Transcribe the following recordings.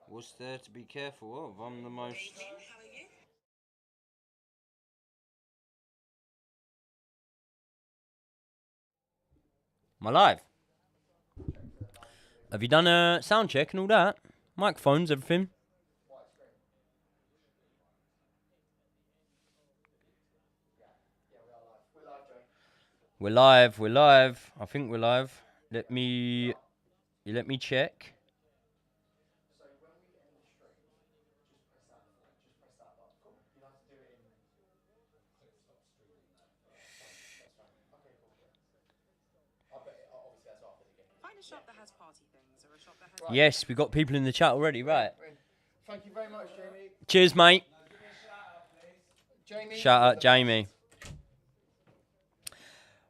What's there to be careful of? I'm the most... Am I live? Have you done a sound check and all that? Microphones, everything? We're live. I think we're live. Let me check. Shop that has party things or a shop that has... Yes, we've got people in the chat already, right? Thank you very much, Jamie. Cheers, mate. Jamie. Shout out, Jamie.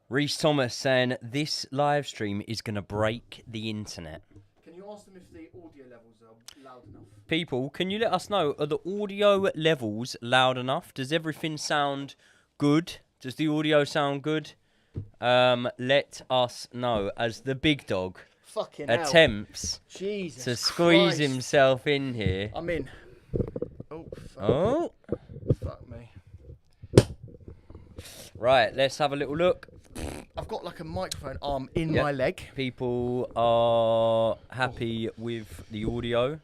Reese Thomas saying this live stream is going to break the internet. Can you ask them if the audio levels are loud enough? People, can you let us know, are the audio levels loud enough? Does everything sound good? Does the audio sound good? Let us know as the big dog attempts to squeeze himself in here. I'm in. Oh, fuck. Oh. Fuck me. Right, let's have a little look. I've got like a microphone arm in my leg. People are happy with the audio.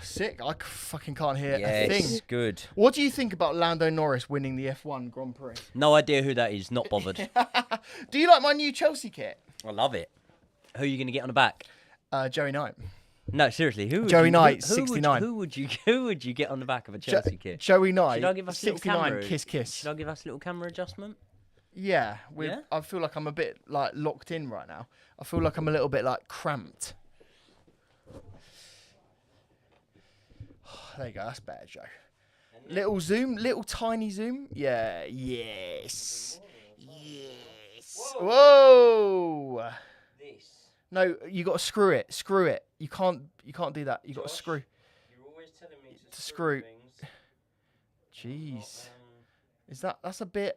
Sick. I fucking can't hear a Yes, thing. good. What do you think about Lando Norris winning the F1 Grand Prix? No idea who that is, not bothered. Do you like my new Chelsea kit? I love it. Who are you going to get on the back? Joey Knight. No, seriously, who would Joey you, Knight, who 69. Who would you get on the back of a Chelsea kit? Joey Knight, Should I give us a little 69, camera? kiss. Should I give us a little camera adjustment? Yeah, Yeah? I feel like I'm a bit like locked in right now. I feel like I'm a little bit like cramped. There you go, that's better, Joe. Little zoom, little tiny zoom. Yeah, yes. Whoa. This. No, you got to screw it. You can't do that. You got to screw. You're always telling me To screw. things. Jeez. Is that's a bit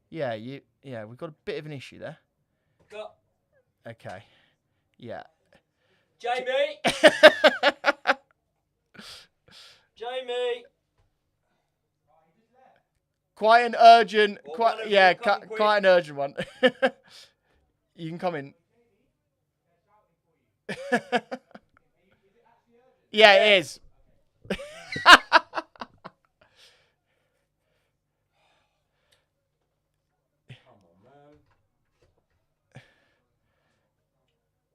yeah, we've got a bit of an issue there. Got Okay. Yeah. Jamie. Jamie. Quite an urgent, Well, quite one of yeah, you come quick. quite an urgent one. You can come in. Yeah, it is.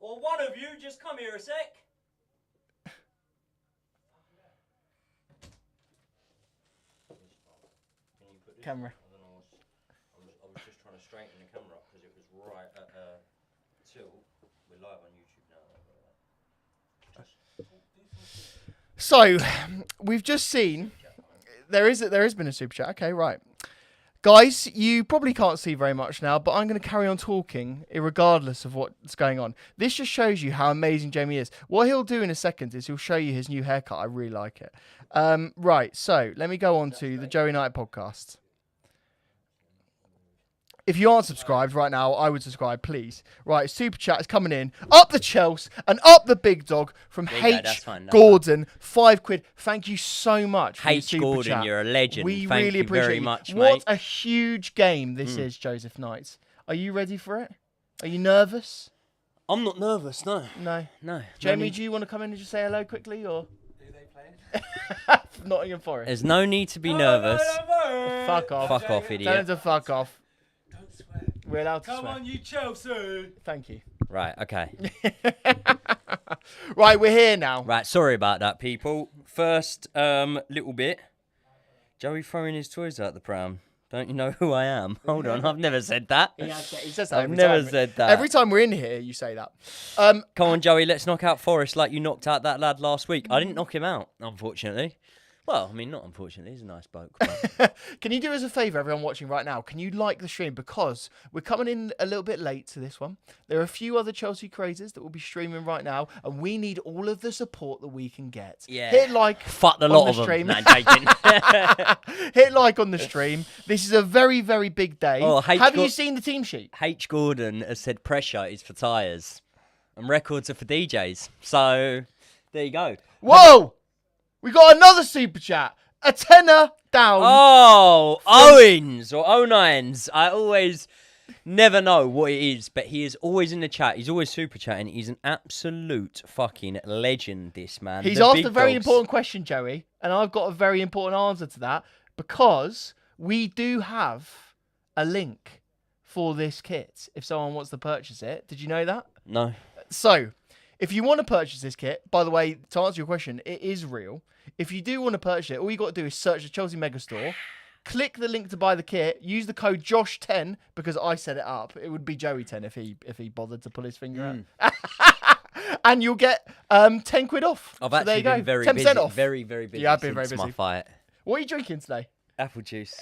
Or one of you, just come here a sec. Camera. I don't know. I was just trying to straighten the camera up because it was right at tilt. We're live on YouTube now. So, we've just seen there has been a super chat. Okay, right. Guys, you probably can't see very much now, but I'm going to carry on talking regardless of what's going on. This just shows you how amazing Jamie is. What he'll do in a second is he'll show you his new haircut. I really like it. Right, so let me go on to the Joey Knight podcast. If you aren't subscribed right now, I would subscribe, please. Right, super chat is coming in. Up the Chelsea and up the big dog from H. Gordon. £5. Thank you so much for your H. super Gordon, chat. you're a legend. We Thank really you appreciate very you. much, What mate. a huge game this is, Joseph Knight. Are you ready for it? Are you nervous? I'm not nervous, no. No. No. Jamie, do you want to come in and just say hello quickly, or? Who they playing? Nottingham Forest. There's no need to be nervous. Fuck off. Fuck off, Tell him idiot. to fuck off. Don't swear. We're allowed to Come swear. on, you Chelsea. Thank you. Right, okay. Right, we're here now. Right, sorry about that, people. First, little bit. Joey throwing his toys out the pram. Don't you know who I am? Hold on, I've never said that. He says that I've every never time. said that. Every time we're in here, you say that. Come on, Joey, let's knock out Forrest like you knocked out that lad last week. I didn't knock him out, unfortunately. Well, I mean, not unfortunately. He's a nice bloke. But... Can you do us a favour, everyone watching right now? Can you like the stream? Because we're coming in a little bit late to this one. There are a few other Chelsea creators that will be streaming right now, and we need all of the support that we can get. Yeah. Hit like Fuck the on lot the of stream. them. Nah, joking. Hit like on the stream. This is a very, very big day. Oh, Have you seen the team sheet? H. Gordon has said pressure is for tyres and records are for DJs. So, there you go. Whoa! We got another super chat. A tenner down. Oh, Owens or 09s. I always never know what it is, but he is always in the chat. He's always super chatting. He's an absolute fucking legend, this man. He's The asked big a very dogs. important question, Joey, and I've got a very important answer to that because we do have a link for this kit if someone wants to purchase it. Did you know that? No. So, if you want to purchase this kit, by the way, to answer your question, it is real. If you do want to purchase it, all you got to do is search the Chelsea Megastore, click the link to buy the kit, use the code Josh10 because I set it up. It would be Joey10 if he bothered to pull his finger out. And you'll get 10 quid off. I've So there actually you go. been very 10% busy. off. Very, very busy Yeah, I've been very since my busy. fight. What are you drinking today? Apple juice.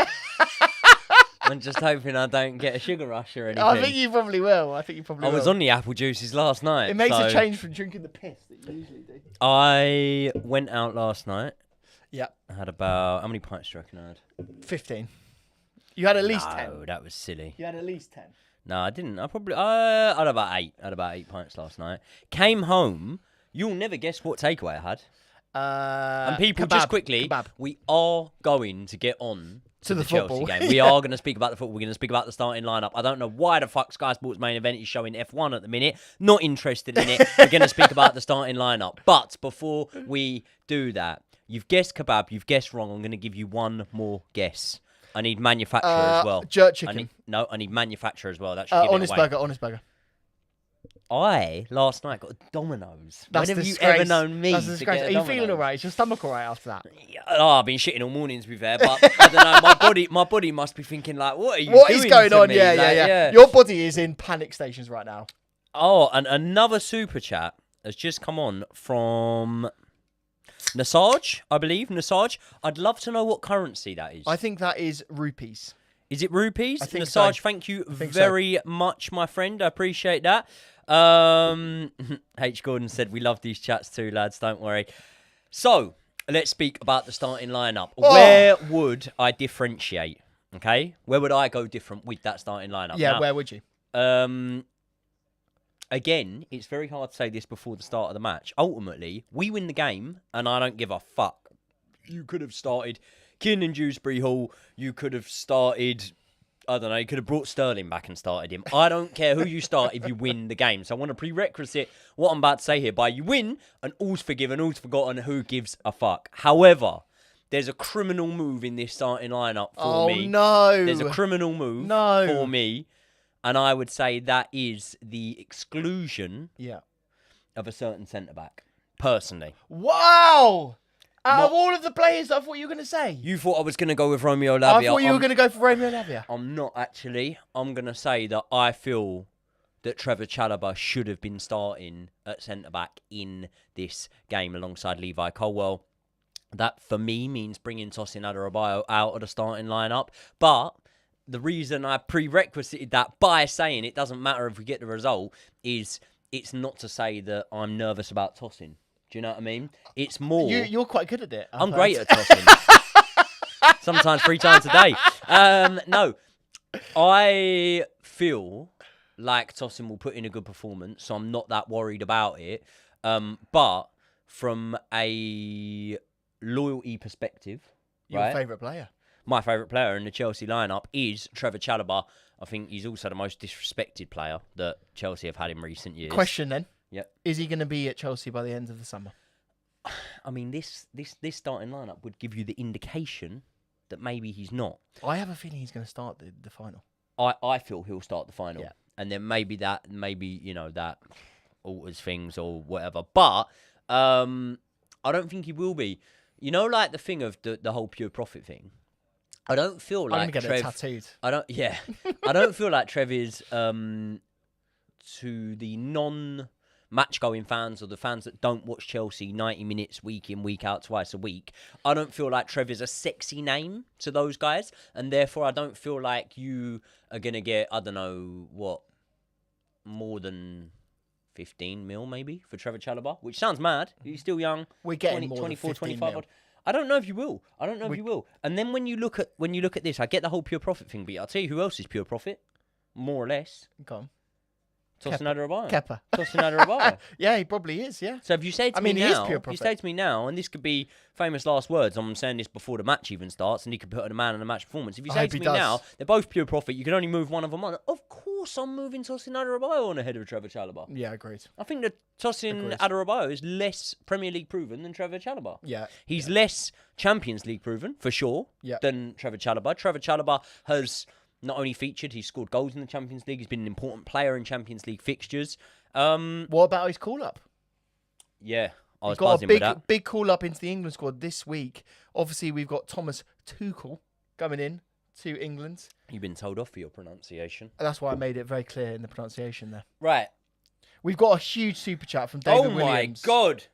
I'm just hoping I don't get a sugar rush or anything. I think you probably will. I was on the apple juices last night. It makes so a change from drinking the piss that you usually do. I went out last night. Yeah. I had about... How many pints do you reckon I had? 15. You had at least 10. No, that was silly. You had at least 10. No, I didn't. I probably... I had about 8. I had about 8 pints last night. Came home. You'll never guess what takeaway I had. And people, just quickly, we are going to get on to the Chelsea football. game. We are going to speak about the football. We're going to speak about the starting lineup. I don't know why the fuck Sky Sports main event is showing F1 at the minute. Not interested in it. We're going to speak about the starting lineup. But before we do that, you've guessed kebab. You've guessed wrong. I'm going to give you one more guess. I need manufacturer as well. Jerk chicken. I need manufacturer as well. That should give honest it away. burger. Honest burger. I last night got a Domino's. That's When have disgrace. you ever known me? That's to disgrace. get Are a you feeling Domino's? alright? Is your stomach alright after that? Yeah, I've been shitting all morning to be fair, but I don't know. My body must be thinking like, what are you What doing is going to on? me? Yeah, Like, yeah. Your body is in panic stations right now. Oh, and another super chat has just come on from Nasaj, I believe. Nasaj, I'd love to know what currency that is. I think that is rupees. Is it rupees? I think Nasaj, so. thank you think very much, my friend. I appreciate that. H. Gordon said, we love these chats too, lads. Don't worry. So, let's speak about the starting lineup. Oh. Where would I differentiate? Okay? Where would I go different with that starting lineup? Yeah, Now, where would you? again, it's very hard to say this before the start of the match. Ultimately, we win the game, and I don't give a fuck. You could have started Kiernan Dewsbury Hall. You could have started... I don't know, you could have brought Sterling back and started him. I don't care who you start if you win the game. So I want to prerequisite what I'm about to say here. By you win, and all's forgiven, all's forgotten, who gives a fuck. However, there's a criminal move in this starting lineup for me. Oh, no. There's a criminal move for me. And I would say that is the exclusion of a certain centre-back, personally. Wow! Out of all of the players I thought you were going to say. You thought I was going to go with Romeo Lavia. I thought you were going to go for Romeo Lavia. I'm not actually. I'm going to say that I feel that Trevor Chalobah should have been starting at centre-back in this game alongside Levi Colwell. That, for me, means bringing Tosin Adarabioyo out of the starting lineup. But the reason I prerequisited that by saying it doesn't matter if we get the result is it's not to say that I'm nervous about Tosin. Do you know what I mean? It's more... You're quite good at it. I'm great at tossing. Sometimes 3 times a day. No, I feel like Tosin will put in a good performance, so I'm not that worried about it. But from a loyalty perspective, Your favourite player. my favourite player in the Chelsea lineup is Trevor Chalobah. I think he's also the most disrespected player that Chelsea have had in recent years. Question then. Yep. Is he going to be at Chelsea by the end of the summer? I mean, this starting lineup would give you the indication that maybe he's not. I have a feeling he's going to start the final. I feel he'll start the final. Yeah. And then maybe that alters things or whatever. But I don't think he will be. You know, like the thing of the whole pure profit thing. I don't feel like I'm going to get it tattooed. I don't feel like Trev is to the match-going fans or the fans that don't watch Chelsea 90 minutes week in, week out, twice a week, I don't feel like Trev is a sexy name to those guys, and therefore I don't feel like you are going to get, I don't know, what, more than 15 mil maybe for Trevor Chalobah, which sounds mad. He's still young. We're getting more 24, than 15 25 mil. odd. I don't know if you will. If you will. And then when you look at this, I get the whole pure profit thing, but I'll tell you who else is pure profit, more or less. Go on. Tosin Adarabioyo. Kepa. Tosin Adarabioyo. Yeah, he probably is, yeah. So if you say to I me mean, he is now, pure if you profit. say to me now, and this could be famous last words, I'm saying this before the match even starts, and he could put a man in a match performance. If you I say hope to he me does. now, they're both pure profit, you can only move one of them on. Of course I'm moving Tosin Adarabioyo on ahead of Trevor Chalobah. Yeah, agreed. I think that Tosin Agreed. Adarabioyo is less Premier League proven than Trevor Chalobah. Yeah. He's less Champions League proven, for sure, Yeah. than Trevor Chalobah. Trevor Chalobah has not only featured, he's scored goals in the Champions League, he's been an important player in Champions League fixtures. What about his call-up? Yeah, I was Got a buzzing with that. big call-up into the England squad this week. Obviously, we've got Thomas Tuchel coming in to England. You've been told off for your pronunciation. That's why I made it very clear in the pronunciation there. Right. We've got a huge super chat from David Williams. My God.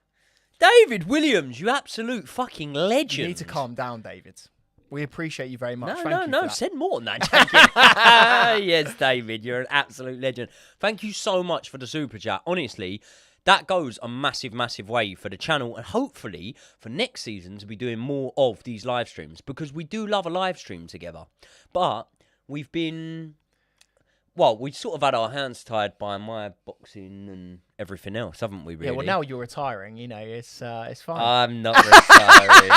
David Williams, you absolute fucking legend. You need to calm down, David. We appreciate you very much. No, Thank you no, for that. send more than that. Yes, David, you're an absolute legend. Thank you so much for the super chat. Honestly, that goes a massive, massive way for the channel, and hopefully for next season to be doing more of these live streams, because we do love a live stream together. But we've been, well, we sort of had our hands tied by my boxing and everything else, haven't we, really? Yeah, well, now you're retiring, you know, it's fine. I'm not retiring.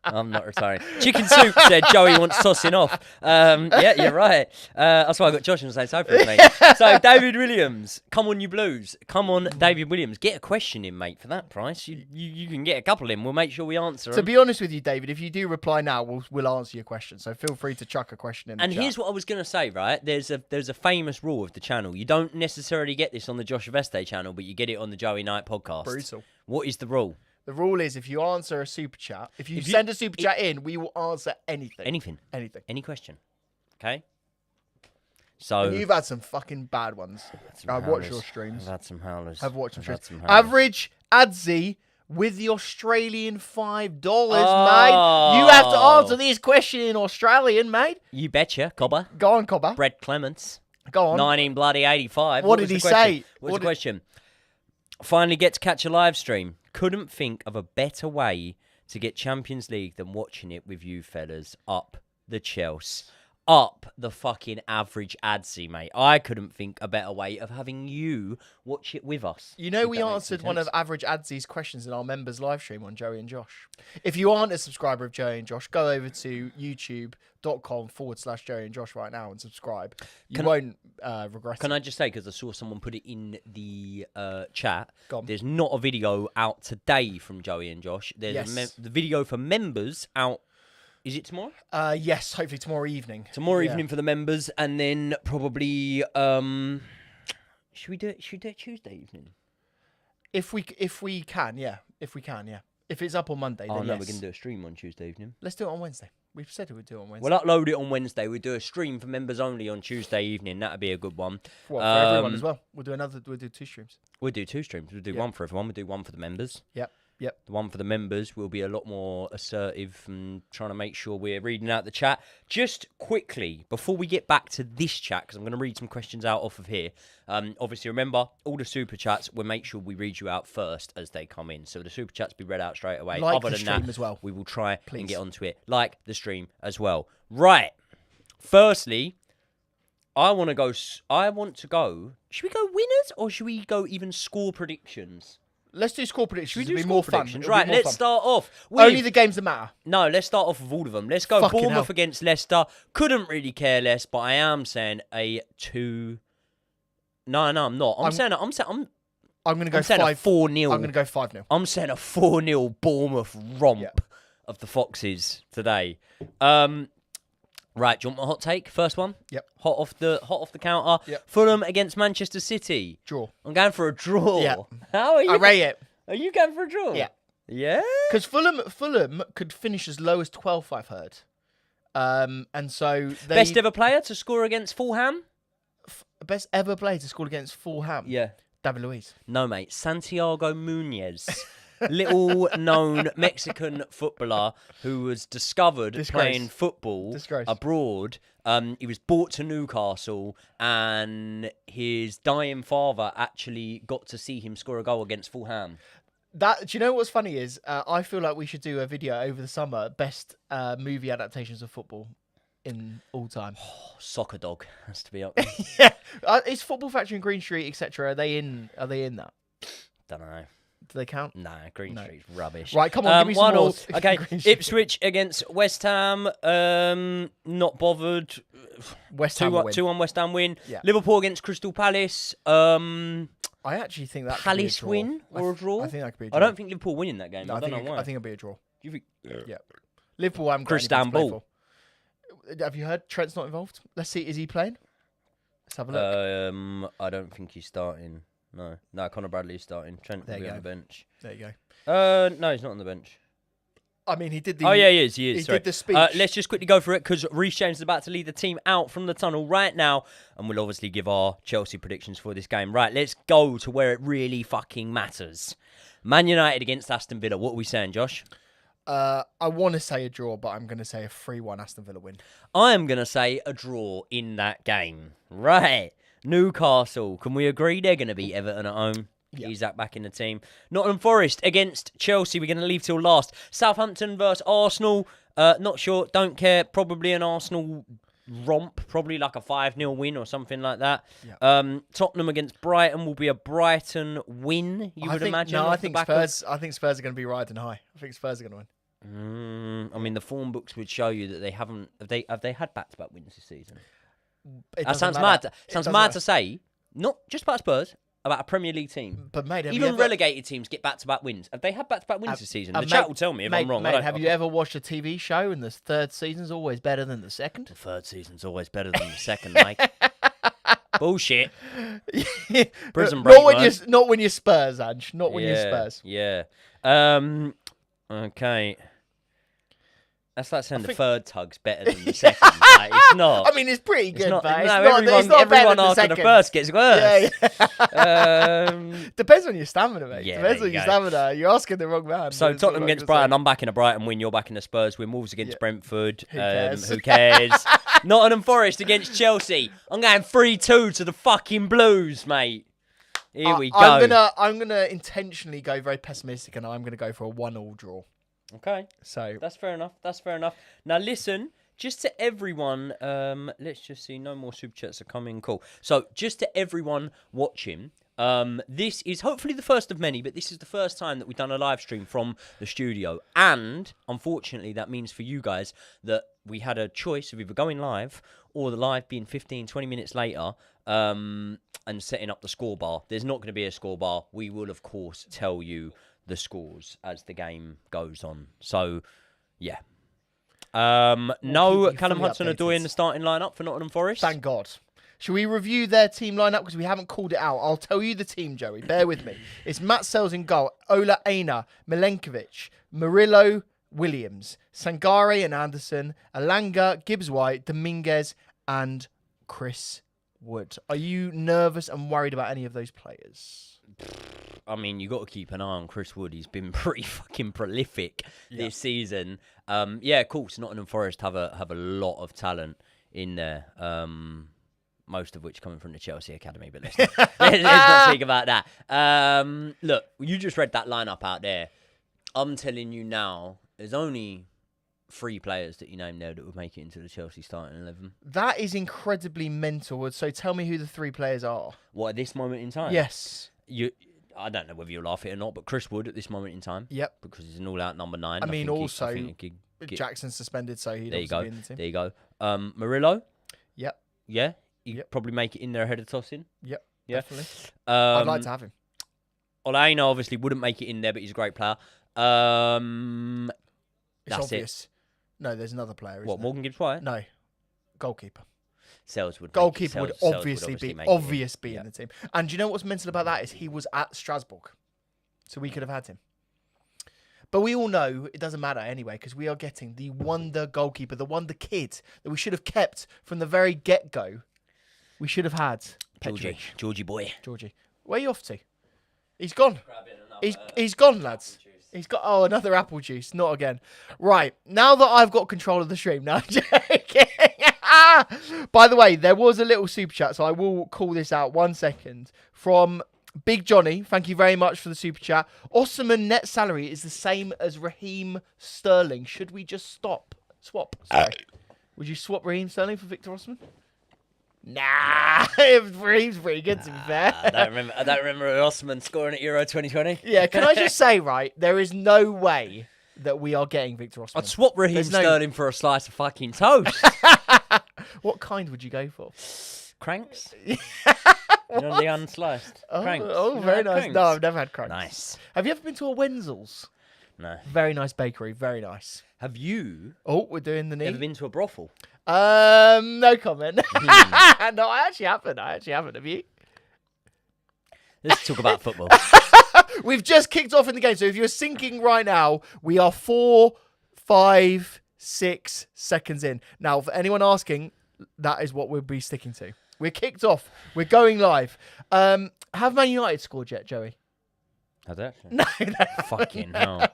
I'm not retiring. Chicken Soup said Joey wants tossing off. Yeah, you're right. That's why I got Josh on the same sofa with me. So, David Williams, come on, you Blues. Come on, David Williams. Get a question in, mate, for that price. You can get a couple in. We'll make sure we answer To them. be honest with you, David, if you do reply now, we'll answer your question. So feel free to chuck a question in the And chat. here's what I was going to say, right? There's a famous rule of the channel. You don't necessarily get this on the Josh Veste channel, but you get it on the Joey Knight podcast. Brutal. What is the rule? The rule is if you answer a super chat, if you send a super chat in, we will answer anything. Anything. Anything. Any question. Okay? So... And you've had some fucking bad ones. some I've watched howlers. your streams. I've had some howlers. I've watched some I've had streams. some howlers. Average Adzi with the Australian $5, mate. You have to answer this question in Australian, mate. You betcha, Cobber. Go on, Cobber. Brett Clements. Go on. 1985. What was did the he question? say? What's the question? Finally get to catch a live stream. Couldn't think of a better way to get Champions League than watching it with you fellas. Up the Chelsea. Up the fucking average Adzi, mate. I couldn't think a better way of having you watch it with us. You know, if we that makes answered some one of sense. Average Adzi's questions in our members live stream on Joey and Josh. If you aren't a subscriber of Joey and Josh, go over to youtube.com/Joey and Josh right now and subscribe. You won't regret it. Can I just say, because I saw someone put it in the chat, Go on. there's not a video out today from Joey and Josh. There's Yes. the video for members out. Is it tomorrow? Yes, hopefully tomorrow evening. Tomorrow Yeah. evening for the members, and then probably should we do it Tuesday evening? If we can, yeah. If we can, yeah. If it's up on Monday, Oh then no, yes. we're gonna do a stream on Tuesday evening. Let's do it on Wednesday. We've said we would do it on Wednesday. We'll upload it on Wednesday. We'll do a stream for members only on Tuesday evening. That'd be a good one. What, for everyone as well. We'll do 2 streams. We'll do 2 streams. We'll do one for everyone. We'll do one for the members. Yep. The one for the members will be a lot more assertive and trying to make sure we're reading out the chat. Just quickly, before we get back to this chat, because I'm going to read some questions out off of here. Obviously, remember, all the super chats, we'll make sure we read you out first as they come in. So the super chats be read out straight away. Like Other the than stream that, as well. we will try Please. and get onto it. Like the stream as well. Right. Firstly, I want to go. Should we go winners or should we go even score predictions? Let's do score predictions. Should we do It'll be score more fun. predictions? It'll be Right, more let's fun. start off with... Only the games that matter. No, let's start off with all of them. Let's go Fucking Bournemouth hell. against Leicester. Couldn't really care less, but I am saying a 2... No, I'm not. I'm saying a I'm going to go I'm saying a 5. 4-0. I'm going to go 5-0. I'm saying a 4-0 Bournemouth romp Yeah. of the Foxes today. Right, do you want my hot take? First one? Yep. Hot off the counter. Yep. Fulham against Manchester City. Draw. I'm going for a draw. Yeah. How are you? I rate it. Are you going for a draw? Yeah. Yeah? Because Fulham could finish as low as 12th, I've heard. And so they... Best ever player to score against Fulham? best ever player to score against Fulham. Yeah. David Luiz. No, mate. Santiago Munez. Little known Mexican footballer who was discovered Disgrace. playing football Disgrace. abroad. He was brought to Newcastle, and his dying father actually got to see him score a goal against Fulham. Do you know what's funny is I feel like we should do a video over the summer best movie adaptations of football in all time. Soccer Dog has to be up there. Yeah, is Football Factory and Green Street, etc. Are they in that? Don't know. Do they count? Nah, Green Street's rubbish. Right, come on, give me some 1-1. more. Okay, Green Street. Ipswich against West Ham. Not bothered. West Ham 2-1 win. 2-1 West Ham win. Yeah. Liverpool against Crystal Palace. I actually think that Palace could be a draw. win or a draw? I think that could be a draw. I don't think Liverpool win in that game. No, I don't know why. I think it'll be a draw. You think? Yeah. Liverpool haven't got anything to play Istanbul. for. Have you heard Trent's not involved? Let's see, is he playing? Let's have a look. I don't think he's starting. No, Conor Bradley's starting. Trent will There you be on go. the bench. There you go. No, he's not on the bench. I mean, he did the. Oh yeah, he is. He sorry. did the speech. Let's just quickly go for it because Reece James is about to lead the team out from the tunnel right now, and we'll obviously give our Chelsea predictions for this game. Right, let's go to where it really fucking matters. Man United against Aston Villa. What are we saying, Josh? I want to say a draw, but I'm going to say a 3-1 Aston Villa win. I am gonna say a draw in that game. Right, Newcastle. Can we agree they're gonna beat Everton at home? Yeah. Isak back in the team. Nottingham Forest against Chelsea. We're going to leave till last. Southampton versus Arsenal. Not sure. Don't care. Probably an Arsenal romp. Probably like a 5-0 win or something like that. Yeah. Tottenham against Brighton will be a Brighton win, you would imagine. No, off I the think back of- Spurs. I think Spurs are going to be riding high. I think Spurs are going to win. I mean, the form books would show you that they haven't. Have they had back-to-back wins this season? It That doesn't sounds matter. mad. It Sounds doesn't mad matter. to say. Not just about Spurs. About a Premier League team. But mate, have Even you ever, relegated teams get back-to-back wins. Have they had back-to-back wins this season? The mate, chat will tell me if mate, I'm wrong. Mate, have you ever watched a TV show and the third season's always better than the second? The third season's always better than the second, mate. Bullshit. Prison break, mate. Not when you're Spurs, Ange. Not when you're Spurs. Yeah. Okay. That's like saying the third tug's better than the second. Like, it's not. I mean, it's pretty good, not, but no, it's not better everyone than the after second. the first gets worse. Yeah. Depends on your stamina, mate. Yeah, Depends there on you your go. stamina. You're asking the wrong man. So That's all Tottenham I'm against gonna Brighton. say. I'm backing a Brighton win. You're backing a Spurs win. Wolves against Yeah. Brentford. Who cares? Who cares? Nottingham Forest against Chelsea. I'm going 3-2 to the fucking Blues, mate. Here we go. I'm gonna intentionally go very pessimistic, and I'm gonna go for a 1-1 draw. Okay. So That's fair enough. That's fair enough. Now listen, just to everyone, let's just see, no more super chats are coming. Cool. So just to everyone watching, this is hopefully the first of many, but this is the first time that we've done a live stream from the studio. And unfortunately, that means for you guys that we had a choice of either going live or the live being 15, 20 minutes later, and setting up the score bar. There's not going to be a score bar. We will, of course, tell you the scores as the game goes on. So, yeah. No keep you Callum fully Hudson-Odoi in updated. the starting lineup for Nottingham Forest. thank God. Shall we review their team lineup because we haven't called it out? I'll tell you the team, Joey. Bear with me. It's Matt Sells in goal, Ola Aina, Milenkovic, Murillo, Williams, Sangare and Anderson, Alanga, Gibbs-White, Dominguez, and Chris Wood. Are you nervous and worried about any of those players? I mean, you got to keep an eye on Chris Wood. He's been pretty fucking prolific this season. Yeah, of course, Nottingham Forest have a lot of talent in there. Most of which coming from the Chelsea academy, but let's not speak about that. Look, you just read that lineup out there. I'm telling you now, there's only 3 players that you name there that would make it into the Chelsea starting 11. That is incredibly mental. So tell me who the 3 players are. What, at this moment in time? Yes. I don't know whether you'll laugh at it or not, but Chris Wood at this moment in time. Yep. Because he's an all-out number 9. I mean, think also, I think he could Jackson's suspended, so he'd there you obviously go. be in the team. There you go. Murillo. Yep. Yeah. He'd Yep. probably make it in there ahead of Tosin. Yep. Yeah. Definitely. I'd like Um, to have him. Olaina obviously wouldn't make it in there, but he's a great player. It's that's obvious. No, there's another player. Isn't What, there? Morgan Gibbs-White? No. Goalkeeper. Sells would. Goalkeeper would Sells obviously make it in. be Yeah. in the team. And do you know what's mental about that is he was at Strasbourg, so we could have had him. But we all know it doesn't matter anyway because we are getting the wonder goalkeeper, the wonder kid that we should have kept from the very get-go. We should have had Georgie boy. Georgie. Where are you off to? He's gone. He's gone, lads. He's got another apple juice. Not again. Right, now that I've got control of the stream, no, I'm joking. By the way, there was a little super chat, so I will call this out 1 second from Big Johnny. Thank you very much for the super chat. Osman net salary is the same as Raheem Sterling. Should we just swap? Sorry. Would you swap Raheem Sterling for Victor Osman? Nah, Raheem's pretty good to be fair. I don't remember Osman scoring at Euro 2020. Yeah, can I just say, right, there is no way that we are getting Victor Osman. I'd swap Raheem Sterling for a slice of fucking toast. What kind would you go for? Cranks? You know, the unsliced cranks. Oh, You very know, nice. cranks? No, I've never had cranks. Nice. Have you ever been to a Wenzel's? No. Very nice bakery, very nice. Have you Oh, we're doing the knee. ever been to a brothel? No comment. No, I actually haven't. Have you? Let's talk about football. We've just kicked off in the game, so if you're sinking right now, we are 4, 5, 6 seconds in. Now, for anyone asking, that is what we'll be sticking to. We're kicked off. We're going live. Have Man United scored yet, Joey? Has it actually? No. Fucking hell.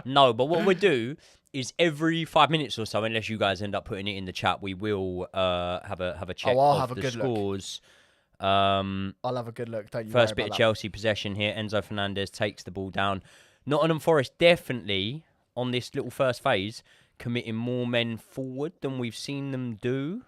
No, but what we do is every 5 minutes or so, unless you guys end up putting it in the chat, we will have a check I'll of have a the good look. scores. I'll have a good look. Don't you First worry bit of about Chelsea possession here. Enzo Fernandez takes the ball down. Nottingham Forest definitely, on this little first phase, committing more men forward than we've seen them do. that.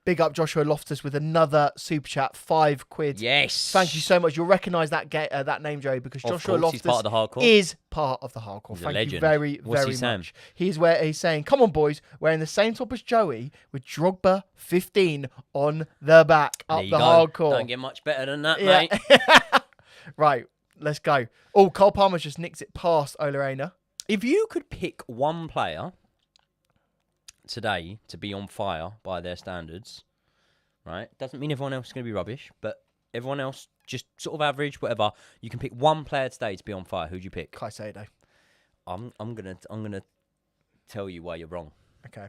Big up Joshua Loftus with another super chat, £5. Yes. Thank you so much. You'll recognise that name, Joey, because Of Joshua course, Loftus he's part of the hardcore. is part of the hardcore. He's a Thank legend. you very, What's very he saying? much. He's saying, come on, boys, wearing the same top as Joey with Drogba 15 on the back. There Up you the go. hardcore. Don't get much better than that, Yeah. mate. Right, let's go. Oh, Cole Palmer just nicks it past Ola Aina. If you could pick one player today to be on fire by their standards, right? Doesn't mean everyone else is going to be rubbish, but everyone else just sort of average, whatever. You can pick one player today to be on fire. Who'd you pick? Caicedo. I'm gonna tell you why you're wrong. Okay.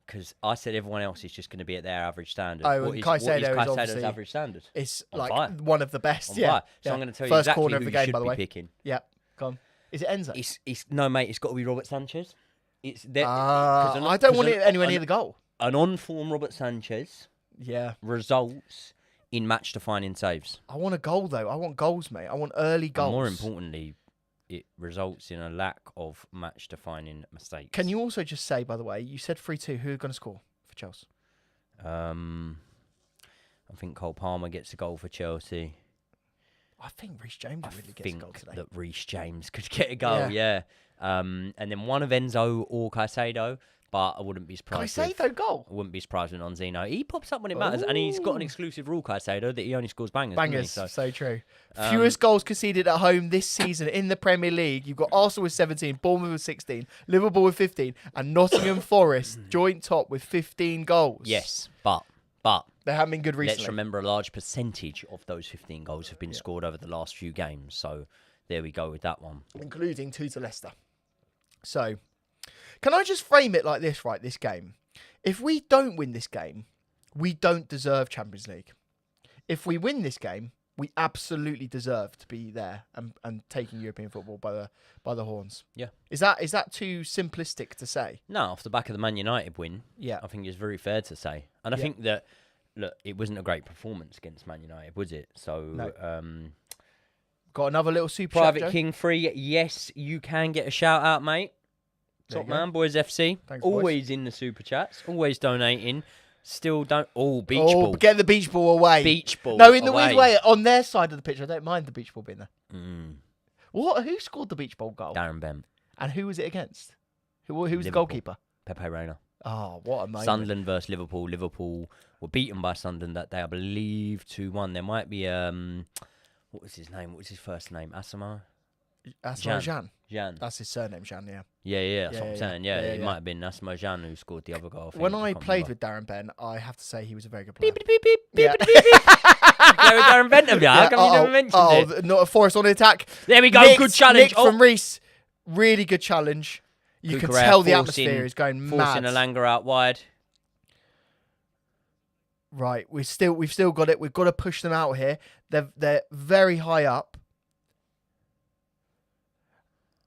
Because I said everyone else is just going to be at their average standard. Oh, what and is Caicedo is Caicedo's obviously- average standard? It's On like fire. one of the best. On Yeah. fire. So yeah. I'm going to tell you First exactly corner who of the you game, should by the be way. picking. Yeah. Go on. Is it Enzo? No, mate. It's got to be Robert Sanchez. It's there. I don't want it anywhere near the goal. An on-form Robert Sanchez Yeah. results in match-defining saves. I want a goal, though. I want goals, mate. I want early goals. And more importantly, it results in a lack of match-defining mistakes. Can you also just say, by the way, you said 3-2. Who are going to score for Chelsea? I think Cole Palmer gets a goal for Chelsea. I think Reece James I really gets a goal think today. that Reece James could get a goal, yeah. And then one of Enzo or Caicedo, but I wouldn't be surprised. Caicedo goal. I wouldn't be surprised with Onzino. He pops up when it matters, and he's got an exclusive rule, Caicedo, that he only scores bangers. doesn't he? Bangers. So, So true. Fewest goals conceded at home this season in the Premier League. You've got Arsenal with 17, Bournemouth with 16, Liverpool with 15, and Nottingham Forest joint top with 15 goals. yes, but They haven't been good recently. let's remember a large percentage of those 15 goals have been scored over the last few games. So there we go with that one. Including 2 to Leicester. So, can I just frame it like this, right, this game? If we don't win this game, we don't deserve Champions League. If we win this game, we absolutely deserve to be there and taking European football by the horns. Yeah. Is that too simplistic to say? No, off the back of the Man United win, Yeah. I think it's very fair to say. And I Yeah. think that, look, it wasn't a great performance against Man United, was it? So, No. Got another little super chat, Private Joe? King 3, yes, you can get a shout out, mate. There Top you go. man, Boys FC. Thanks, boys. Always in the super chats, always donating. Still don't. Oh, beach Oh, ball. get the beach ball away. Beach ball. No, in the away. weird way, on their side of the pitch, I don't mind the beach ball being there. Mm, Who scored the beach ball goal? Darren Bent. And who was it against? Who was the Liverpool. goalkeeper? Pepe Reina. Oh, what a moment. Sunderland versus Liverpool. Liverpool were beaten by Sunderland that day, I believe, 2-1. There might be what was his name? What was his first name? Asama? Asmo Jan. Jan. That's his surname, Jan, yeah. Yeah, that's Yeah, what I'm yeah, saying. Yeah, yeah, it yeah. might have been Asamo Jan who scored the other goal. When I can't played remember. with Darren Ben, I have to say he was a very good player. Beep, beep, beep, Yeah. beep, beep, beep. Play with Darren Bent, have you? How come you never mentioned it? Not a Forest on the attack. There we go. Nicked- Good challenge. nicked from Reece. Really good challenge. You can Cucurella tell the forcing- atmosphere is going Forcing mad. Alanga out wide. Right, we've still got it. We've got to push them out here. They're very high up.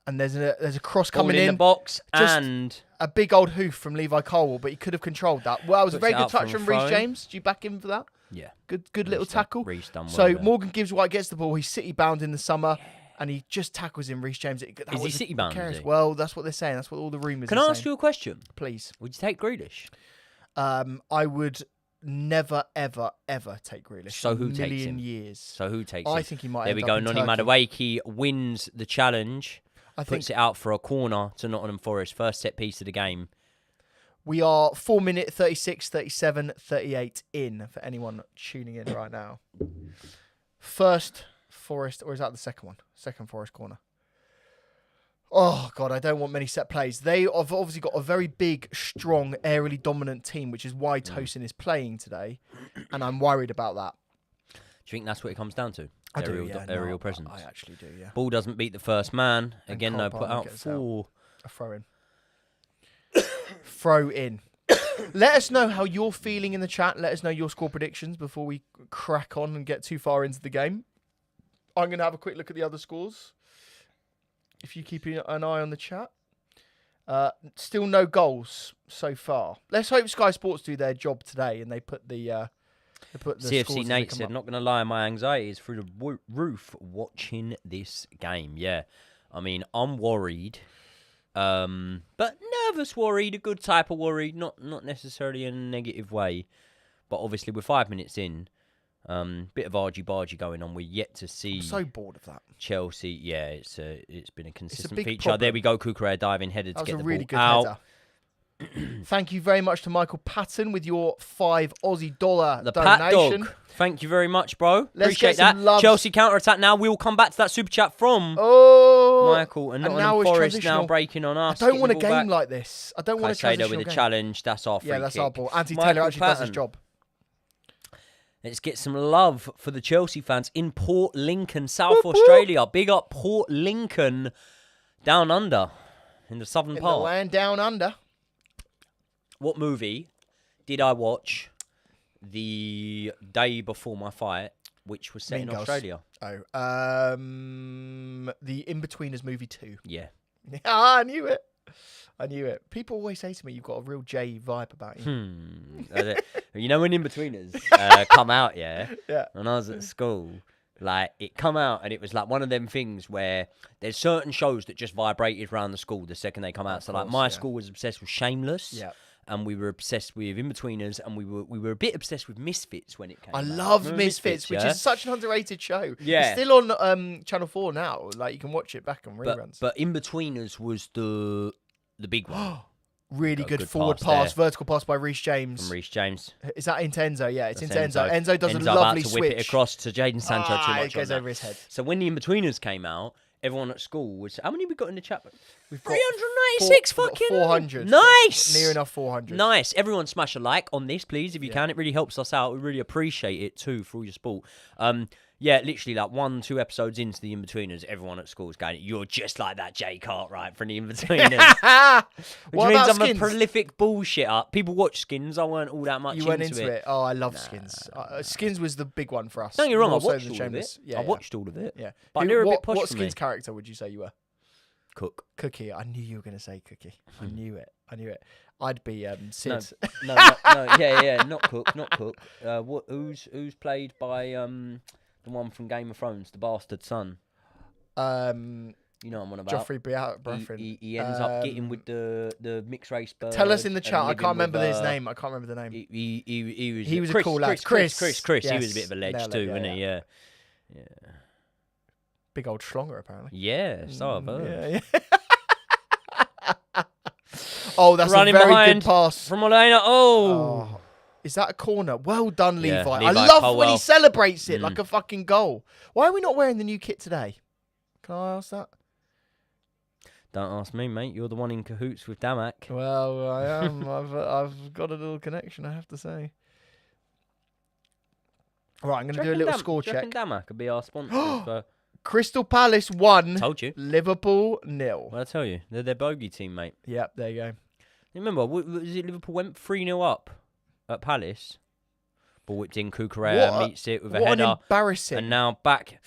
And there's a cross Ball coming in in. the box Just and a big old hoof from Levi Colwell, but he could have controlled that. Well, it was a Puts very it good out touch from from Reece throw. James. Do you back him for that? yeah. Good little Reece done- tackle. Reece done well So there. Morgan Gibbs White gets the ball. He's City bound in the summer, and he just tackles in Reece James. That Is he was City bound, is precarious. he? Well, that's what they're saying. That's what all the rumours Can are I saying. ask you a question? Please. Would you take Grealish? I would never, ever, ever take Grealish. So who in a takes million him? years. So who takes I him? think he might There end we up go. in Noni Turkey. Madueke wins the challenge. I think Puts it out for a corner to Nottingham Forest. First set piece of the game. we are 4 minute 36, 37, 38 in for anyone tuning in right now. First Forest, or is that the second one? Second Forest corner. Oh, God, I don't want many set plays. They have obviously got a very big, strong, aerially dominant team, which is why Tosin is playing today, and I'm worried about that. Do you think that's what it comes down to? I do, Aerial, yeah. aerial No, presence. I actually do, yeah. Ball doesn't beat the first man. And Again, Cole though, put Palmer out gets out. 4. A throw in. Throw in. Let us know how you're feeling in the chat. Let us know your score predictions before we crack on and get too far into the game. I'm going to have a quick look at the other scores. If you keep an eye on the chat. Still no goals so far. Let's hope Sky Sports do their job today and they put the scores as CFC they Nate come said, up. not going to lie, my anxiety is through the roof watching this game. Yeah. I mean, I'm worried. But nervous worried, a good type of worried, not necessarily in a negative way. But obviously, we're 5 minutes in. Bit of argy-bargy going on. We're yet to see I'm so bored of that. Chelsea. Yeah, it's been a consistent big feature. problem. There we go, Kukurea diving header to That was get a the really ball good out. header. Thank you very much to Michael Patton with your $5 Aussie dollar The Pat donation. Dog. Thank you very much, bro. Let's Appreciate get some that. love. Chelsea counter-attack now. We'll come back to that super chat from Oh, Michael. And and Nottingham now it's Forest now transitional. breaking on I us. don't want a getting the game ball back. like this. I don't want a Caicedo transitional with a game. challenge. That's our free Yeah, that's kick. our ball. Andy Michael Taylor actually does his Patton. job. Let's get some love for the Chelsea fans in Port Lincoln, South Australia. Big up Port Lincoln, down under, in the southern In the part. land down under. What movie did I watch the day before my fight, which was set Mean in Girls. Australia? Oh, the In-Betweeners movie 2. Yeah. I knew it. I knew it. People always say to me, you've got a real J vibe about you. You know when In-Betweeners come out, yeah? Yeah. When I was at school, like, it come out and it was like one of them things where there's certain shows that just vibrated around the school the second they come out. So, like, course, my yeah. school was obsessed with Shameless. Yeah. And we were obsessed with In-Betweeners, and we were a bit obsessed with Misfits when it came I out. love Remember Misfits, which yeah? is such an underrated show. Yeah. It's still on Channel 4 now. Like, you can watch it back on reruns. But In-Betweeners was the big one Really Got a good good forward pass pass, there. vertical pass by Reece James. from Reece James. Is that into Enzo? Yeah, it's That's into Enzo. Enzo does a Enzo lovely about to switch. whip it across to Jadon Sancho too much It goes on over that. his head. So when the In-Betweeners came out, everyone at school was... How many we got in the chat? We've got 396 we've got fucking... 400. Nice! Near enough 400. Nice. Everyone smash a like on this, please, if you Yeah. can. It really helps us out. We really appreciate it, too, for all your support. Yeah, literally, like 1-2 episodes into the In-Betweeners, everyone at school is going, you're just like that Jay Cartwright from the In-Betweeners. Which What means about I'm Skins? a prolific bullshitter. People watch Skins. I weren't all that much You went into it. Oh, I love Skins. Skins was the big one for us. Don't get me wrong, I More so watched than all of Shameless. it. Yeah, I watched all of it. Yeah. But they're a bit what posh what for Skins me. character would you say you were? Cook. Cookie. I knew you were going to say Cookie. I knew it. I knew it. I'd be Sid. No, yeah, not Cook. Who's played by the one from Game of Thrones, the bastard son? You know what I'm on about. Joffrey Baratheon. He ends up getting with the mixed race bird. Tell us in the and chat. I living can't remember with, his name. I can't remember the name. He was a cool lad. Chris. Chris. He was Yes. a bit of a ledge Nailed it, too, yeah, wasn't he? yeah. Yeah. Big old schlonger, apparently. Yeah, so I've heard. Yeah. Oh, that's Running a very behind good pass. from Elena. Oh. Is that a corner? Well done, Yeah, Levi. I Levi love when Colwell. he celebrates it Mm. like a fucking goal. Why are we not wearing the new kit today? Can I ask that? Don't ask me, mate. You're the one in cahoots with Damak. Well, I am. I've got a little connection, I have to say. All right, I'm going to do a little score Do you reckon check. Damak could be our sponsor for... Crystal Palace 1, Told you. Liverpool 0. Well, I tell you, they're their bogey team, mate. Yep, there you go. Remember, was it Liverpool went 3-0 up at Palace? Ball whipped in. Cucurella What a- meets it with a What an header. embarrassing. And now back.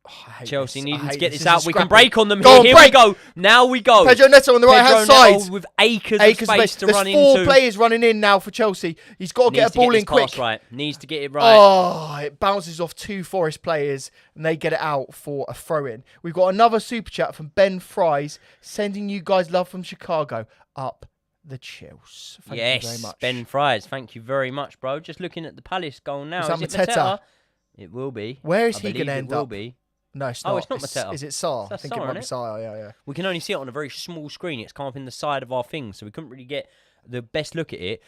Oh, I hate Chelsea this. I needing to hate get this. this This out. is We can scrappy. break on them Go here. on, Here break. we go. Now we go. Pedro Neto on the right hand Pedro Neto side. with acres of Acres space to There's run 4 into. players running in now for Chelsea. He's got to get Needs a ball to in get this pass quick. right. Needs to get it right. Oh, it bounces off 2 Forest players and they get it out for a throw in. We've got another super chat from Ben Fries sending you guys love from Chicago. Up the Chills. Thank you very Yes, much. Ben Fries. Thank you very much, bro. Just looking at the Palace goal now. Is that it Mateta? Mateta? It will be. Where is I he believe going to it end will up? be. No, it's Oh, not. it's not Mateta. Is it Sarr? I That's think it Sarr, might be innit? Sarr, yeah. We can only see it on a very small screen. It's come up in the side of our thing, so we couldn't really get the best look at it.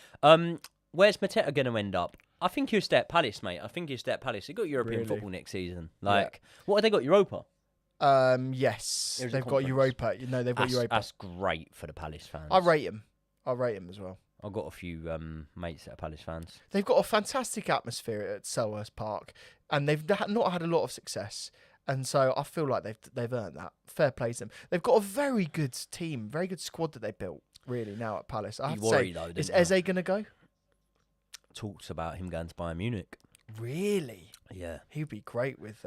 Where's Mateta going to end up? I think he'll stay at Palace, mate. I think he'll stay at Palace. They've got European Really? football next season. What have they got? Europa? Yes. It was a They've got conference. Europa. No, they've got Europa. That's great for the Palace fans. I rate him as well. I've got a few mates that are Palace fans. They've got a fantastic atmosphere at Selhurst Park, and they've not had a lot of success. And so I feel like they've earned that. Fair play to them. They've got a very good team, very good squad that they built. Really now at Palace. I have to say, though, is didn't you? Eze going to go? Talks about him going to Bayern Munich. Really? Yeah, He'd be great with.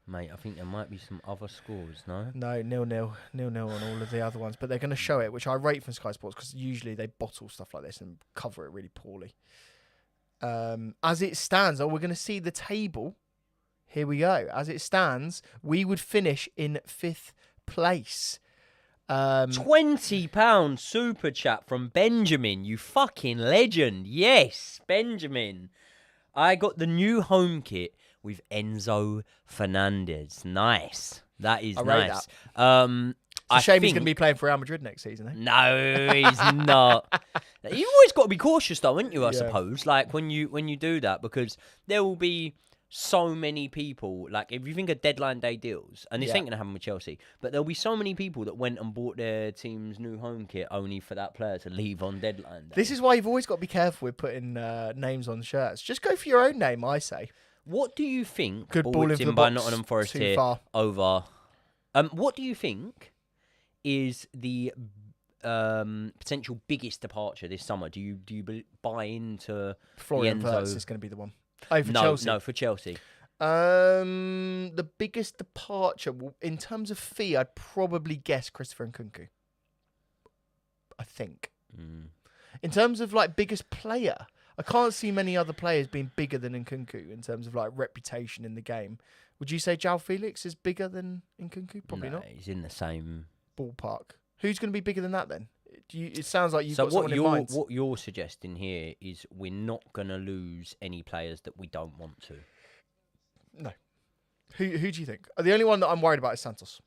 mate. I think there might be some other scores. No. No, 0-0 on all of the other ones, but they're going to show it, which I rate from Sky Sports because usually they bottle stuff like this and cover it really poorly. As it stands, we're going to see the table. Here we go. As it stands, we would finish in 5th place. £20 super chat from Benjamin. You fucking legend. Yes, Benjamin. I got the new home kit with Enzo Fernandez. Nice. That is I rate nice. It's a shame he's going to be playing for Real Madrid next season. Eh? No, he's not. You've always got to be cautious, though, haven't you? I Yeah. suppose, like when you do that, because there will be so many people. Like if you think of deadline day deals, and this Yeah. ain't gonna happen with Chelsea, but there'll be so many people that went and bought their team's new home kit only for that player to leave on deadline day. This is why you've always got to be careful with putting names on shirts. Just go for your own name, I say. What do you think? Good ball whipped into the in by box, Nottingham Forest too here far. over. What do you think is the potential biggest departure this summer? Do you buy into Florian the Enzo? Wirtz is going to be the one. Oh, for No, Chelsea. no, for Chelsea. The biggest departure in terms of fee, I'd probably guess Christopher Nkunku. I think. In terms of like biggest player, I can't see many other players being bigger than Nkunku in terms of like reputation in the game. Would you say João Felix is bigger than Nkunku? Probably No, not. He's in the same Ballpark. Who's going to be bigger than that then? It sounds like you've So got someone in mind. what you're suggesting here is we're not going to lose any players that we don't want to. No. Who do you think? The only one that I'm worried about is Santos.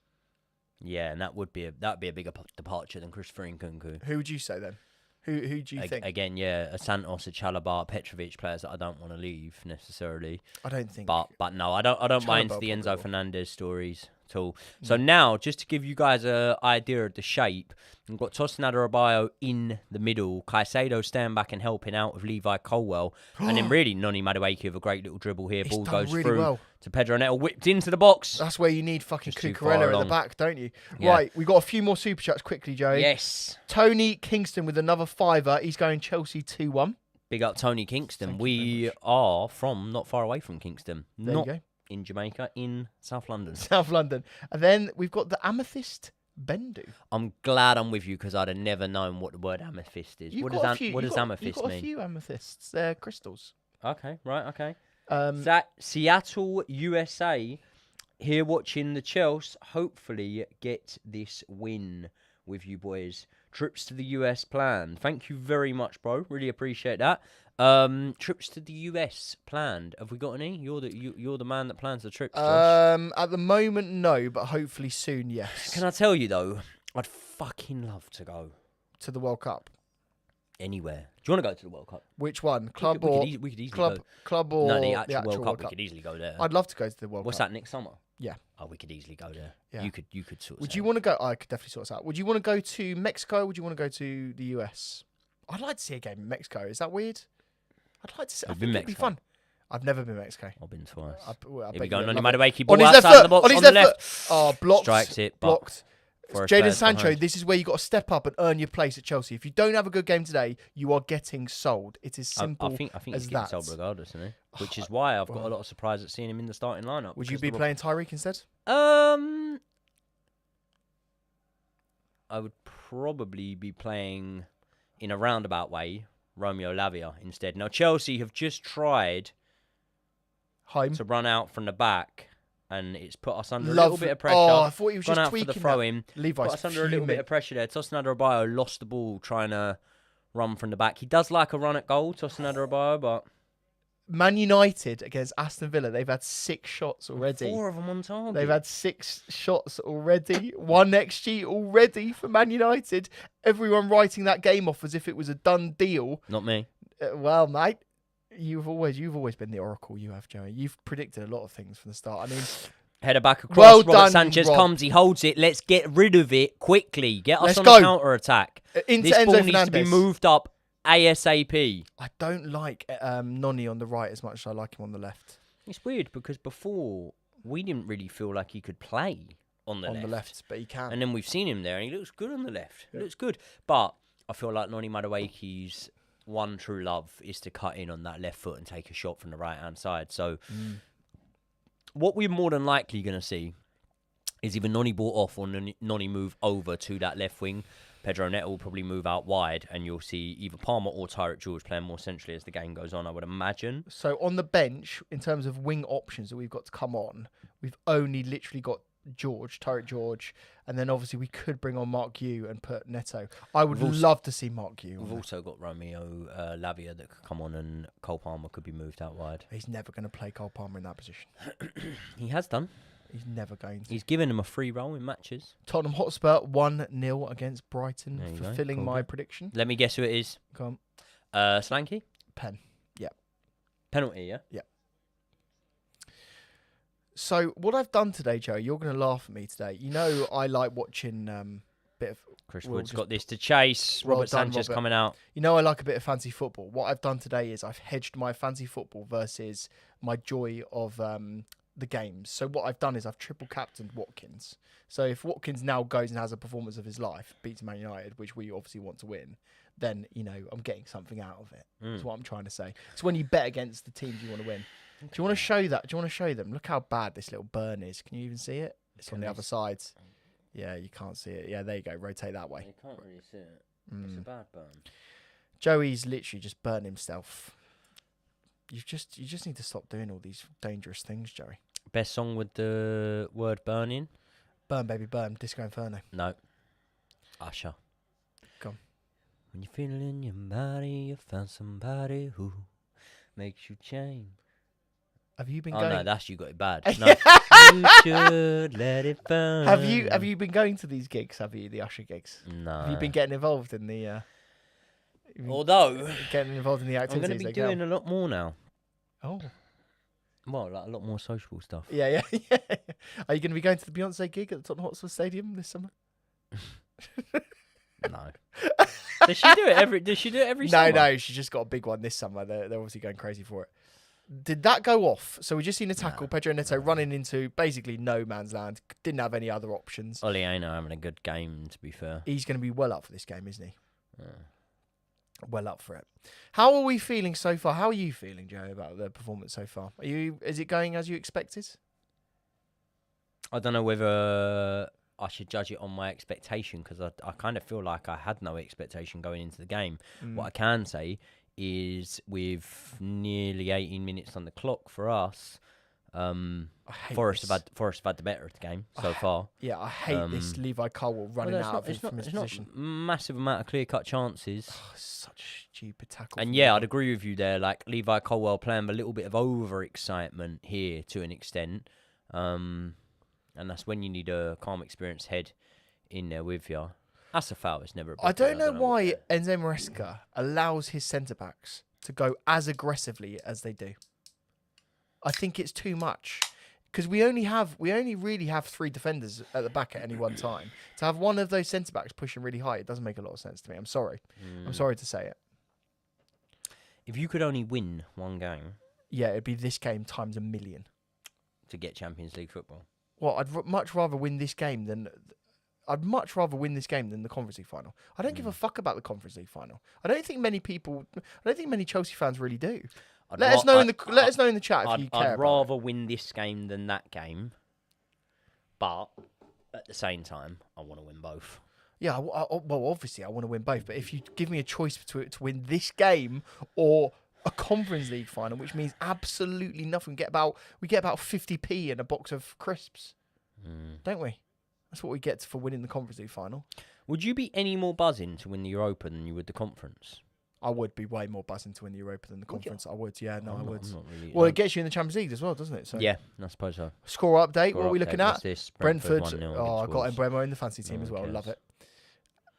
Yeah, and that'd be a bigger departure than Christopher Nkunku. Who would you say then? Who do you think? Again, yeah, a Santos, a Chalobah, Petrovic, players that I don't want to leave necessarily. I don't think. But no, I don't buy into Chalobah the probably Enzo will. Fernandez stories at all. So now, just to give you guys an idea of the shape, we've got Tosin Adarabioyo in the middle, Caicedo staying back and helping out with Levi Colwell, and then really Noni Madueke with a great little dribble here. He's Ball done goes really through well. to Pedro Neto, whipped into the box. That's where you need fucking Just too Cucurella far at the along. back, don't you? Yeah. Right, we got a few more super chats quickly, Joey. Yes. Tony Kingston with another fiver. He's going Chelsea 2-1. Big up Tony Kingston. Thank you We very much. are from not far away from Kingston. There not you go. in Jamaica, in South London. South London. And then we've got the Amethyst Bendu. I'm glad I'm with you because I'd have never known what the word amethyst is. What does amethyst You've got a mean? few amethysts. They're crystals. Okay, right, okay. Seattle, USA, here watching the Chelsea hopefully get this win with you boys. Trips to the US planned. Thank you very much, bro. Really appreciate that. Trips to the US planned. Have we got any? You're the man that plans the trips, Josh. At the moment, no, but hopefully soon, yes. Can I tell you though? I'd fucking love to go To the World Cup. anywhere. Do you want to go to the World Cup? Which one? Club we or could easily club? go. Club or No, the actual World Cup. Cup? We could easily go there. I'd love to go to the World What's Cup. that, next summer? Yeah. Oh, we could easily go there. Yeah. You could sort. Would you want to go? I could definitely sort this out. Would you want to go to Mexico? Would you want to go to the US? I'd like to see a game in Mexico. Is that weird? I'd like to see. I I've think been it'd be Mexico. fun. I've never been to Mexico. I've been twice. I Here bet we you go. would Noni love it. Madueke, On ball his left outside foot. the box On his on the left left. foot. Oh, blocked. Strikes it, but- Blocked. Forest Jadon players Sancho, behind. this is where you got to step up and earn your place at Chelsea. If you don't have a good game today, you are getting sold. It is simple. I think as he's getting that. sold regardless, isn't he? Which is why I've got a lot of surprise at seeing him in the starting lineup. Would you because be the playing Tyreek instead? I would probably be playing in a roundabout way Romeo Lavia instead. Now Chelsea have just tried Home. to run out from the back, and it's put us under a Love little bit of it. pressure. Oh, I thought he was Gone just out for the tweaking throw that. in. Levi's Put us under a little bit fuming. of pressure there. Tosin Adarabioyo lost the ball trying to run from the back. He does like a run at goal, Tosin Adarabioyo, but Man United against Aston Villa, they've had 6 shots already. 4 of them on target. They've had 6 shots already. 1 XG already for Man United. Everyone writing that game off as if it was a done deal. Not me. Well, mate, you've always been the oracle. You have, Joey. You've predicted a lot of things from the start. I mean, Header back across. Well Robert done, Sanchez Rob. comes. He holds it. Let's get rid of it quickly. Get us Let's on go. the counter attack. into This Enzo ball needs to be Fernandez. moved up ASAP. I don't like Noni on the right as much as I like him on the left. It's weird because before we didn't really feel like he could play on the left. But he can. And then we've seen him there, and he looks good on the left. He looks good. But I feel like Noni Madueke's one true love is to cut in on that left foot and take a shot from the right-hand side. So what we're more than likely going to see is either Noni brought off or Noni move over to that left wing. Pedro Neto will probably move out wide, and you'll see either Palmer or Tyreek George playing more centrally as the game goes on, I would imagine. So on the bench, in terms of wing options that we've got to come on, we've only literally got Tyreek George, and then obviously we could bring on Mark Yu and put Neto. I would love to see Mark Yu. We've also got Romeo Lavia that could come on, and Cole Palmer could be moved out wide. He's never going to play Cole Palmer in that position. He has done. He's never going to. He's given him a free role in matches. Tottenham Hotspur 1-0 against Brighton, There you go. fulfilling Cool. my prediction. Let me guess who it is. Come on. Slanky? Pen. Penalty, yeah? So what I've done today, Joe, you're going to laugh at me today. You know I like watching bit of... Chris We'll Wood's just- got this to chase. Well Robert done, Sanchez Robert. coming out. You know I like a bit of fancy football. What I've done today is I've hedged my fancy football versus my joy of the games. So what I've done is I've triple captained Watkins. So if Watkins now goes and has a performance of his life, beats Man United, which we obviously want to win, then, you know, I'm getting something out of it. That's what I'm trying to say. It's when you bet against the teams you want to win. Do you want to show that? Do you want to show them? Look how bad this little burn is. Can you even see it? It's on the other side. Yeah, you can't see it. Yeah, there you go. Rotate that way. You can't really see it. It's a bad burn. Joey's literally just burned himself. You just need to stop doing all these dangerous things, Joey. Best song with the word burn in? Burn, baby, burn. Disco Inferno. No. Usher. Go on. When you feel it in your body, you found somebody who makes you change. Have you been Oh going? no, that's You Got It Bad. No. You should let it burn. Have you been going to these gigs? Have you, the Usher gigs? No. Have you been getting involved in the? Although Getting involved in the I'm activities. going to be they go? doing a lot more now. Oh. Well, like a lot more sociable stuff. Yeah. Are you going to be going to the Beyonce gig at the Tottenham Hotspur Stadium this summer? No. Does she do it every summer? No. She's just got a big one this summer. They're obviously going crazy for it. Did that go off? So we just seen a tackle, Pedro Neto running into basically no man's land. Didn't have any other options. Ollie Aina having a good game, to be fair. He's going to be well up for this game, isn't he? Well up for it. How are we feeling so far? How are you feeling, Joe, about the performance so far? Is it going as you expected? I don't know whether I should judge it on my expectation, because I kind of feel like I had no expectation going into the game. What I can say is, with nearly 18 minutes on the clock for us, Forest have had the better of the game so far. Yeah, I hate this Levi Colwell running out from his position. Not massive amount of clear-cut chances. Such a stupid tackle. And yeah, I'd agree with you there. Like, Levi Colwell playing with a little bit of over-excitement here to an extent. And that's when you need a calm, experienced head in there with you. That's a foul. It's never a I don't know what why to- Enzo Maresca allows his centre-backs to go as aggressively as they do. I think it's too much. Because we only really have 3 defenders at the back at any one time. To have one of those centre-backs pushing really high, it doesn't make a lot of sense to me. I'm sorry. I'm sorry to say it. If you could only win one game Yeah, it'd be this game times a million. to get Champions League football, Well, I'd much rather win this game than I'd much rather win this game than the Conference League final. I don't give a fuck about the Conference League final. I don't think many Chelsea fans really do. Let us know in the chat if you care. I'd rather win this game than that game, but at the same time, I want to win both. Yeah, well, obviously I want to win both, but if you give me a choice to win this game or a Conference League final, which means absolutely nothing, we get about 50p and a box of crisps, don't we? That's what we get for winning the Conference League final. Would you be any more buzzing to win the Europa than you would the Conference? I would be way more buzzing to win the Europa than the Conference. I would, yeah, no, I would. I'm not really, well, it gets you in the Champions League as well, doesn't it? So yeah, I suppose so. Score update, what are we looking at? What's this? Brentford. 1-0 Oh, I got against Mbeumo in the fancy team as well. cares. Love it.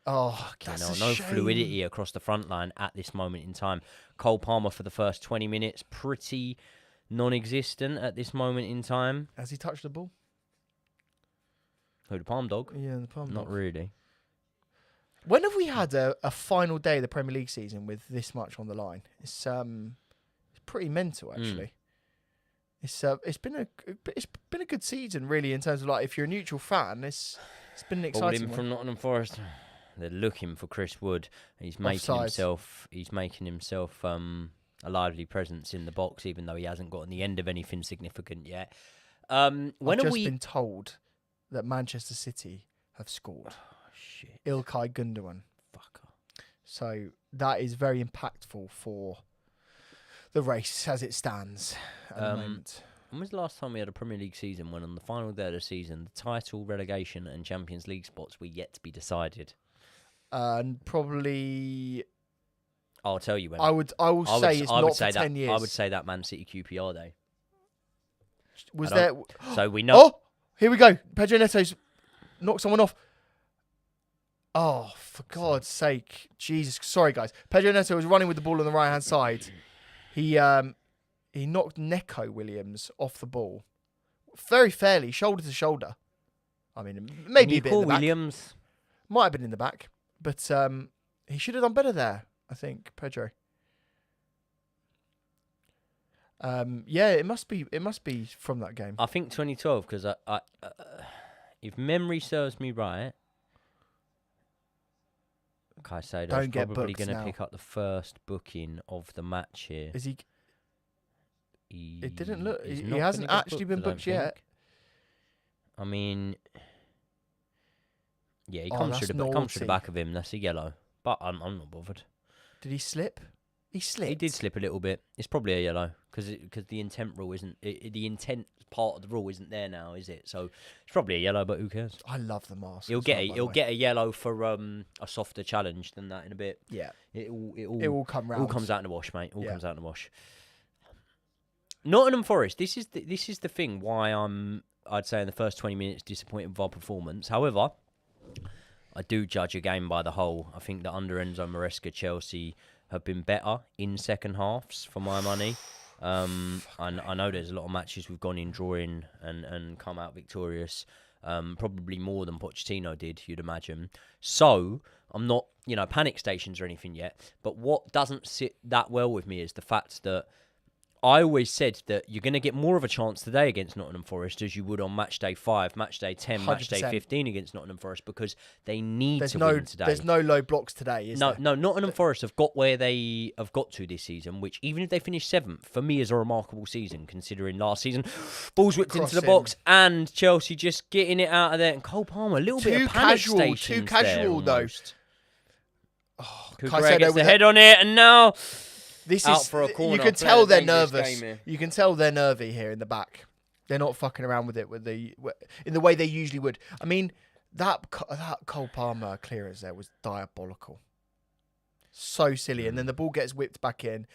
Oh, that's a no shame. fluidity across the front line at this moment in time. Cole Palmer for the first 20 minutes, pretty non-existent at this moment in time. Has he touched the ball? Who, the Palm Dog? Yeah, the palm. Not really. When have we had a final day of the Premier League season with this much on the line? It's pretty mental, actually. It's been a good season, really, in terms of, like, if you're a neutral fan, it's been an exciting Ball in one. from Nottingham Forest. They're looking for Chris Wood. He's making himself a lively presence in the box, even though he hasn't gotten the end of anything significant yet. I've just been told that Manchester City have scored. Oh, shit. Ilkay Gundogan. Fucker. So that is very impactful for the race as it stands at the moment. When was the last time we had a Premier League season when on the final day of the season, the title, relegation and Champions League spots were yet to be decided? And probably... I'll tell you when. I will say it's not for 10 years. I would say that Man City QPR day. Was there... So we know... Oh! Here we go. Pedro Neto's knocked someone off. Oh, for God's sake. Jesus. Sorry, guys. Pedro Neto was running with the ball on the right-hand side. He knocked Neco Williams off the ball. Very fairly, shoulder to shoulder. I mean, maybe a bit in the back. Williams. Might have been in the back. But he should have done better there, I think, Pedro. Yeah, it must be from that game. I think 2012, because I if memory serves me right, Caicedo's probably going to pick up the first booking of the match here. Is he? It didn't look. He hasn't actually been booked yet. I mean, yeah, he comes through the back of him. That's a yellow, but I'm not bothered. Did he slip? He slipped. He did slip a little bit. It's probably a yellow because the intent rule isn't the intent part of the rule isn't there now, is it? So it's probably a yellow, but who cares? I love the mask. He'll get a yellow for a softer challenge than that in a bit. Yeah, it will come round. All comes out in the wash, mate. All comes out in the wash. Nottingham Forest. This is the thing. Why I'd say in the first 20 minutes disappointed with our performance. However, I do judge a game by the whole. I think that under Enzo Maresca, Chelsea have been better in second halves for my money. I know there's a lot of matches we've gone in drawing and come out victorious, probably more than Pochettino did, you'd imagine. So I'm not, panic stations or anything yet. But what doesn't sit that well with me is the fact that I always said that you're going to get more of a chance today against Nottingham Forest as you would on match day 5, match day 10, 100%. Match day 15 against Nottingham Forest because they need to win today. There's no low blocks today, is there? No, Nottingham Forest have got where they have got to this season, which even if they finish 7th, for me is a remarkable season considering last season, balls whipped into the box and Chelsea just getting it out of there. And Cole Palmer, a little bit of panic stations too casual there, though. Oh, Caicedo gets the head on it and now... This out is for a corner. You can tell they're nervous. You can tell they're nervy here in the back. They're not fucking around with it in the way they usually would. I mean, that Cole Palmer clearance there was diabolical. So silly. And then the ball gets whipped back in.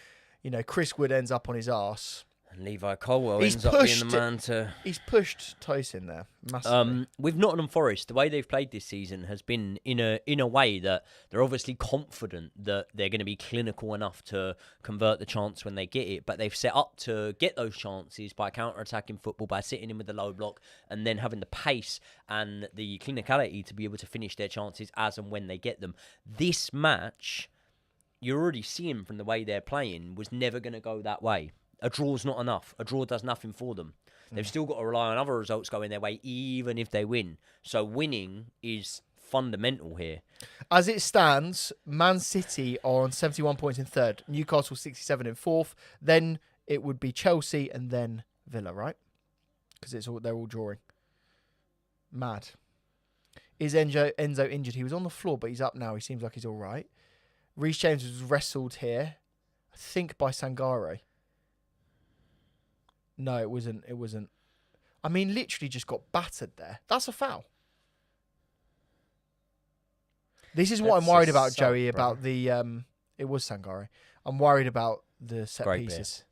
Chris Wood ends up on his arse. And Levi Colwell ends up being the man to... He's pushed Tyson there massively. With Nottingham Forest, the way they've played this season has been in a way that they're obviously confident that they're going to be clinical enough to convert the chance when they get it, but they've set up to get those chances by counter-attacking football, by sitting in with the low block, and then having the pace and the clinicality to be able to finish their chances as and when they get them. This match, you're already seeing from the way they're playing, was never going to go that way. A draw's not enough. A draw does nothing for them. They've still got to rely on other results going their way, even if they win. So winning is fundamental here. As it stands, Man City are on 71 points in third. Newcastle 67 in fourth. Then it would be Chelsea and then Villa, right? Because they're all drawing. Mad. Is Enzo injured? He was on the floor, but he's up now. He seems like he's all right. Reece James was wrestled here, I think, by Sangare. No, it wasn't. It wasn't. I mean, literally just got battered there. That's a foul. This is what I'm worried about, Joey, about the... it was Sangare. I'm worried about the set pieces.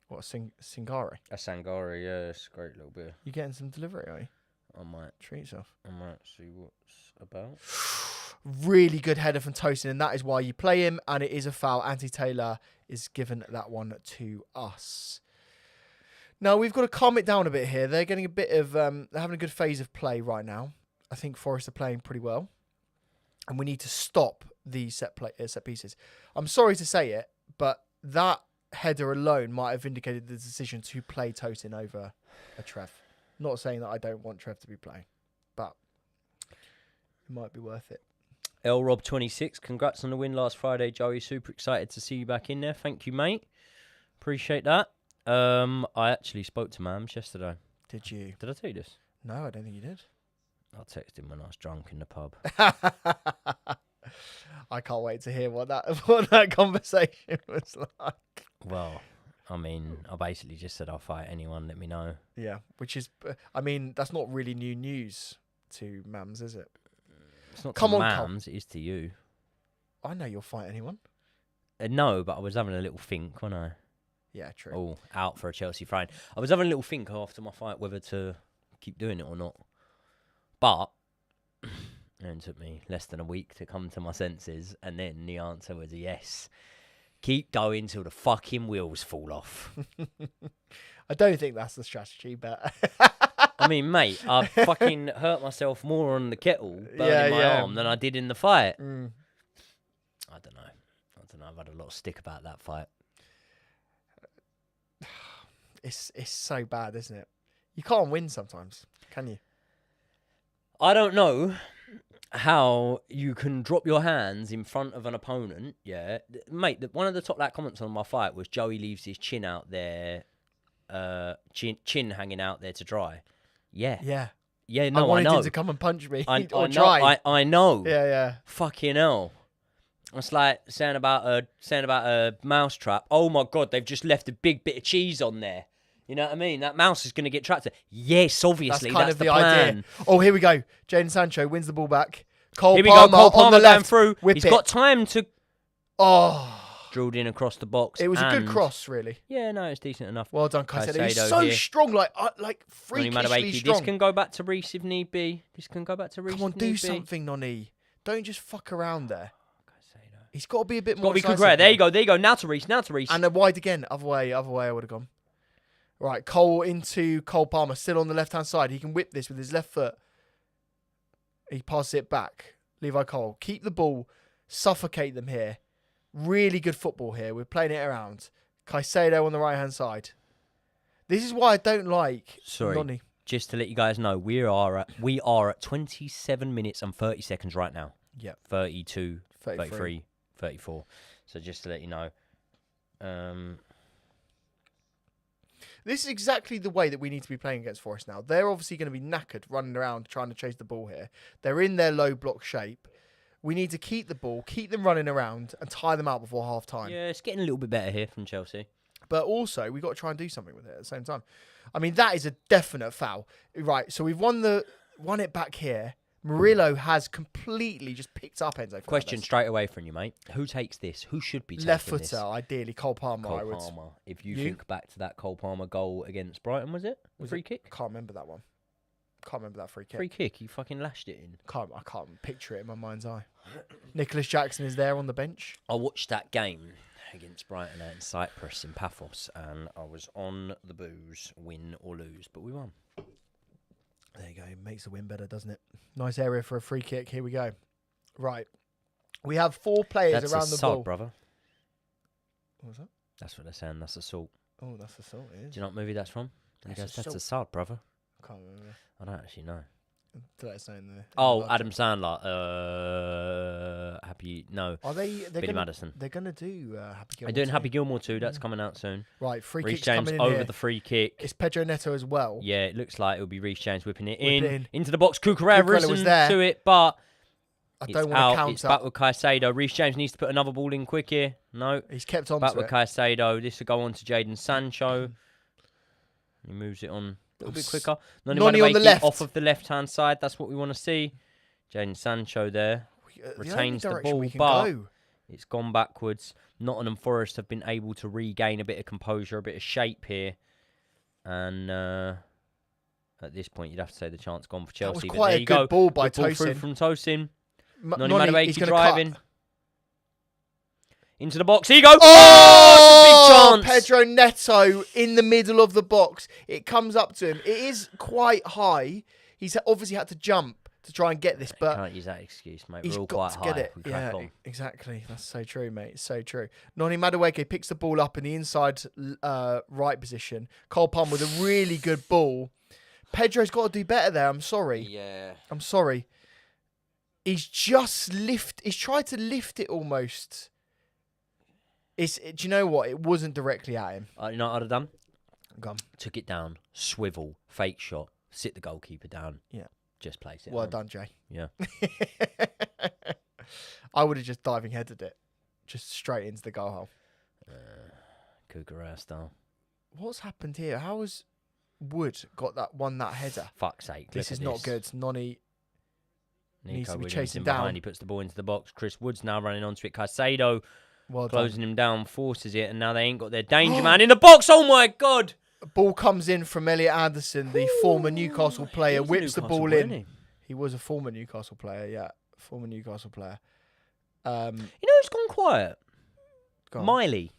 Beer. What, Sangare? A Sangare, yeah, it's a great little beer. You getting some delivery, are you? I might. Treat yourself. I might see what's about. Really good header from Tosin, and that is why you play him, and it is a foul. Anthony Taylor is given that one to us. Now, we've got to calm it down a bit here. They're getting a bit of... they're having a good phase of play right now. I think Forest are playing pretty well. And we need to stop these set pieces. I'm sorry to say it, but that header alone might have indicated the decision to play Tosin over a Trev. Not saying that I don't want Trev to be playing, but it might be worth it. L Rob 26, congrats on the win last Friday, Joey. Super excited to see you back in there. Thank you, mate. Appreciate that. I actually spoke to Mams yesterday. Did you? Did I tell you this? No, I don't think you did. I texted him when I was drunk in the pub. I can't wait to hear what that conversation was like. Well, I mean, I basically just said I'll fight anyone, let me know. Yeah, which is, I mean, that's not really new news to Mams, is it? It's not Come to on, Mams, it is to you. I know you'll fight anyone. No, but I was having a little think, wasn't I? Yeah, true. Oh, out for a Chelsea friend. I was having a little think after my fight whether to keep doing it or not. But it took me less than a week to come to my senses, and then the answer was a yes. Keep going till the fucking wheels fall off. I don't think that's the strategy, but... I mean, mate, I fucking hurt myself more on the kettle burning my arm than I did in the fight. I don't know. I've had a lot of stick about that fight. It's so bad, isn't it? You can't win sometimes, can you? I don't know how you can drop your hands in front of an opponent. Yeah, mate. One of the top comments on my fight was Joey leaves his chin out there, chin hanging out there to dry. Yeah. No, I wanted know. him to come and punch me I or know, try. I know. Yeah. Fucking hell. It's like saying about a mouse trap. Oh my god, they've just left a big bit of cheese on there. You know what I mean? That mouse is going to get trapped. Yes, obviously, that's the plan. Idea. Oh, here we go. Jadon Sancho wins the ball back. Cole Here we Palmer, go. Cole Palmer on the left. through. Whip He's it. got time to. Oh. Drilled in across the box. It was a good cross, really. Yeah, no, it's decent enough. Well done, Caicedo. He's Caicedo so here. strong, like freakishly strong. This can go back to Reece if need be. Come on, do something, Nonny. Don't just fuck around there. Caicedo. He's got to be a bit more Got to be decisive. quicker. There you go. Now to Reece. And then wide again. Other way I would have gone. Right, Cole into Cole Palmer, still on the left-hand side. He can whip this with his left foot. He passes it back. Levi Cole. Keep the ball. Suffocate them here. Really good football here. We're playing it around. Caicedo on the right-hand side. This is why I don't like Nonny. Just to let you guys know, we are at 27 minutes and 30 seconds right now. Yep. 32, 33, 34. So just to let you know. This is exactly the way that we need to be playing against Forest now. They're obviously going to be knackered running around trying to chase the ball here. They're in their low block shape. We need to keep the ball, keep them running around and tie them out before half time. Yeah, it's getting a little bit better here from Chelsea. But also, we've got to try and do something with it at the same time. I mean, that is a definite foul. Right, so we've won it back here. Murillo has completely just picked up Enzo Fernandez. Question straight away from you, mate. Who takes this? Who should be taking left this? footer, ideally. Cole Palmer, I would. Palmer. If you think back to that Cole Palmer goal against Brighton, was it? Free kick? Can't remember that one. Can't remember that free kick. Free kick. He fucking lashed it in. I can't picture it in my mind's eye. Nicholas Jackson is there on the bench. I watched that game against Brighton out in Cyprus in Paphos, and I was on the booze, win or lose, but we won. There you go. Makes the win better, doesn't it? Nice area for a free kick. Here we go. Right. We have 4 players That's around a the sub, ball. brother. What was that? That's what they're saying. That's assault. Oh, that's assault. It Do is. you know what movie that's from? And he That's goes, that's assault. assault, brother. I can't remember. I don't actually know. Let us know in the. Oh, live Adam chat. Sandler. Happy. No. Are they? They're Billy gonna, Madison. They're gonna do Happy Gilmore. They're doing 2. Happy Gilmore 2. That's coming out soon. Right, free Reece kicks James coming in over here. the free kick. It's Pedro Neto as well. Yeah, it looks like it'll be Reece James whipping it Whip it in. in. Into the box. Cucurella Cucurella was risen there. to it, but I it's don't want out. to It's counter. back with Caicedo. Reece James needs to put another ball in quick here. No. He's kept on Back to with it. Caicedo. This will go on to Jadon Sancho. He moves it on a little bit quicker. Noni on the Madueke left. off of the left-hand side. That's what we want to see. Jadon Sancho there. The only Retains the direction ball, we can but go. it's gone backwards. Nottingham Forest have been able to regain a bit of composure, a bit of shape here. And at this point, you'd have to say the chance gone for Chelsea. That was but quite there a you good go. ball by Good ball through Tosin. from Tosin. Noni Noni, he's Madueke gonna driving. cut. Into the box. Here you go. Oh, it's a big chance. Pedro Neto in the middle of the box. It comes up to him. It is quite high. He's obviously had to jump to try and get this, but Can't use that excuse, mate. he's We're all got quite to get high. it. We crack Yeah, on. exactly. That's so true, mate. So true. Noni Madueke picks the ball up in the inside right position. Cole Palmer with a really good ball. Pedro's got to do better there. I'm sorry. Yeah. I'm sorry. He's just He's tried to lift it almost. Do you know what? It wasn't directly at him. You know what I'd have done? Gone. Took it down, swivel, fake shot, sit the goalkeeper down. Yeah. Just place it. Well home. done, Jay. Yeah. I would have just diving headed it, just straight into the goal hole. Cucurella style. What's happened here? How has Wood won that header? Fuck's sake. This look is at not this. good. Noni needs Nico to be Williams chasing in behind. down. He puts the ball into the box. Chris Wood's now running onto it. Caicedo Well closing done. him down, forces it, and now they ain't got their danger man in the box. Oh my God! Ball comes in from Elliot Anderson, the former Newcastle player, He's a whips the Newcastle ball boy, in. isn't he? He was a former Newcastle player, yeah. Former Newcastle player. You know who's gone quiet? Go on. Miley.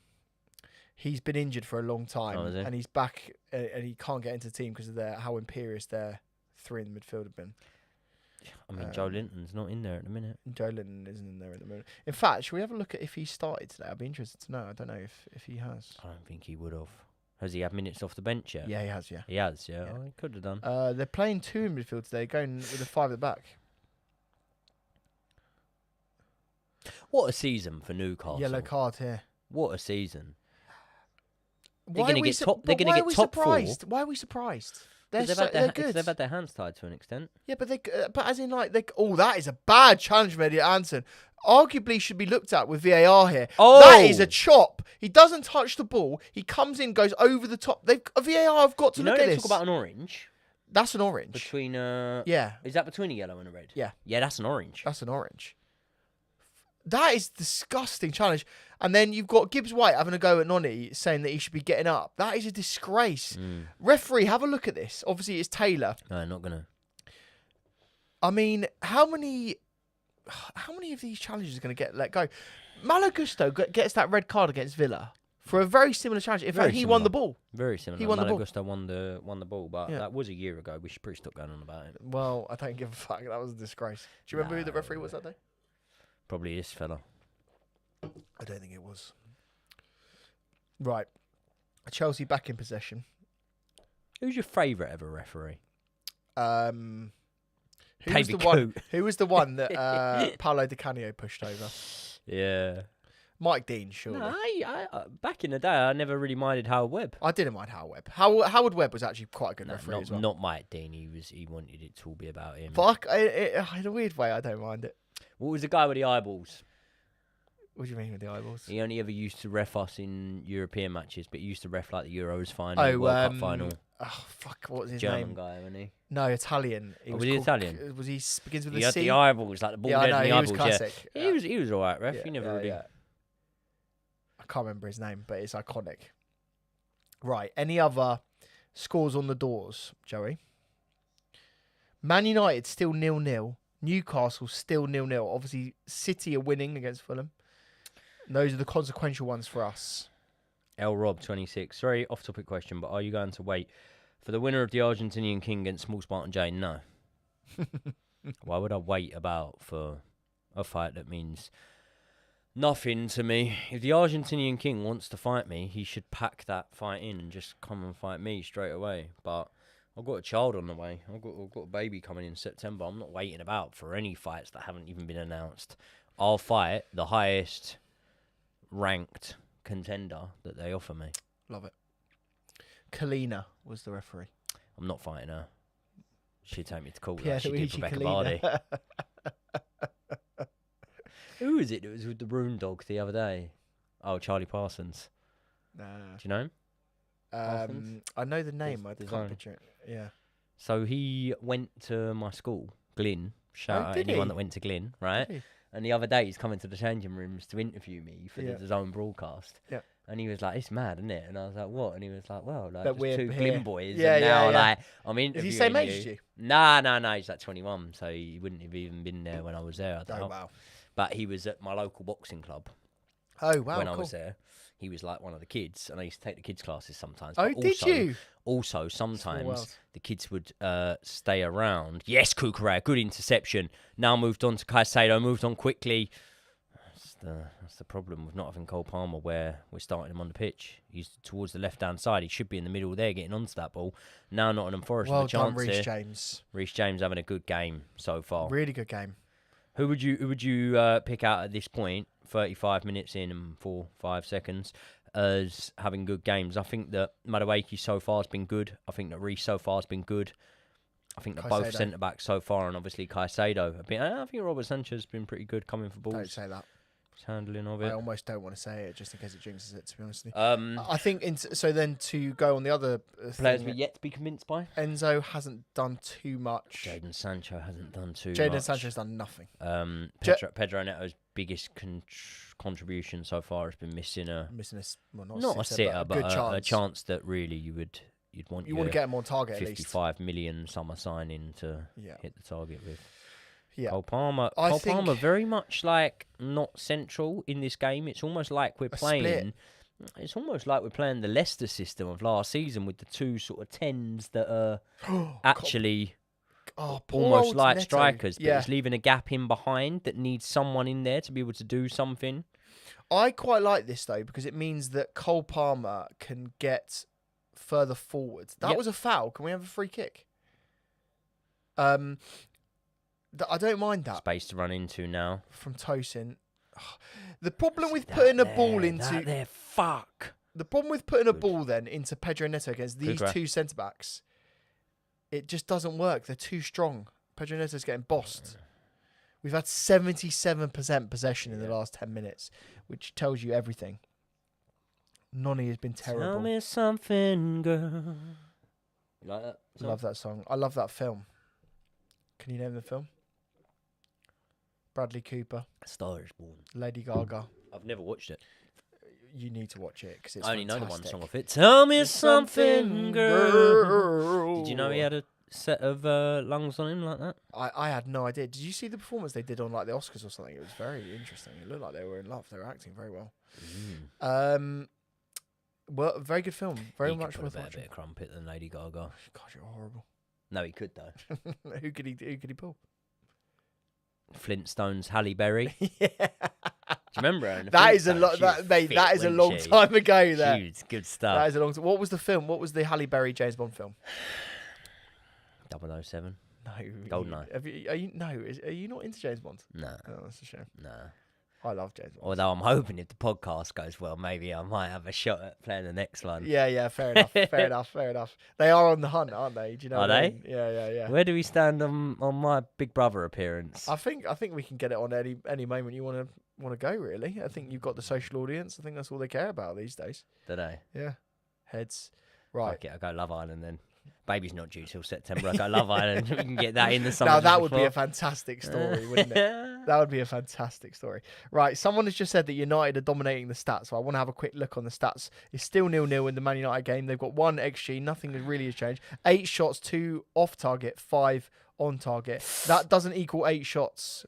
He's been injured for a long time, Oh, is he? and he's back, and he can't get into the team because of how imperious their three in the midfield have been. I mean, Joe Linton's not in there at the minute. Joe Linton isn't in there at the moment. In fact, should we have a look at if he started today? I'd be interested to know. I don't know if he has. I don't think he would have. Has he had minutes off the bench yet? Yeah, he has, yeah. He has, yeah. Yeah. Oh, he could have done. They're playing two in midfield today, going with a five at the back. What a season for Newcastle. Yellow card here. What a season. Why gonna are we get su- top- they're but gonna why get are we top four. surprised? Why are we surprised? They're they're good. They've had their hands tied to an extent. Yeah, but but as in like that is a bad challenge from Elliot Anderson. Arguably should be looked at with VAR here. Oh! That is a chop. He doesn't touch the ball. He comes in, goes over the top. VAR have got to You know look at they this. talk about an orange That's an orange. between Yeah, Is that between a yellow and a red? Yeah. Yeah, that's an orange. that's an orange. That is disgusting challenge. And then you've got Gibbs White having a go at Noni, saying that he should be getting up. That is a disgrace. Referee, have a look at this. Obviously, it's Taylor. No, not gonna. I mean, how many of these challenges are going to get let go? Malo Gusto gets that red card against Villa for a very similar challenge. In fact, Very he won similar. the ball. Very similar. He won the ball. Malagusto won the ball, but Yeah. that was a year ago. We should probably stop going on about it. Well, I don't give a fuck. That was a disgrace. Do you remember who the referee was that day? Probably this fella. I don't think it was. Right. Chelsea back in possession. Who's your favourite ever referee? Who was David the one? Coote. Who was the one that Paolo Di Canio pushed over? Yeah. Mike Dean, surely. No, I back in the day, I never really minded Howard Webb. I didn't mind Howard Webb. Howard Webb was actually quite a good No, referee as well. not Mike Dean. He wanted it to all be about him. But in a weird way, I don't mind it. What was the guy with the eyeballs? What do you mean with the eyeballs? He only ever used to ref us in European matches, but he used to ref like the Euros final, Oh, World Cup final. Oh, fuck, what was his German name? guy, wasn't he? No, Italian. Was he Italian? Was he begins with He a had C? the eyeballs, like the bald Yeah, I head know, and the he was eyeballs. Yeah. classic. He was alright, ref. Yeah, he never yeah, really. yeah. I can't remember his name, but it's iconic. Right, any other scores on the doors, Joey? Man United still 0-0. Newcastle still 0-0. Obviously, City are winning against Fulham. And those are the consequential ones for us. L Rob 26. Sorry, off topic question, but are you going to wait for the winner of the Argentinian King against Small Spartan Jane? No. Why would I wait about for a fight that means Nothing to me. If the Argentinian king wants to fight me, he should pack that fight in and just come and fight me straight away. But I've got a child on the way. I've got a baby coming in September. I'm not waiting about for any fights that haven't even been announced. I'll fight the highest ranked contender that they offer me. Love it. Kalina was the referee. I'm not fighting her. She'd take me to court Pierre like she did Luigi Rebecca Kalina. Vardy. Who was it that was with the Rune dog the other day? Oh, Charlie Parsons. Nah. Do you know him? Parsons? I know the name. I the can't zone. picture it. Yeah. So he went to my school, Glyn. Shout out did anyone he? that went to Glyn, right? Did he? And the other day he's coming to the changing rooms to interview me for Yeah. the zone broadcast. Yeah. And he was like, "It's mad, isn't it?" And I was like, "What?" And he was like, "Well, like That just we're two here." Glyn boys, Yeah, and yeah, now yeah. like I'm Is interviewing he same age you." as you? Nah. He's like 21, so he wouldn't have even been there when I was there. I Oh doubt. wow. But he was at my local boxing club Oh wow. when I cool. was there. He was like one of the kids, and I used to take the kids' classes sometimes. Oh, but did also, you? Also, sometimes world. the kids would stay around. Yes, Kukura, good interception. Now moved on to Caicedo, moved on quickly. That's the problem with not having Cole Palmer where we're starting him on the pitch. He's towards the left-hand side. He should be in the middle there getting onto that ball. Now Nottingham Forest Well with a done, chance Reece here. James. Reece James having a good game so far. Really good game. Who would you pick out at this point, 35 minutes in and 4-5 seconds, as having good games? I think that Madueke so far has been good. I think that Reece so far has been good. I think that both Caicedo. centre-backs so far, and obviously Caicedo, have been. I think Robert Sanchez has been pretty good coming for balls. Don't say that. His handling of I it. almost don't want to say it just in case it jinxes it. To be honest with you. Players I think so. Then to go on the other thing, we're yet to be convinced by. Enzo hasn't done too much. Jadon Sancho hasn't done too much. Jadon Sancho's done nothing. Pedro Neto's biggest contribution so far has been missing Missing a well, not a sitter, but but a chance that really you'd want. You want to get him on target at least. 55 million summer signing to Yeah. hit the target with. Yeah. Cole Palmer. I Cole think- Palmer very much like not central in this game. It's almost like we're A playing. split. It's almost like we're playing the Leicester system of last season with the two sort of 10s that are actually Poor almost old like Neto. strikers, but Yeah. it's leaving a gap in behind that needs someone in there to be able to do something. I quite like this though because it means that Cole Palmer can get further forward. That Yep. was a foul. Can we have a free kick? I don't mind that Space to run into now. from Tosin. The problem with putting a ball into there, fuck. the problem with putting a Good. ball then into Pedro Neto against these Kukra. two centre backs, it just doesn't work. They're too strong. Pedro Neto's getting bossed. We've had 77% possession in the last 10 minutes, which tells you everything. Noni has been Tell terrible. me something, girl. You like that? song? Love that song. I love that film. Can you name the film? Bradley Cooper, Star is Born. Lady Gaga. I've never watched it. You need to watch it because it's I only know the one fantastic. song of it. Tell me There's something, girl. girl. Did you know he had a set of lungs on him like that? I had no idea. Did you see the performance they did on like the Oscars or something? It was very interesting. It looked like they were in love. They were acting very well. Well, very good film. Very He much could worth put a better watching. bit of crumpet than Lady Gaga. God, you're horrible. No, he could though. Who could he pull? Flintstones, Halle Berry. Do Yeah. you remember her? in the That is a Flintstones? lot. She was That mate, fit, that is a wasn't long she? time ago. There. She was good That stuff. is a long time. What was the film? What was the Halle Berry James Bond film? 007. No. Goldeneye. Are you not into James Bond? Nah, Oh, that's a shame. nah. I love James Bond. Although I'm hoping if the podcast goes well, maybe I might have a shot at playing the next one. Yeah, fair enough. Fair enough. They are on the hunt, aren't they? Do you know? Are what I they? mean? Yeah. Where do we stand on my Big Brother appearance? I think we can get it on any moment you want to go. Really, I think you've got the social audience. I think that's all they care about these days. Today. Yeah, heads. Right. Fuck it, I'll go Love Island then. Baby's not due till September. I'll go Love Island. We can get that in the summer. Now that just would be before. a fantastic story, wouldn't it? That would be a fantastic story. Right, someone has just said that United are dominating the stats, so I want to have a quick look on the stats. It's still 0-0 in the Man United game. They've got 1 XG, nothing really has changed. 8 shots, 2 off target, 5 on target. That doesn't equal 8 shots,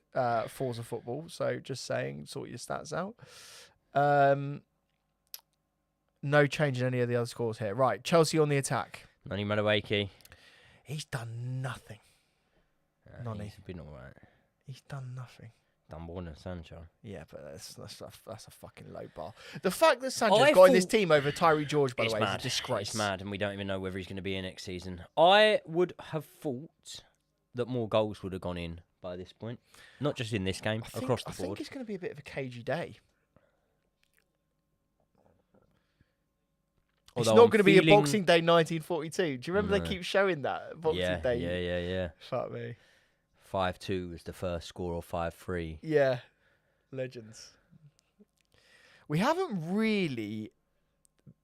Forza Football, so just saying, sort your stats out. No change in any of the other scores here. Right, Chelsea on the attack. Nani Madueke. He's done nothing. Nani. He's been alright. He's done nothing. Done more than Sancho. Yeah, but that's a fucking low bar. The fact that Sancho's I got in this thought- team over Tyree George, by the It's way, mad. is a disgrace. It's mad, and we don't even know whether he's going to be here next season. I would have thought that more goals would have gone in by this point. Not just in this game, across the I think board. it's going to be a bit of a cagey day. It's Although not I'm going to be a feeling- Boxing Day 1942. Do you remember No. they keep showing that Boxing Yeah, Day? yeah. Fuck me. 5-2 was the first score, or 5-3. Yeah, legends. We haven't really.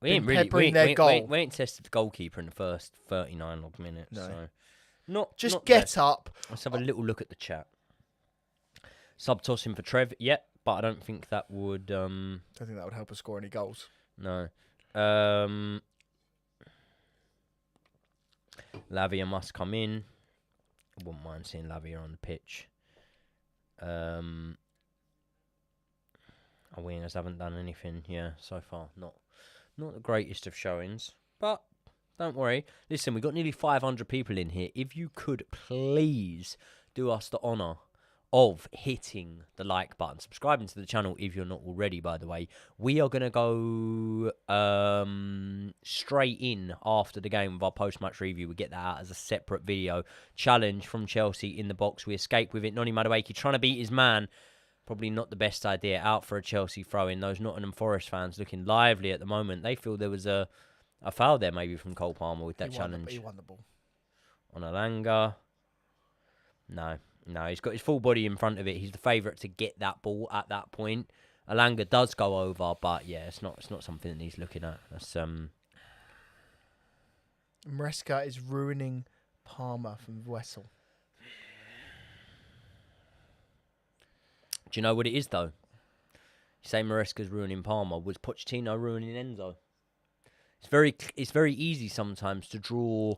We ain't been really peppering we, their we, goal. we ain't tested the goalkeeper in the first 39 odd minutes. No. So not Just not get best. up. Let's have a little look at the chat. Sub tossing for Trev, yep, but I don't think that would Don't think that would help us score any goals. no. Lavia must come in. I wouldn't mind seeing Lavia on the pitch. Our wingers haven't done anything, so far. Not the greatest of showings, but don't worry. Listen, we've got nearly 500 people in here. If you could please do us the honour of hitting the like button, subscribing to the channel if you're not already, by the way. We are going to go straight in after the game with our post-match review. We get that out as a separate video. Challenge from Chelsea in the box. We escape with it. Noni Madueke trying to beat his man. Probably not the best idea. Out for a Chelsea throw-in. Those Nottingham Forest fans looking lively at the moment. They feel there was a foul there maybe from Cole Palmer with that challenge. He won the ball. On Alanga. No, he's got his full body in front of it. He's the favourite to get that ball at that point. Alanga does go over, but yeah, it's not something that he's looking at. That's Maresca is ruining Palmer from Wessel. Do you know what it is though? You say Maresca's ruining Palmer. Was Pochettino ruining Enzo? It's very easy sometimes to draw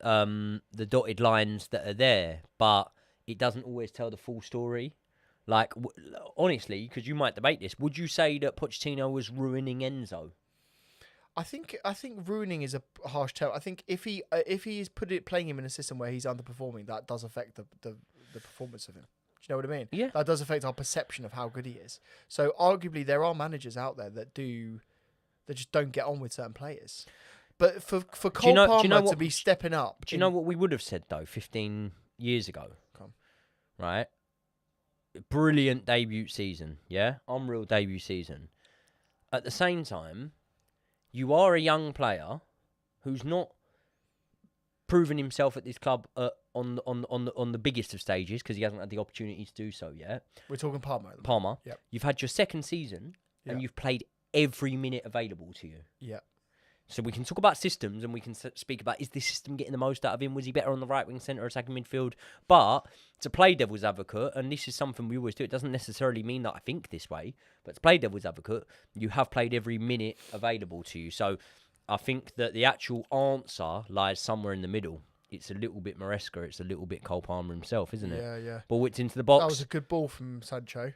the dotted lines that are there, but it doesn't always tell the full story. Like, honestly, because you might debate this, would you say that Pochettino was ruining Enzo? I think ruining is a harsh term. I think if he is playing him in a system where he's underperforming, that does affect the performance of him. Do you know what I mean? Yeah. That does affect our perception of how good he is. So arguably there are managers out there that just don't get on with certain players. But for Cole Palmer to be stepping up. Do you know what we would have said though 15 years ago? Come. Right? Brilliant debut season, yeah? Unreal debut season. At the same time, you are a young player who's not proven himself at this club on the biggest of stages because he hasn't had the opportunity to do so yet. We're talking Palmer. Palmer. Yep. You've had your second season and Yep. you've played every minute available to you. Yeah. So we can talk about systems and we can speak about, is this system getting the most out of him? Was he better on the right wing, centre, attacking midfield? But to play devil's advocate, and this is something we always do, it doesn't necessarily mean that I think this way, but to play devil's advocate, you have played every minute available to you. So I think that the actual answer lies somewhere in the middle. It's a little bit Maresca, it's a little bit Cole Palmer himself, isn't it? Yeah, yeah. Ball whipped into the box. That was a good ball from Sancho.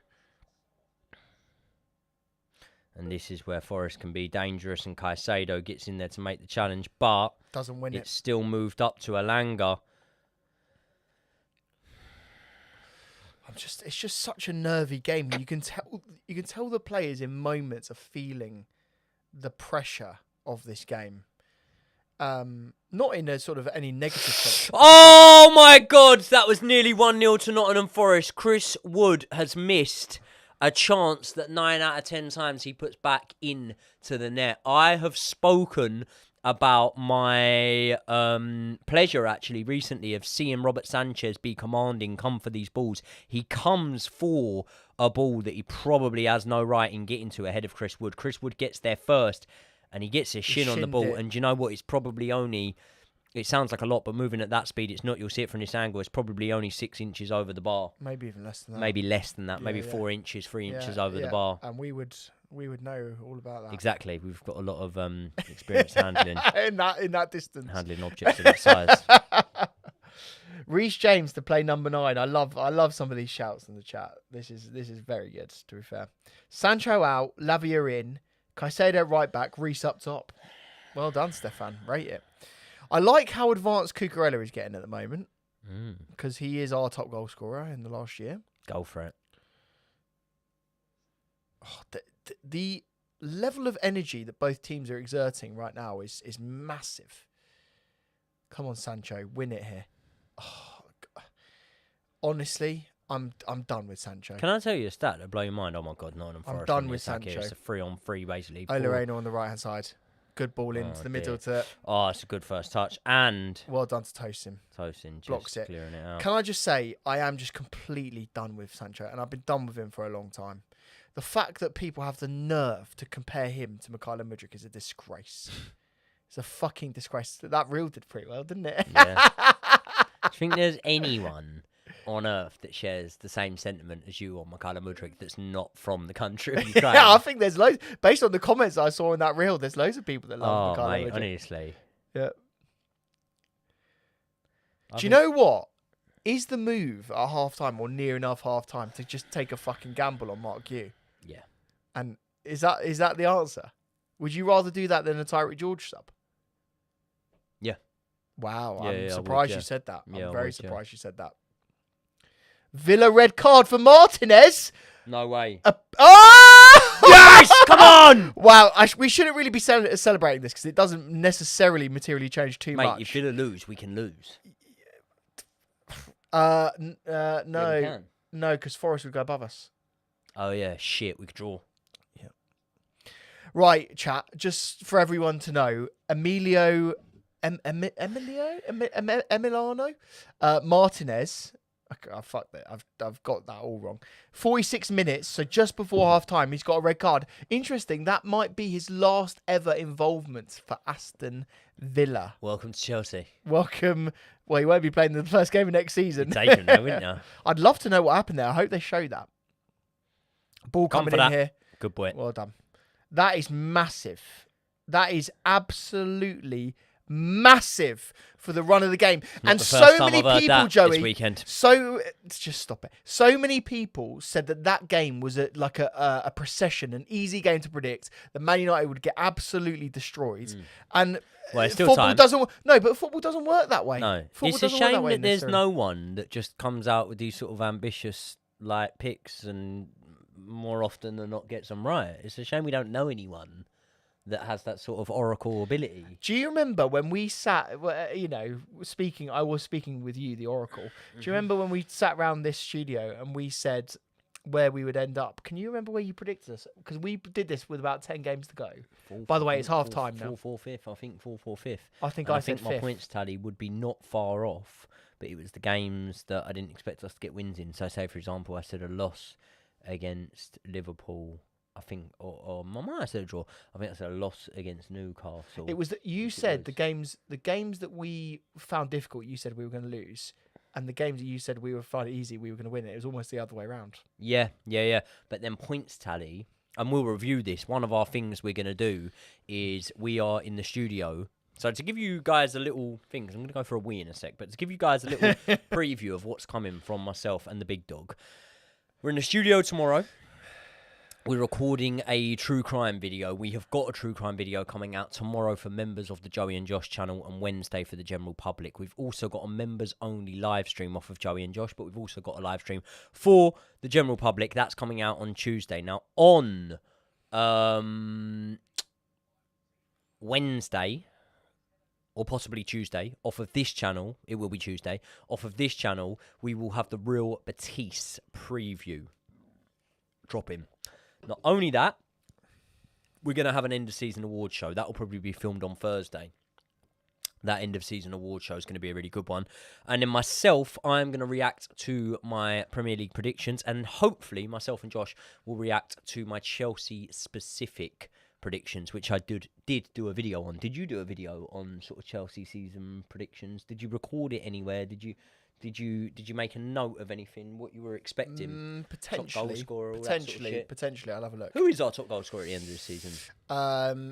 And this is where Forest can be dangerous and Caicedo gets in there to make the challenge, but Doesn't win it's still moved up to Alanga. it's just such a nervy game. You can tell the players in moments are feeling the pressure of this game. Not in a sort of any negative sense. Oh my God, that was nearly 1-0 to Nottingham Forest. Chris Wood has missed a chance that 9 out of 10 times he puts back in to the net. I have spoken about my pleasure actually recently of seeing Robert Sanchez be commanding, come for these balls. He comes for a ball that he probably has no right in getting to ahead of Chris Wood. Chris Wood gets there first and he gets his shin on the shinned ball. it. And do you know what? It's probably only... It sounds like a lot, but moving at that speed, it's not. You'll see it from this angle. It's probably only 6 inches over the bar. Maybe even less than that. Maybe less than that. Yeah, maybe yeah. 4 inches, 3 inches Yeah, over the yeah. bar. And we would know all about that. Exactly. We've got a lot of experience handling in that distance. handling objects of that size. Reece James to play number 9. I love some of these shouts in the chat. This is very good, to be fair. Sancho out, Lavia in, Caicedo right back, Reece up top. Well done, Stefan. Rate it. I like how advanced Cucurella is getting at the moment because he is our top goal scorer in the last year. Go for it. The level of energy that both teams are exerting right now is massive. Come on, Sancho, win it here. Oh, God. Honestly, I'm done with Sancho. Can I tell you a stat that blow your mind? Oh my God, Nottingham Forest. done on the with attack here. Sancho. It's a 3-on-3 basically. Olereno on the right hand side. Good ball into Oh, the dear. middle to. Oh, it's a good first touch. And Well done to Tosin. Tosin just Blocks it. clearing it out. Can I just say, I am just completely done with Sancho, and I've been done with him for a long time. The fact that people have the nerve to compare him to Mikhailo Mudryk is a disgrace. It's a fucking disgrace. That reel did pretty well, didn't it? Yeah. Do you think there's anyone on earth that shares the same sentiment as you on Mikhailo Mudryk that's not from the country of Ukraine? Yeah, I think there's loads. Based on the comments I saw in that reel, there's loads of people that love Oh, Mikhailo mate, Mudryk. honestly. Yeah. I Do you think- know what? Is the move at half-time or near enough half-time to just take a fucking gamble on Mark Yu? Yeah. And is that the answer? Would you rather do that than a Tyreek George sub? Yeah. Wow, Yeah, I'm yeah, I would, surprised yeah. you said that. Yeah, I'm I very would, yeah. surprised you said that. Villa red card for Martinez. No way. Oh! Yes! Come on! Wow, we shouldn't really be celebrating this because it doesn't necessarily materially change too Mate, much. if Villa lose, we can lose. No, Yeah, we can. no, because Forest would go above us. Oh, yeah. Shit, we could draw. Right, chat. Just for everyone to know, Emiliano Martinez. I fucked it. I've got that all wrong. 46 minutes, so just before half time, he's got a red card. Interesting. That might be his last ever involvement for Aston Villa. Welcome to Chelsea. Welcome. Well, he won't be playing the first game of next season. Take him now, wouldn't you? I'd love to know what happened there. I hope they show that. Ball Come coming for in that. here. Good boy. Well done. That is massive. That is absolutely massive for the run of the game. Not And the so first time many I've heard people, that Joey. this weekend. So just stop it. So many people said that game was a procession, an easy game to predict. That Man United would get absolutely destroyed. And Well, it's still football time. doesn't. No, but football doesn't work that way. No. Football It's a doesn't work shame way that there's necessarily. no one that just comes out with these sort of ambitious like picks and more often than not gets them right. It's a shame we don't know anyone that has that sort of oracle ability. Do you remember when we sat, speaking, I was speaking with you, the Oracle. Do you remember when we sat around this studio and we said where we would end up? Can you remember where you predicted us? Because we did this with about 10 games to go. By the way, it's half time now. 4-4-5th. I think 4-4-5th. I think And I think said my fifth. points tally would be not far off, but it was the games that I didn't expect us to get wins in. So, say, for example, I said a loss against Liverpool, I think, or I might have said a draw. I think I said a loss against Newcastle. It was that you said the games that we found difficult, you said we were going to lose. And the games that you said we would find it easy, we were going to win it. It was almost the other way around. Yeah. But then points tally, and we'll review this. One of our things we're going to do is we are in the studio. So to give you guys a little thing, 'cause I'm going to go for a wee in a sec, but to give you guys a little preview of what's coming from myself and the big dog. We're in the studio tomorrow. We're recording a true crime video. We have got a true crime video coming out tomorrow for members of the Joey and Josh channel and Wednesday for the general public. We've also got a members-only live stream off of Joey and Josh, but we've also got a live stream for the general public. That's coming out on Tuesday. Now, on Wednesday, or possibly Tuesday, off of this channel, it will be Tuesday, off of this channel, we will have the Real Batiste preview dropping. Not only that, we're going to have an end-of-season award show. That will probably be filmed on Thursday. That end-of-season award show is going to be a really good one. And then myself, I'm going to react to my Premier League predictions, and hopefully myself and Josh will react to my Chelsea-specific predictions, which I did do a video on. Did you do a video on sort of Chelsea season predictions? Did you record it anywhere? Did you make a note of anything? What you were expecting? Potentially. Top goal scorer, all that sort of shit? Potentially. I'll have a look. Who is our top goal scorer at the end of the season?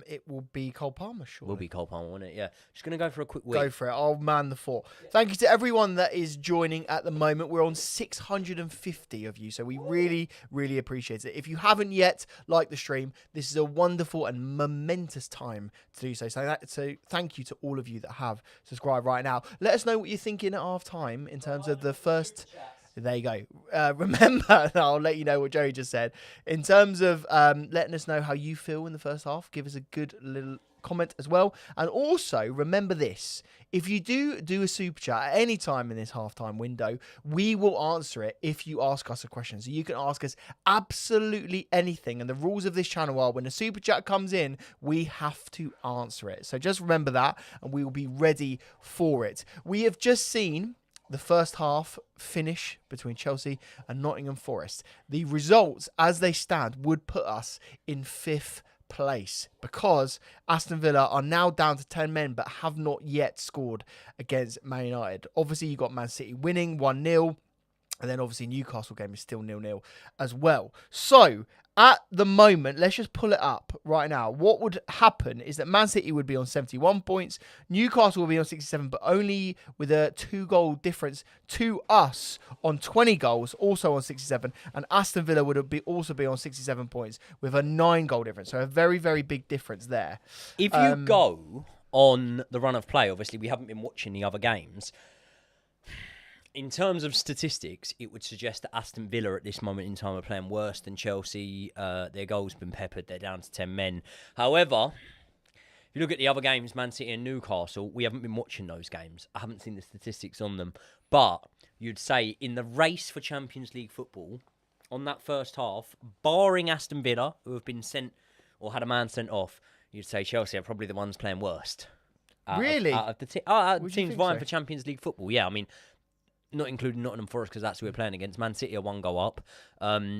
It will be Cole Palmer, sure. Will be Cole Palmer, won't it? Yeah. Just going to go for a quick Go week. for it. I'll man the fort. Thank you to everyone that is joining at the moment. We're on 650 of you, so we really, really appreciate it. If you haven't yet liked the stream, this is a wonderful and momentous time to do so. So thank you to all of you that have subscribed right now. Let us know what you're thinking at half time in terms of the first There you go. Remember, I'll let you know what Joey just said. In terms of letting us know how you feel in the first half, give us a good little comment as well. And also, remember this. If you do a super chat at any time in this halftime window, we will answer it if you ask us a question. So you can ask us absolutely anything. And the rules of this channel are when a super chat comes in, we have to answer it. So just remember that, and we will be ready for it. We have just seen the first half finish between Chelsea and Nottingham Forest. The results, as they stand, would put us in 5th place because Aston Villa are now down to 10 men but have not yet scored against Man United. Obviously, you got Man City winning 1-0. And then obviously Newcastle game is still 0-0 as well. So at the moment, let's just pull it up right now. What would happen is that Man City would be on 71 points. Newcastle will be on 67, but only with a 2-goal difference to us on 20 goals, also on 67. And Aston Villa would also be on 67 points with a 9-goal difference. So a very, very big difference there. If you go on the run of play, obviously we haven't been watching the other games. In terms of statistics, it would suggest that Aston Villa at this moment in time are playing worse than Chelsea. Their goals been peppered. They're down to 10 men. However, if you look at the other games, Man City and Newcastle, we haven't been watching those games. I haven't seen the statistics on them. But you'd say in the race for Champions League football, on that first half, barring Aston Villa, who have been sent or had a man sent off, you'd say Chelsea are probably the ones playing worst. Really? Out of the teams vying so? for Champions League football. Yeah, I mean, not including Nottingham Forest because that's who we're playing against. Man City are 1 goal up.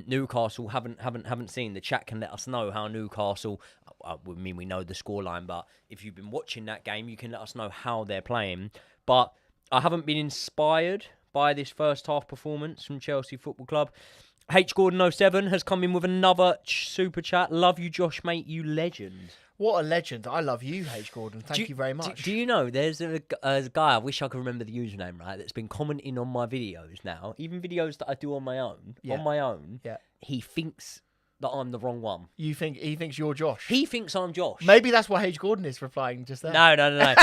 Newcastle haven't seen. The chat can let us know how Newcastle. I mean, we know the scoreline, but if you've been watching that game, you can let us know how they're playing. But I haven't been inspired by this first half performance from Chelsea Football Club. H Gordon 07 has come in with another super chat. Love you, Josh, mate. You legend. What a legend. I love you, H. Gordon. Thank you very much. Do you know, there's a guy, I wish I could remember the username, right, that's been commenting on my videos now, even videos that I do on my own. Yeah. He thinks that I'm the wrong one. He thinks you're Josh. He thinks I'm Josh. Maybe that's what H. Gordon is replying just there. No.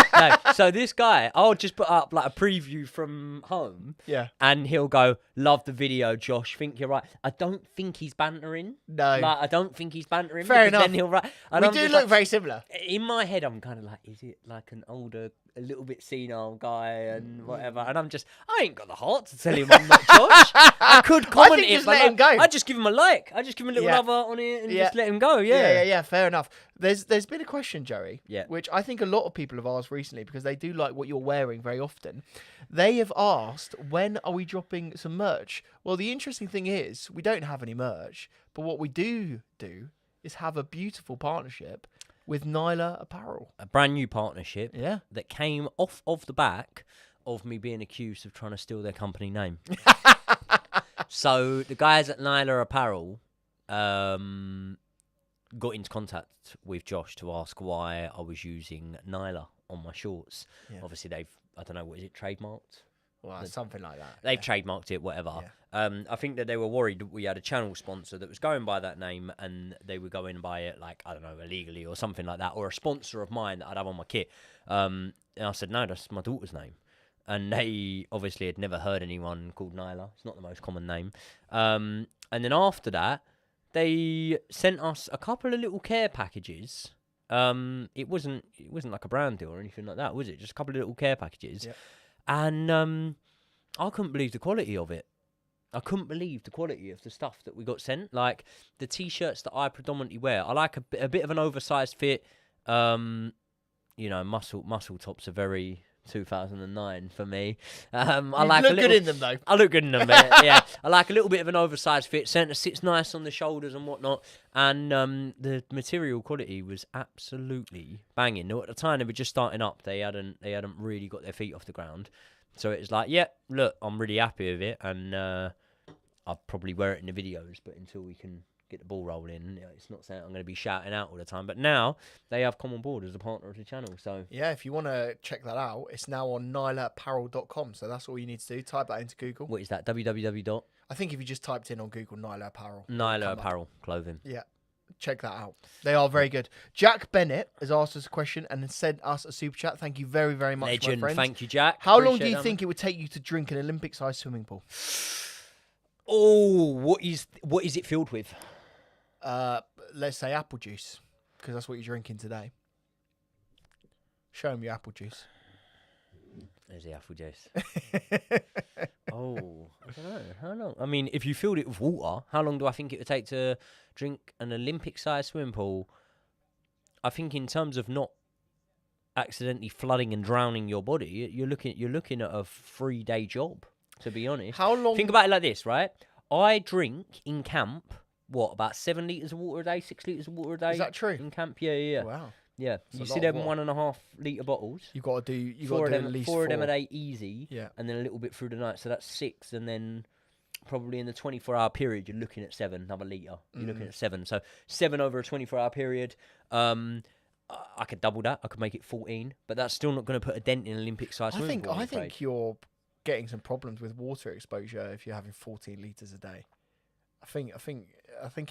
So this guy, I'll just put up like a preview from home. Yeah. And he'll go, love the video, Josh. Think you're right. I don't think he's bantering. No. Like, I don't think he's bantering. Fair enough. Then he'll write. We do look very similar. In my head, I'm kind of like, is it like an older, a little bit senile guy and whatever? And I ain't got the heart to tell him I'm not Josh. I could comment think it, just but let him go. I just give him a like. I just give him a little lover on it and just let him go. Yeah. Fair enough. There's been a question, Joey, Yeah. which I think a lot of people have asked recently because they do like what you're wearing very often. They have asked, when are we dropping some merch? Well, the interesting thing is we don't have any merch, but what we do is have a beautiful partnership with Nyla Apparel. A brand new partnership Yeah. that came off of the back of me being accused of trying to steal their company name. So the guys at Nyla Apparel got into contact with Josh to ask why I was using Nyla on my shorts. Yeah. Obviously, I don't know, what is it, trademarked? Well, something like that. They've trademarked it, whatever. Yeah. I think that they were worried that we had a channel sponsor that was going by that name and they would go in and buy it, like, I don't know, illegally or something like that, or a sponsor of mine that I'd have on my kit. And I said, no, that's my daughter's name. And they obviously had never heard anyone called Nyla. It's not the most common name. And then after that, they sent us a couple of little care packages. It wasn't like a brand deal or anything like that, was it? Just a couple of little care packages. Yep. And I couldn't believe the quality of it. I couldn't believe the quality of the stuff that we got sent. Like, the T-shirts that I predominantly wear, I like a bit of an oversized fit. You know, muscle tops are very 2009 for me. I like look good in them, though. I look good in them, yeah. I like a little bit of an oversized fit. Centre sits nice on the shoulders and whatnot. And the material quality was absolutely banging. Now, at the time, they were just starting up. They hadn't really got their feet off the ground. So it was like, yeah, look, I'm really happy with it. And I'll probably wear it in the videos. But until we can get the ball rolling, it's not something I'm going to be shouting out all the time. But now they have come on board as a partner of the channel. So yeah, if you want to check that out, it's now on nylaapparel.com. So that's all you need to do. Type that into Google. what is that? www. I think if you just typed in on Google Nyla Apparel. Nyla Apparel clothing. Yeah. Check that out. They are very good. Jack Bennett has asked us a question and sent us a super chat. Thank you very, very much, Legend. my friend. Thank you, Jack. How long do Appreciate you that, think it would take you to drink an Olympic-sized swimming pool? Oh, what is it filled with? Let's say apple juice, because that's what you're drinking today. Show him your apple juice. There's the apple juice. Oh, I don't know. How long? I mean, if you filled it with water, how long do I think it would take to drink an Olympic-sized swimming pool? I think in terms of not accidentally flooding and drowning your body, you're looking at a 3-day job. To be honest, How long? think about it like this, right? I drink in camp about 7 liters of water a day, 6 liters of water a day. Is that true? In camp? Yeah. Wow. Yeah, That's you a see lot them of water. 1.5 litre bottles. You got to do. You got Four to of do them, at least four four. of them a day easy, Yeah. and then a little bit through the night. So that's 6, and then probably in the 24-hour period, you're looking at 7, another litre. You're looking at 7. So 7 over a 24-hour period. I could double that. I could make it 14, but that's still not going to put a dent in Olympic-sized swimming pool. I think you're getting some problems with water exposure if you're having 14 liters a day. I think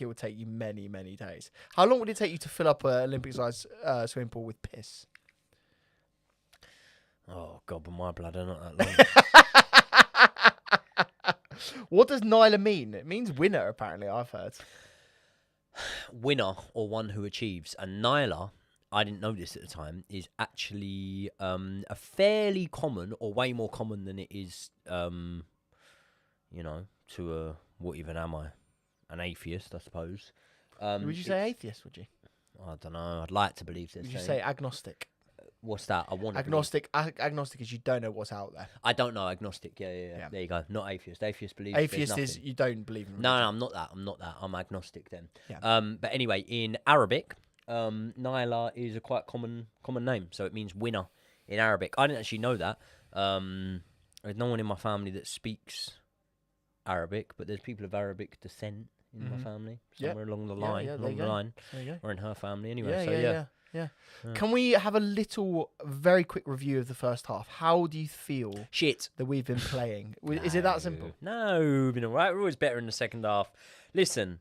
it would take you many, many days. How long would it take you to fill up an Olympic-sized swimming pool with piss? Oh God, but my bladder not that long. What does Nyla mean? It means winner, apparently, I've heard. Winner or one who achieves. And Nyla, I didn't know this at the time, is actually a fairly common, or way more common than it is, to a, what even am I? An atheist, I suppose. Would you say atheist, would you? I don't know. I'd like to believe this. Would you say agnostic? What's that? I want Agnostic. Agnostic is you don't know what's out there. I don't know. Agnostic. Yeah. There you go. Not atheist. Atheist believes. Atheist is you don't believe in religion. No, I'm not that. I'm agnostic then. Yeah. But anyway, in Arabic, Naila is a quite common name, so it means winner in Arabic. I didn't actually know that. There's no one in my family that speaks Arabic, but there's people of Arabic descent in my family somewhere along the line. There Along you the go. line, There you go. or in her family anyway. Yeah, so yeah. Can we have a little, very quick review of the first half? How do you feel Shit. that we've been playing? Is it that simple? No, we've been all right. We're always better in the second half. Listen,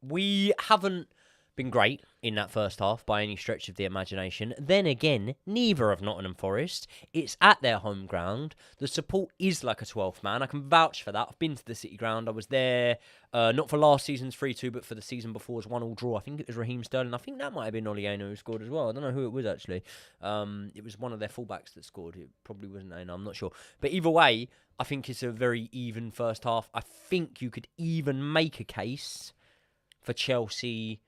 we haven't been great in that first half by any stretch of the imagination. Then again, neither of Nottingham Forest. It's at their home ground. The support is like a 12th man. I can vouch for that. I've been to the City Ground. I was there, not for last season's 3-2, but for the season before's 1-1 draw. I think it was Raheem Sterling. I think that might have been Olieno who scored as well. I don't know who it was, actually. It was one of their fullbacks that scored. It probably wasn't Aino. I'm not sure. But either way, I think it's a very even first half. I think you could even make a case for Chelsea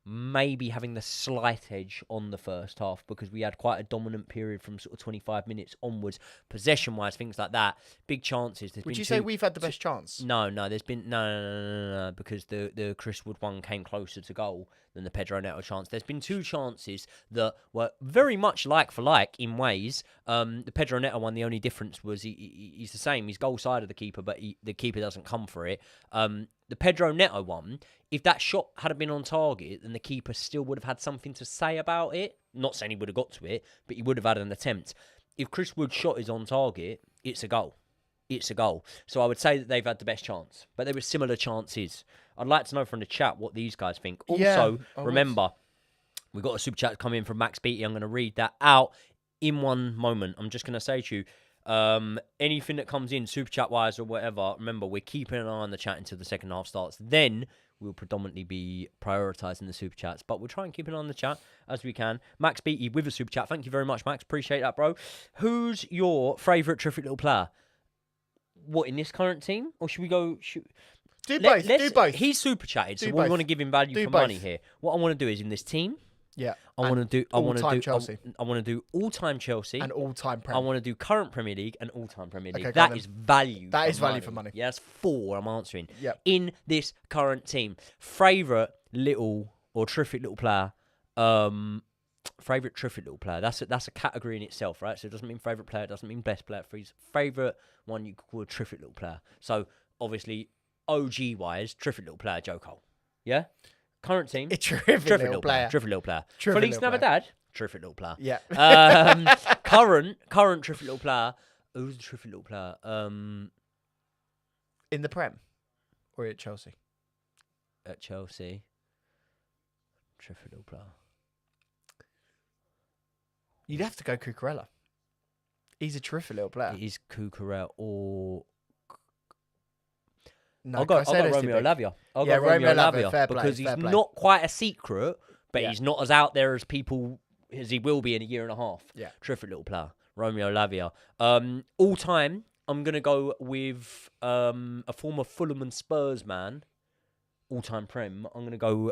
maybe having the slight edge on the first half because we had quite a dominant period from sort of 25 minutes onwards, possession-wise, things like that. Big chances. Would you say we've had the best chance? No. There's been no, because the Chris Wood one came closer to goal than the Pedro Neto chance. There's been 2 chances that were very much like for like in ways. The Pedro Neto one, the only difference was he's the same. He's goal side of the keeper, but the keeper doesn't come for it. The Pedro Neto one, if that shot had been on target, then the keeper still would have had something to say about it. Not saying he would have got to it, but he would have had an attempt. If Chris Wood's shot is on target, it's a goal. It's a goal. So I would say that they've had the best chance. But there were similar chances. I'd like to know from the chat what these guys think. Also, remember, we've got a super chat coming in from Max Beatty. I'm going to read that out in one moment. I'm just going to say to you, anything that comes in super chat wise or whatever, remember we're keeping an eye on the chat until the second half starts. Then we'll predominantly be prioritizing the super chats, but we'll try and keep an eye on the chat as we can. Max Beatty with a super chat. Thank you very much, Max. Appreciate that, bro. Who's your favourite terrific little player? What, in this current team, or should we go? Do both. He's super chatted, so we both. want to give him value for money here. What I want to do is in this team. Yeah. I want to do Chelsea. I want to do all-time Chelsea and all-time I Premier. want to do current Premier League and all-time Premier League. Okay, That is value. That for is value money. for money. Yeah, that's 4 I'm answering. Yep. In this current team, favourite little or terrific little player. Favourite terrific little player. That's a category in itself, right? So it doesn't mean favourite player. It doesn't mean best player. For his favourite one, you could call a terrific little player. So obviously, OG wise, terrific little player, Joe Cole. Yeah. Current team. A terrific little player. Terrific little player. Terrific Feliz little player. Navidad. Terrific little player. Yeah. Current terrific little player. Who's the terrific little player? In the Prem or at Chelsea? At Chelsea. Terrific little player. You'd have to go Cucurella. He's a terrific little player. It is Cucurella or No, I got Caicedo's too Romeo big. Lavia. I Yeah, got Romeo Romeo Lavia, Lavia fair play, because he's fair play. not quite a secret, but Yeah. he's not as out there as people as he will be in a year and a half. Yeah. Terrific little player, Romeo Lavia. All time, I'm gonna go with a former Fulham and Spurs man. All time Prem. I'm gonna go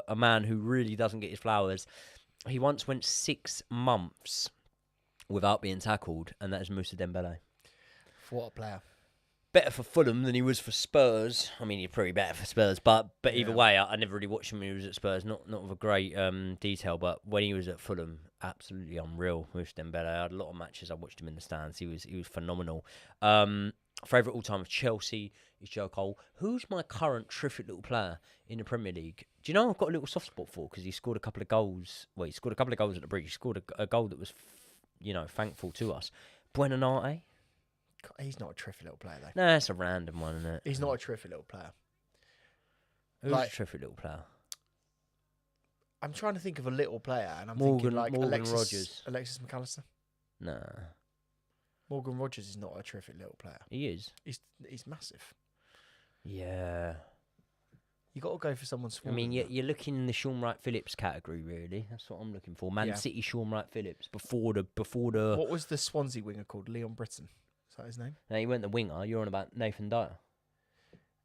a man who really doesn't get his flowers. He once went 6 months without being tackled, and that is Moussa Dembele. What a player. Better for Fulham than he was for Spurs. I mean, he's probably better for Spurs, but either Yeah. way, I never really watched him when he was at Spurs. Not with a great detail, but when he was at Fulham, absolutely unreal. With Dembele, I had a lot of matches. I watched him in the stands. He was phenomenal. Favorite all time of Chelsea is Joe Cole. Who's my current terrific little player in the Premier League? Do you know I've got a little soft spot for because he scored a couple of goals. Well, he scored a couple of goals at the bridge. He scored a goal that was, thankful to us. Buenanote. He's not a terrific little player, though. No, that's a random one, isn't it? He's not a terrific little player. Who's like- a terrific little player? I'm trying to think of a little player, and I'm Morgan- thinking like Morgan Alexis Rodgers. Alexis McAllister. Nah, Morgan Rogers is not a terrific little player. he is. He's massive. Yeah. You got to go for someone I small. mean, you're looking in the Sean Wright Phillips category, really. That's what I'm looking for. Man Yeah. City, Sean Wright Phillips. Before the. What was the Swansea winger called? Leon Britton. Is that his name? Now you went the winger. You're on about Nathan Dyer.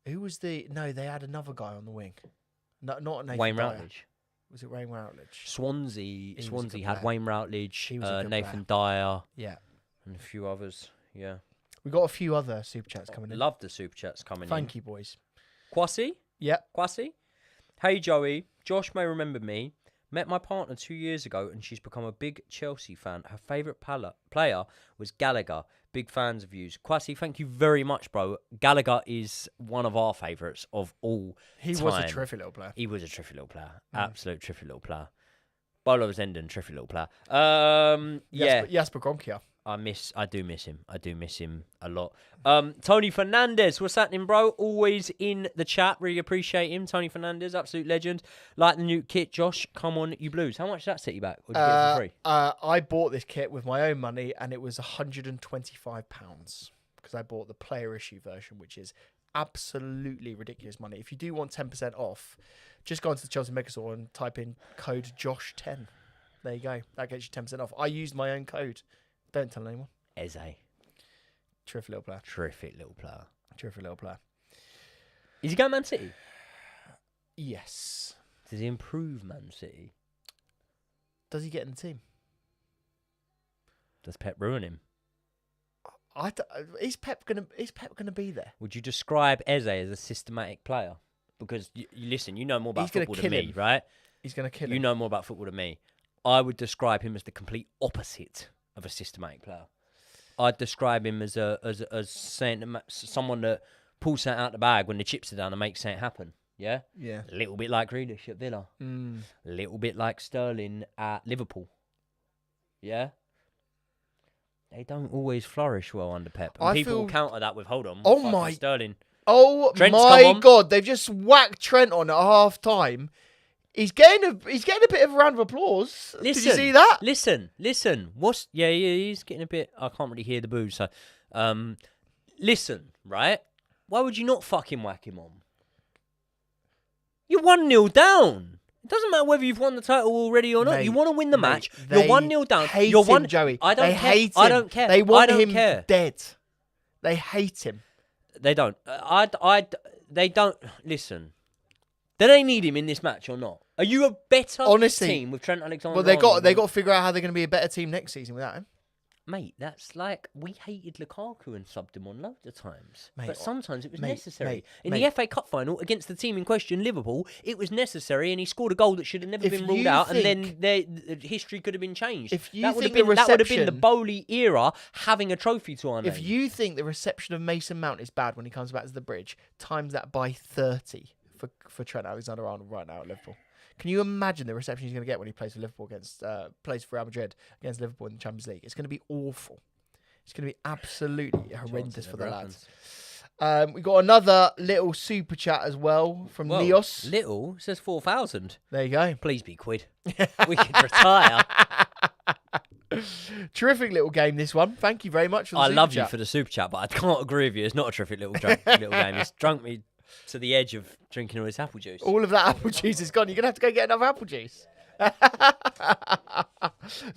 Who was the? No, they had another guy on the wing. No, not Nathan Wayne Dyer. Routledge. Was it Wayne Routledge? Swansea. was a Swansea good had player. Wayne Routledge, He was a good Nathan player. Dyer, Yeah. and a few others. Yeah. We got a few other super chats coming in. Love the super chats coming Thank you, boys. in. Kwasi? Yep. Kwasi? Hey Joey, Josh may remember me. Met my partner 2 years ago and she's become a big Chelsea fan. Her favourite player was Gallagher. Big fans of yous. Kwasi, thank you very much, bro. Gallagher is one of our favourites of all He time. was a terrific little player. He was a terrific little player. Mm. Absolute terrific little player. Bolo Zenden, terrific little player. Yeah. Jasper Gronkia. I do miss him. I do miss him a lot. Tony Fernandez, what's happening, bro? Always in the chat. Really appreciate him. Tony Fernandez, absolute legend. Like the new kit, Josh. Come on, you Blues. How much did that set you back? Or did you get it for free? I bought this kit with my own money, and it was £125 because I bought the player issue version, which is absolutely ridiculous money. If you do want 10% off, just go onto the Chelsea Megastore and type in code Josh10. There you go. That gets you 10% off. I used my own code. Don't tell anyone. Eze. Terrific little player. Terrific little player. Terrific little player. Is he going Man City? Yes. Does he improve Man City? Does he get in the team? Does Pep ruin him? Is Pep gonna be there? Would you describe Eze as a systematic player? Because, listen, you know more about He's gonna football than kill me, him. right? He's gonna kill You him. know more about football than me. I would describe him as the complete opposite of a systematic player. I'd describe him as someone that pulls something out the bag when the chips are down and makes something happen. Yeah? Yeah. A little bit like Grealish at Villa. Mm. A little bit like Sterling at Liverpool. Yeah? They don't always flourish well under Pep. And I people feel- counter that with, hold on, Oh fucking my- Sterling. Oh Trent's my come on. God! They've just whacked Trent on at half time. He's getting a bit of a round of applause. Listen, Did you see that? Listen. Yeah, he's getting a bit. I can't really hear the boo. So, listen, right? Why would you not fucking whack him on? You're 1-0 down. It doesn't matter whether you've won the title already or not. Mate, you want to win the mate, match. they You're 1-0 down. Hate You're him, Joey. I don't they care. hate him. I don't care. They want I don't him care. dead. They hate him. They don't. They don't. Listen. Do they need him in this match or not? Are you a better Honestly, team with Trent Alexander? Well, they got to figure out how they're going to be a better team next season without him. Mate, that's like, we hated Lukaku and subbed him on loads of times. Mate, but sometimes it was mate, necessary. mate, In mate. the FA Cup final against the team in question, Liverpool, it was necessary and he scored a goal that should have never If been ruled you out and think- then the history could have been changed. If you that would have think been, the that would have been the reception- Bowley era having a trophy to our name. If you think the reception of Mason Mount is bad when he comes back to the bridge, times that by 30 for Trent Alexander-Arnold right now at Liverpool. Can you imagine the reception he's going to get when he plays for Liverpool plays for Real Madrid against Liverpool in the Champions League? It's going to be awful. It's going to be absolutely horrendous for the lads. We got another little super chat as well from Well, Neos. Little, it says 4,000. There you go. Please be quid. We can retire. Terrific little game, this one. Thank you very much for the I super love chat. you for the super chat, but I can't agree with you. It's not a terrific little game. It's drunk me to the edge of drinking all this apple juice. All of that apple juice is gone. You're going to have to go get another apple juice.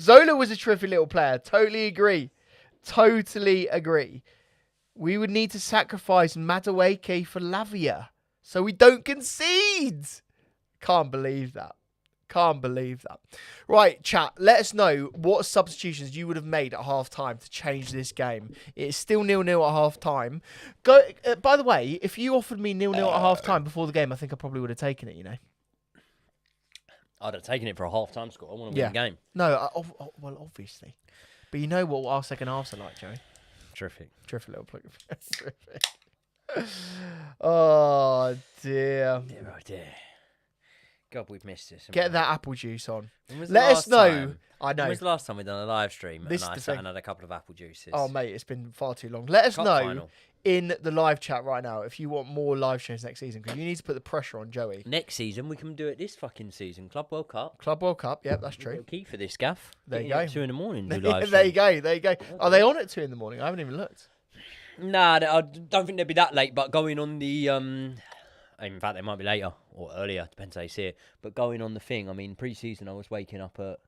Zola was a terrific little player. Totally agree. We would need to sacrifice Madueke for Lavia so we don't concede. Can't believe that. Right, chat, let us know what substitutions you would have made at half-time to change this game. It's still 0-0 at half-time. By the way, if you offered me 0-0 at half-time before the game, I think I probably would have taken it, you know. I'd have taken it for a half-time score. I want to win the game. No, well, obviously. But you know what our second halves are like, Joey. Terrific. Terrific little plug. Terrific. Oh, dear. Dear, oh dear. God, we've missed this. Get that apple juice on. When was the Let us last know. time? I know. When was the last time we done a live stream This and is I the sat thing. and had a couple of apple juices? Oh, mate, it's been far too long. Let us Cup know final. in the live chat right now if you want more live streams next season, because you need to put the pressure on Joey. Next season, we can do it this fucking season. Club World Cup. Club World Cup, yep, that's We've got true. a key for this, Gaff. There you Getting go. at 2 in the morning. Do There live you stream. go. Are they on at 2 in the morning? I haven't even looked. Nah, I don't think they'd be that late, but going on the... in fact, they might be later or earlier, depends how you see it. But going on the thing, I mean, pre-season, I was waking up at...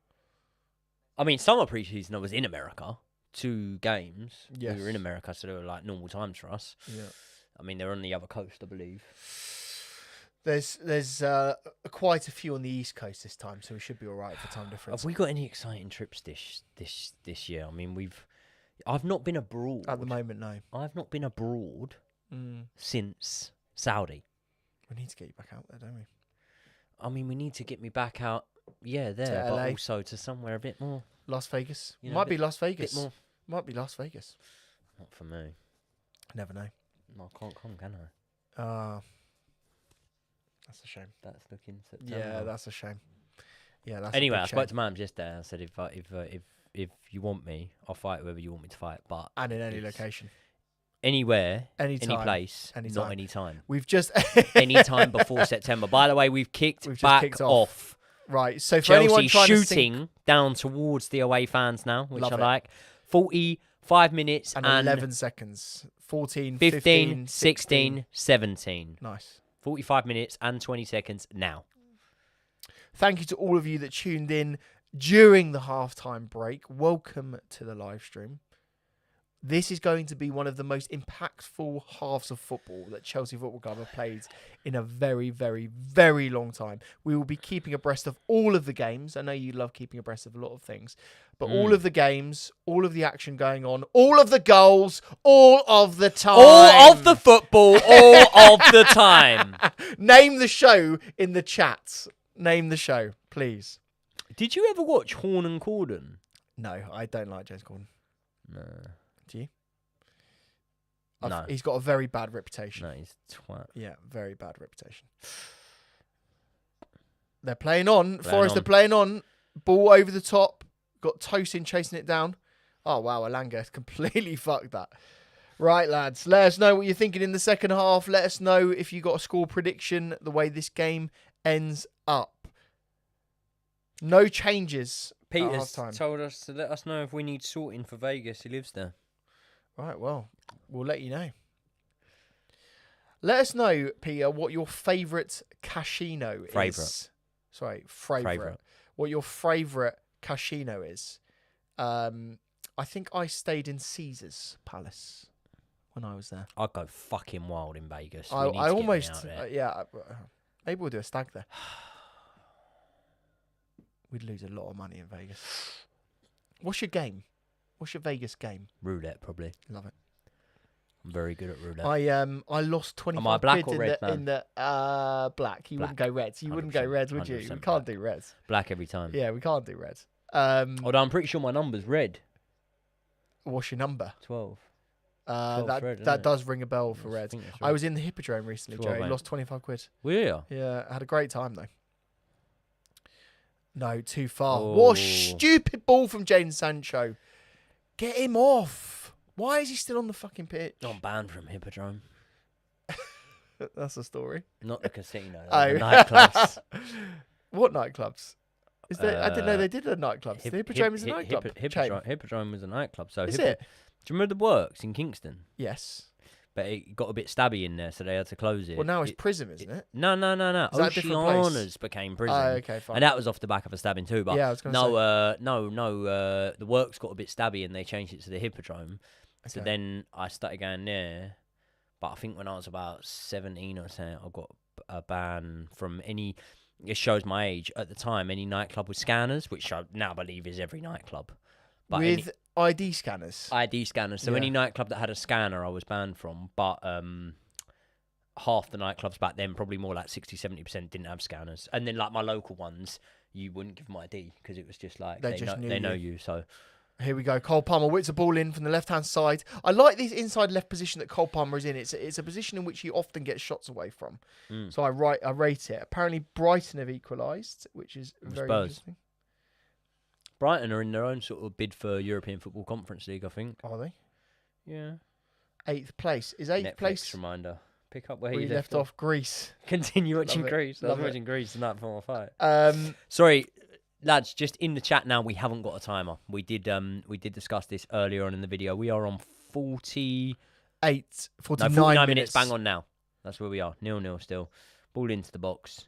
I mean, summer pre-season, I was in America. 2 games. Yes. We were in America, so they were like normal times for us. Yeah. I mean, they're on the other coast, I believe. There's quite a few on the East Coast this time, so we should be all right for time difference. Have we got any exciting trips this year? I mean, I've not been abroad. At the moment, no. I've not been abroad Mm. since Saudi. We need to get you back out there, don't we? I mean, we need to get me back out, there, To but LA. also to somewhere a bit more. Las Vegas. You know, Might a be Las Bit Vegas. more. Might be Las Vegas. Not for me. Never know. No, I can't come, can I? That's a shame. That's looking September. Yeah, that's a shame. Yeah, that's Anyway, a I big spoke shame. to Mams yesterday. I said if you want me, I'll fight whoever you want me to fight. But And in any it's location. Anywhere, Anytime. any place, Anytime. not any time. We've just... Any time before September. By the way, we've We've just back kicked off. Right, so for anyone Chelsea trying to shooting think... down towards the away fans now, which Love I it. like. 45 minutes And and 11 seconds. 14, 15, 16, 17. Nice. 45 minutes and 20 seconds now. Thank you to all of you that tuned in during the halftime break. Welcome to the live stream. This is going to be one of the most impactful halves of football that Chelsea Football Club have played in a very, very, very long time. We will be keeping abreast of all of the games. I know you love keeping abreast of a lot of things, but all of the games, all of the action going on, all of the goals, all of the time. All of the football, all of the time. Name the show in the chat. Name the show, please. Did you ever watch Horn and Corden? No, I don't like James Corden. No. Do you? No. He's got a very bad reputation. No, he's a twat. Yeah, very bad reputation. They're playing on. Playing Forest are on. playing on. Ball over the top. Got Tosin chasing it down. Oh, wow. Alanga completely fucked that. Right, lads. Let us know what you're thinking in the second half. Let us know if you got a score prediction, the way this game ends up. No changes at Peter's half-time. told us to let us know if we need sorting for Vegas. He lives there. Right, well, we'll let you know. Let us know, Peter, what your favourite casino is. Favourite. Sorry, favourite. What your favourite casino is. I think I stayed in Caesar's Palace when I was there. I'd go fucking wild in Vegas. I We need to get me almost, out there. yeah. Maybe we'll do a stag there. We'd lose a lot of money in Vegas. What's your game? What's your Vegas game? Roulette, probably. Love it. I'm very good at roulette. I lost 25 Am I black quid or red, in the black. You wouldn't go reds. You wouldn't go 100%, reds, would you? We 100% can't black. do reds. Black every time. Yeah, we can't do reds. Although I'm pretty sure my number's red. What's your number? 12. That red, isn't that it? does ring a bell for Yes, I reds. think that's I right. was in the Hippodrome recently, 12, Joey. mate. Lost 25 quid. Yeah. Yeah, I had a great time though. No, too far. What a Oh. stupid ball from Jadon Sancho. Get him off. Why is he still on the fucking pitch? I'm banned from Hippodrome. That's a story. Not the casino. Oh. The nightclubs. What nightclubs? Is there? I didn't know they did a nightclub. The Hippodrome is a nightclub. Hippodrome was a nightclub. So Is it? Do you remember the Works in Kingston? Yes. But it got a bit stabby in there, so they had to close it. Well, now it's Prism, isn't it? No. Is that a different place? Oceana's became Prison. Oh, okay, fine. And that was off the back of a stabbing too. But Yeah, I was gonna say. no. The Works got a bit stabby, and they changed it to the Hippodrome. So Okay. then I started going there. But I think when I was about 17 or so, I got a ban from any. It shows my age at the time. Any nightclub with scanners, which I now believe is every nightclub. But With ID scanners. ID scanners. So Yeah. any nightclub that had a scanner, I was banned from. But half the nightclubs back then, probably more like 60-70%, didn't have scanners. And then like my local ones, you wouldn't give them ID because it was just like They just knew know you. you. So Here we go. Cole Palmer whips a ball in from the left-hand side. I like this inside left position that Cole Palmer is in. It's a position in which he often gets shots away from. So I rate it. Apparently Brighton have equalised, which is very Spurs. interesting. Brighton are in their own sort of bid for European Football Conference League, I think. Are they? Yeah. 8th place. Is 8th Netflix place reminder. Pick up where where you you left off? Greece. Continue watching Love it. Greece. I was Love it. watching Greece tonight before my fight. Um, Sorry, lads, just in the chat now, we haven't got a timer. We did discuss this earlier on in the video. We are on 49 49 minutes. Bang on now. That's where we are. 0-0 still. Ball into the box.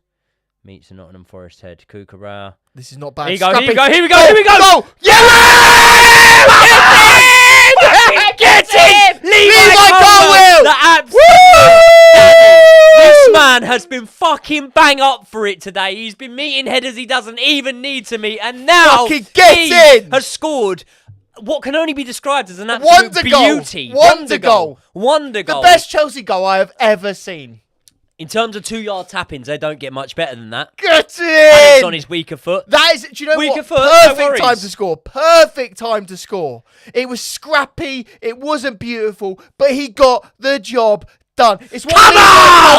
Meets the Nottingham Forest head. Kukara. This is not bad. Here you go, Scrappy. here we go, here we go, here we go! Go! Yeah! Get it! Levi Colwill! The absolute... This man has been fucking bang up for it today. He's been meeting headers he doesn't even need to meet. And now Fucking get he in! has scored what can only be described as an absolute Wonder goal. beauty. Wonder goal. Wonder The goal. best Chelsea goal I have ever seen. In terms of 2-yard tap-ins, they don't get much better than that. Get And it's in! on his weaker foot. That is, do you know Weaker what? foot, no Perfect worries. time to score. Perfect time to score. It was scrappy. It wasn't beautiful, but he got the job done. It's what Levi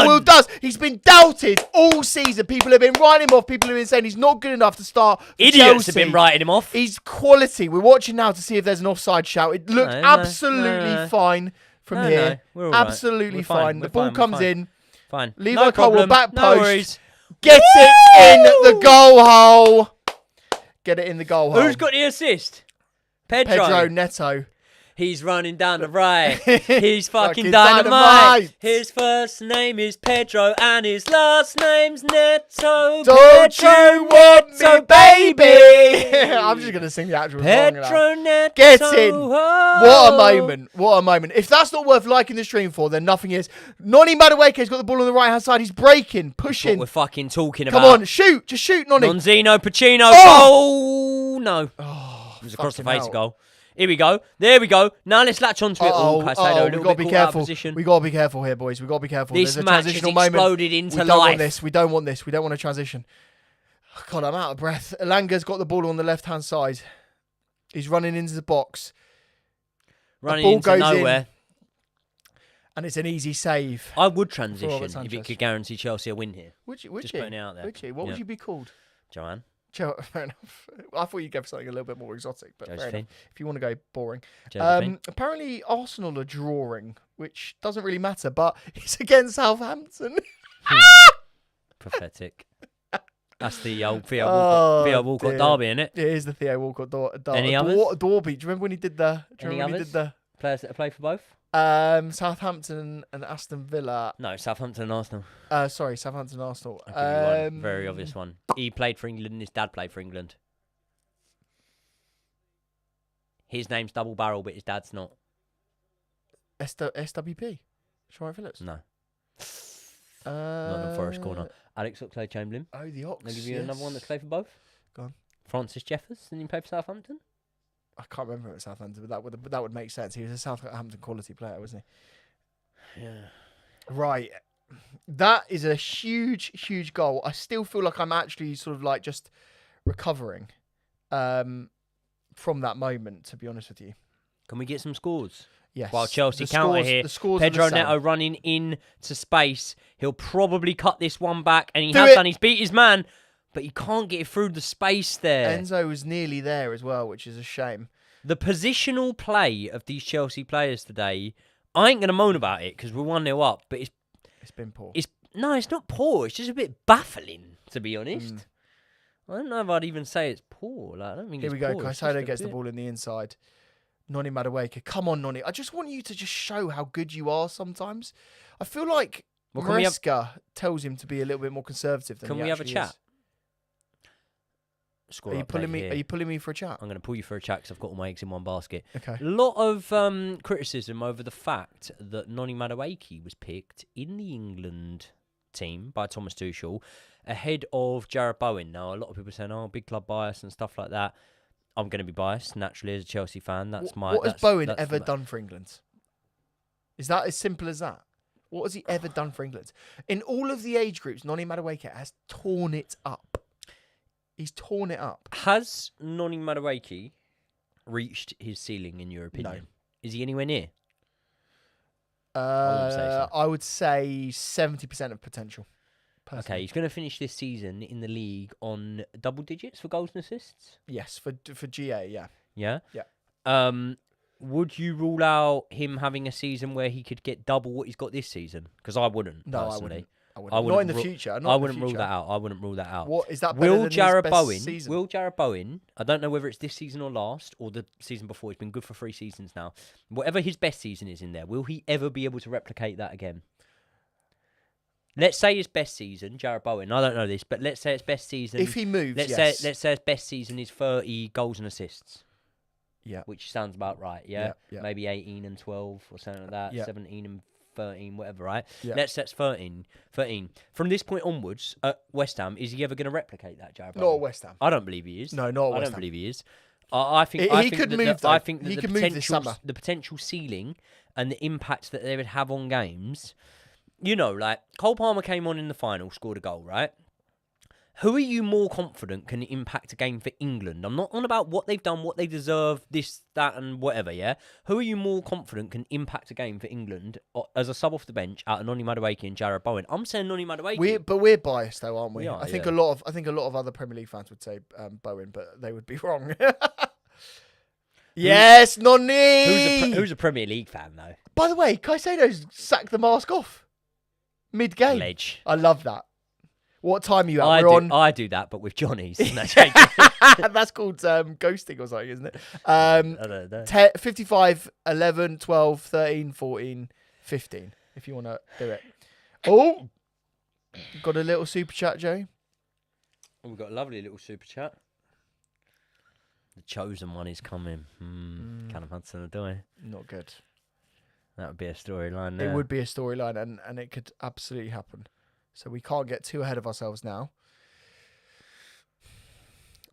Colwill does. He's been doubted all season. People have been writing him off. People have been saying he's not good enough to start for Idiots Chelsea. have been writing him off. He's quality. We're watching now to see if there's an offside shout. It looked No, absolutely fine from No, here. no, we're all right. Absolutely We're fine. The we're ball we're comes fine. in. Fine. Levi No Colwill problem. back No post. worries. Gets it in the goal hole. Get it in the goal hole. Who's got the assist? Pedro Neto. He's running down the right. He's fucking Fucking dynamite. dynamite. His first name is Pedro and his last name's Neto. Don't Pedro you want Neto, me, baby? I'm just going to sing the actual song now. Pedro Neto. Get in. Oh. What a moment. What a moment. If that's not worth liking the stream for, then nothing is. Noni Madueke's got the ball on the right-hand side. He's breaking, What pushing. we're fucking talking Come about. on, shoot. Just shoot, Noni. Nonzino, Pacino. Oh! Oh, no. Oh, It was across the fucking face hell. goal. Here we go. There we go. Now let's latch onto it. Uh-oh, Caicedo, a we little got to bit be caught out of careful. position. We got to be careful here, boys. We got to be careful. This There's a match has transitional moment. exploded into We don't life. want this. We don't want this. We don't want a transition. Oh, God, I'm out of breath. Elanga's got the ball on the left-hand side. He's running into the box. Running ball into goes nowhere. And it's an easy save. I would Robert transition if Sanchez. it could guarantee Chelsea a win here. Would you? Just putting it out there. Would you? What would Yeah. you be called? Joanne. Fair enough. I thought you'd go for something a little bit more exotic, but fair enough. Josephine. If you want to go boring. Josephine. Apparently Arsenal are drawing, which doesn't really matter, but it's against Southampton. Pathetic. That's the old Theo Oh, Walcott dear. derby, innit? It is the Theo Walcott Any others? Dorby. Do you remember when he did the? Do you Any remember when he others? did the? Players that have played for both? Southampton and Aston Villa. No, Southampton and Arsenal. Sorry, Southampton and Arsenal. I'll give you one. Very obvious one. He played for England and his dad played for England. His name's Double Barrel, but his dad's not. SWP. Sean Phillips. No. Nottingham Forest corner. Alex Oxlade-Chamberlain. Oh, the Ox. I'll give you another one that's played for both. Go on. Francis Jeffers, didn't he play for Southampton? I can't remember at Southampton, but that would make sense. He was a Southampton quality player, wasn't he? Yeah. Right. That is a huge, huge goal. I still feel like I'm actually sort of like just recovering from that moment, to be honest with you. Can we get some scores? Yes. While Chelsea The counter scores- here, the scores are Pedro the same. Neto running into space. He'll probably cut this one back, and he Do has it. done. He's beat his man, but he can't get it through the space there. Enzo was nearly there as well, which is a shame. The positional play of these Chelsea players today, I ain't going to moan about it because we're 1-0 up, but It's been poor. it's not poor. It's just a bit baffling, to be honest. I don't know if I'd even say it's poor. Like, I don't think Here it's we go. poor. It's just Caicedo a gets the bit- ball in the inside. Noni Madueke. Come on, Noni. I just want you to just show how good you are sometimes. I feel like Well, can we have- Maresca tells him to be a little bit more conservative than Can he we have a actually chat? is. Score Are you update pulling me? here. Are you pulling me for a chat? I'm going to pull you for a chat because I've got all my eggs in one basket. Okay. A lot of criticism over the fact that Noni Madueke was picked in the England team by Thomas Tuchel ahead of Jarrod Bowen. Now, a lot of people are saying, "Oh, big club bias and stuff like that." I'm going to be biased naturally as a Chelsea fan. That's my. What has that's- Bowen that's ever my- done for England? Is that as simple as that? What has he ever done for England? In all of the age groups, Noni Madueke has torn it up. He's torn it up. Has Noni Madueke reached his ceiling in your opinion? Is he anywhere near? wouldn't say so. I would say 70% of potential. Okay, Personally. he's going to finish this season in the league on double digits for goals and assists. Yes, for GA, yeah. Yeah. Yeah. Would you rule out him having a season where he could get double what he's got this season? Because I wouldn't. No, personally. I wouldn't. I Not wouldn't in the rule- future. I Not in the wouldn't rule future. that out. I wouldn't rule that out. What is that? Better Will than Jarrod his best Bowen? season? Will Jarrod Bowen? I don't know whether it's this season or last or the season before. He's been good for 3 seasons now. Whatever his best season is in there, will he ever be able to replicate that again? Let's say his best season, Jarrod Bowen. I don't know this, but let's say it's best season. If he moves, let's yes. say his best season is 30 goals and assists. Yeah. Which sounds about right. Yeah. Yeah. Maybe 18 and 12 or something like that. Yeah. 17 and 13, whatever. Right. Yeah. Let's say it's 13. From this point onwards, at West Ham, is he ever going to replicate that, Jarrod Not Bowen? at West Ham. I don't believe he is. No, not at I West don't Ham. believe he is. I think He I think could that move, the, I though. think that He the could move this potential summer. the potential ceiling and the impact that they would have on games. You know, like Cole Palmer came on in the final, scored a goal, right? Who are you more confident can impact a game for England? I'm not on about what they've done, what they deserve, this, that, and whatever, yeah? Who are you more confident can impact a game for England as a sub off the bench out of Noni Madueke and Jarrod Bowen? I'm saying Noni Madueke. We're biased though, aren't we? We are, I think yeah. a lot of other Premier League fans would say Bowen, but they would be wrong. Yes, Noni. Who's a Premier League fan, though? By the way, Caicedo's sacked the mask off mid-game. Ledge. I love that. What time are you at? We're on. I do that, but with Johnny's. That's called ghosting or something, isn't it? I don't know. 55, 11, 12, 13, 14, 15, if you want to do it. Oh, got a little super chat, Joe. We've got a lovely little super chat. The chosen one is coming. Callum Hudson-Odoi. Not good. That would be a storyline. It would be a storyline, and it could absolutely happen. So we can't get too ahead of ourselves now.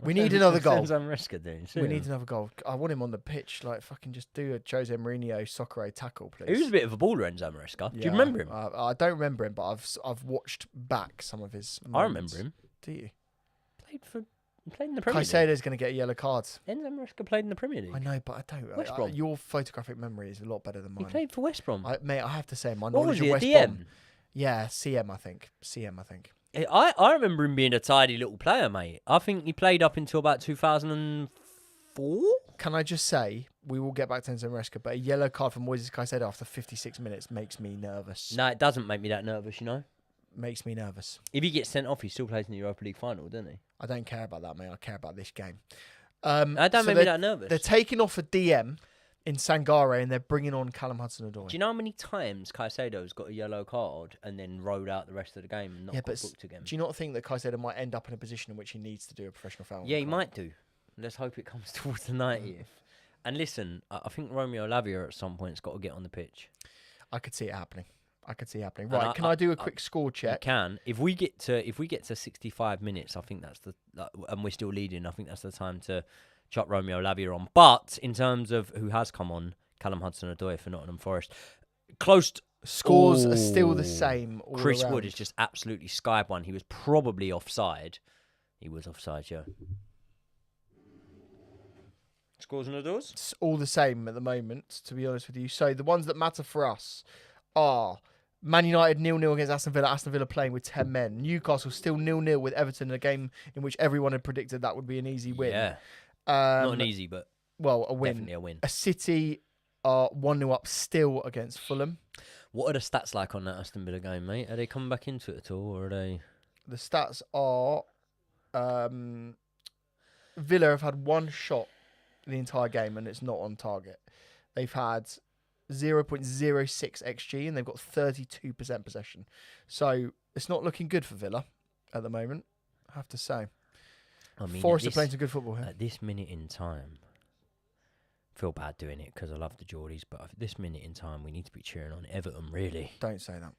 We need another goal. We need another goal. I want him on the pitch, like fucking just do a Jose Mourinho soccer tackle, please. He was a bit of a baller, Enzo Maresca. Do you remember him? I don't remember him, but I've watched back some of his moments. I remember him. Do you? Played in the Premier League. Caicedo's going to get a yellow card. Enzo Maresca played in the Premier League. I know, but I don't. West Brom. Your photographic memory is a lot better than He mine. played for West Brom. Mate, I have to say, my What knowledge was he, of a West DM? Brom. Yeah, CM, I think. I remember him being a tidy little player, mate. I think he played up until about 2004. Can I just say, we will get back to Enzo Maresca, but a yellow card from Moises Caicedo after 56 minutes makes me nervous. No, it doesn't make me that nervous, you know. Makes me nervous. If he gets sent off, he still plays in the Europa League final, doesn't he? I don't care about that, mate. I care about this game. That don't make me that nervous. They're taking off a DM in Sangare and they're bringing on Callum Hudson-Odoi. Do you know how many times Caicedo's got a yellow card and then rode out the rest of the game and not got booked again? Do you not think that Caicedo might end up in a position in which he needs to do a professional foul? Yeah, he might do. Let's hope it comes towards the 90th. And listen, I think Romeo Lavia at some point's got to get on the pitch. I could see it happening. And Right, can I do a quick score You check? can. If we get to 65 minutes, I think that's and we're still leading. I think that's the time to chuck Romeo Lavia on. But in terms of who has come on, Callum Hudson-Odoi for Nottingham Forest, close. Scores are still the same. All Chris around. Wood is just absolutely skied one. He was probably offside. He was offside, yeah. Scores on the doors? It's all the same at the moment, to be honest with you. So the ones that matter for us are Man United 0-0 against Aston Villa. Aston Villa playing with 10 men. Newcastle still 0-0 with Everton in a game in which everyone had predicted that would be an easy win. Yeah. Not an easy, but a win. definitely a win. A City are 1-0 up still against Fulham. What are the stats like on that Aston Villa game, mate? Are they coming back into it at all, or are they? The stats are Villa have had one shot the entire game and it's not on target. They've had 0.06 XG and they've got 32% possession. So it's not looking good for Villa at the moment, I have to say. I mean, Forest are playing some good football here. At this minute in time, I feel bad doing it because I love the Geordies, but at this minute in time, we need to be cheering on Everton, really. Don't say that.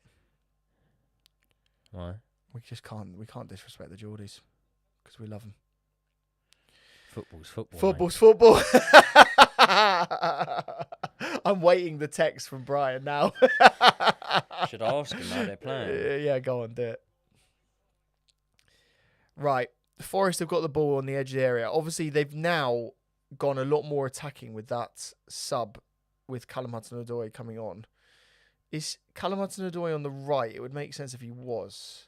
Why? We can't disrespect the Geordies because we love them. Football's football. Football's football. I'm waiting the text from Brian now. Should I ask him how they're playing? Yeah, go on, do it. Right. Forest have got the ball on the edge of the area. Obviously, they've now gone a lot more attacking with that sub with Callum Hudson-Odoi coming on. Is Callum Hudson-Odoi on the right? It would make sense if he was,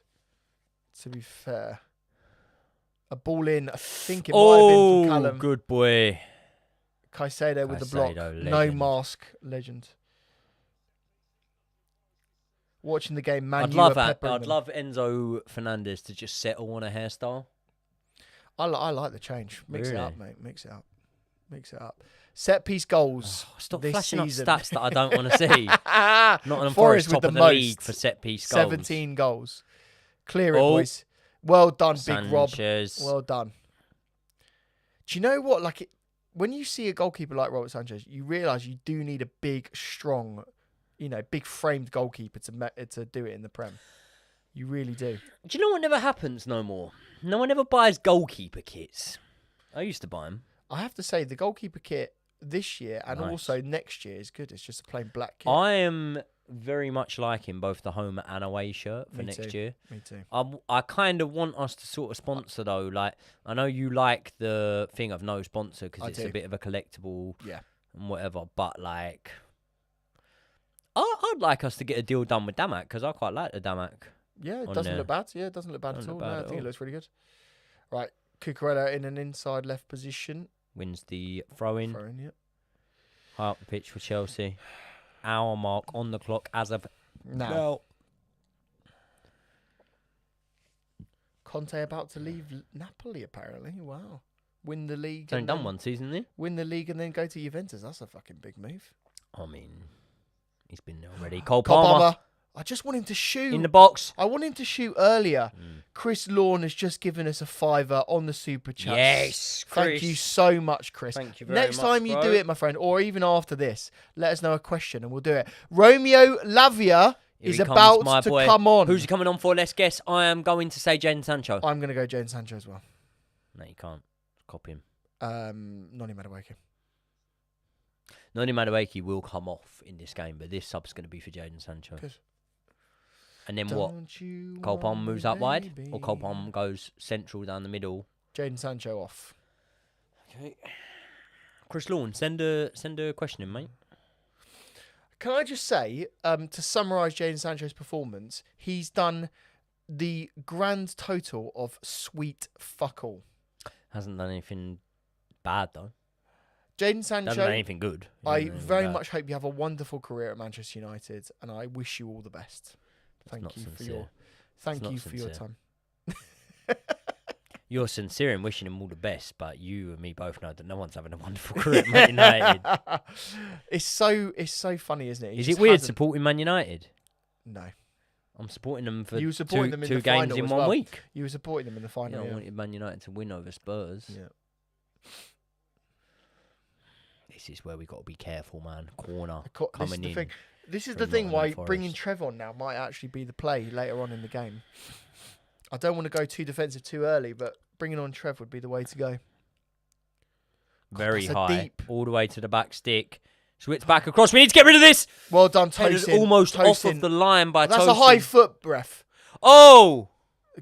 to be fair. A ball in, I think it might have been from Callum. Good boy. Caicedo with the block. Caicedo, No legend. mask, legend. Watching the game, Man I'd U are love that. peppering I'd them. love Enzo Fernandez to just settle on a hairstyle. I like the change. Mix it up, Really? mate. Mix it up. Mix it up. Set piece goals. Stop this flashing season. up stats that I don't want to see. Nottingham Forest Forest with top the of the most. league for set piece goals. 17 goals. Clear it, Oh. boys. Well done, Big Rob. Sanchez. Well done. Do you know what? Like, when you see a goalkeeper like Robert Sanchez, you realise you do need a big, strong, big framed goalkeeper to do it in the Prem. You really do. Do you know what never happens no more? No one ever buys goalkeeper kits. I used to buy them. I have to say, the goalkeeper kit this year and Nice. also next year is good. It's just a plain black kit. I am very much liking both the home and away shirt for Me next too. year. Me too. I kind of want us to sort of sponsor though. Like, I know you like the thing of no sponsor because I it's do. a bit of a collectible Yeah. and whatever. But like, I'd like us to get a deal done with Damak because I quite like the Damak. Yeah, it on doesn't there. look bad. Yeah, it doesn't look bad at Doesn't all. look No, bad I at think it all. looks really good. Right. Cucurella in an inside left position. Wins the throw-in. Throwing, yeah. High up the pitch for Chelsea. Hour mark on the clock as of Now. Conte about to leave Napoli, apparently. Wow. Win the league. He's only and done then- one season, hasn't Win the league and then go to Juventus. That's a fucking big move. he? I mean, he's been there already. Cole Cole Palmer Palmer. I just want him to shoot. in the box. I want him to shoot earlier. Mm. Chris Lawn has just given us a $5 on the super chat. Yes, Thank Chris. you so much, Chris. Thank you very Next much, time you bro. do it, my friend, or even after this, let us know a question and we'll do it. Romeo Lavia Here is he comes, about my to boy. come on. Who's he coming on for? Let's guess. I am going to say Jadon Sancho. I'm going to go Jadon Sancho as well. No, you can't. Copy him. Noni Madueke. Noni Madueke will come off in this game, but this sub's going to be for Jadon Sancho. Good. And then what? Cole Palmer moves up wide? Or Cole Palmer goes central down the middle? Jadon Sancho off. Okay. Chris Lawn, send a question in, mate. Can I just say, to summarise Jadon Sancho's performance, he's done the grand total of sweet fuck all. Hasn't done anything bad, though. Jadon Hasn't done Sancho, anything good. He I hasn't done anything very bad. much hope you have a wonderful career at Manchester United, and I wish you all the best. not Thank you for sincere. your thank not you for your sincere. time. You're sincere in wishing him all the best, but you and me both know that no one's having a wonderful career at Man United. It's so funny, isn't it? He Is just it weird hasn't- supporting Man United? No, I'm supporting them for You were supporting two, them in two the games final in as 1 well. week. you were supporting them in the Yeah, final. I Yeah, wanted Man United to win over Spurs. yeah. This is where we got to be careful, man. Corner This is coming the in. thing. This is from the thing why Nottingham bringing Forest. Trev on now might actually be the play later on in the game. I don't want to go too defensive too early, but bringing on Trev would be the way to go. Very that's a high, deep. all the way to the back stick. Switch back across. We need to get rid of this. Well done, Headed Tosin. almost off Tosin. of the line by That's Tosin. a high foot breath. Oh!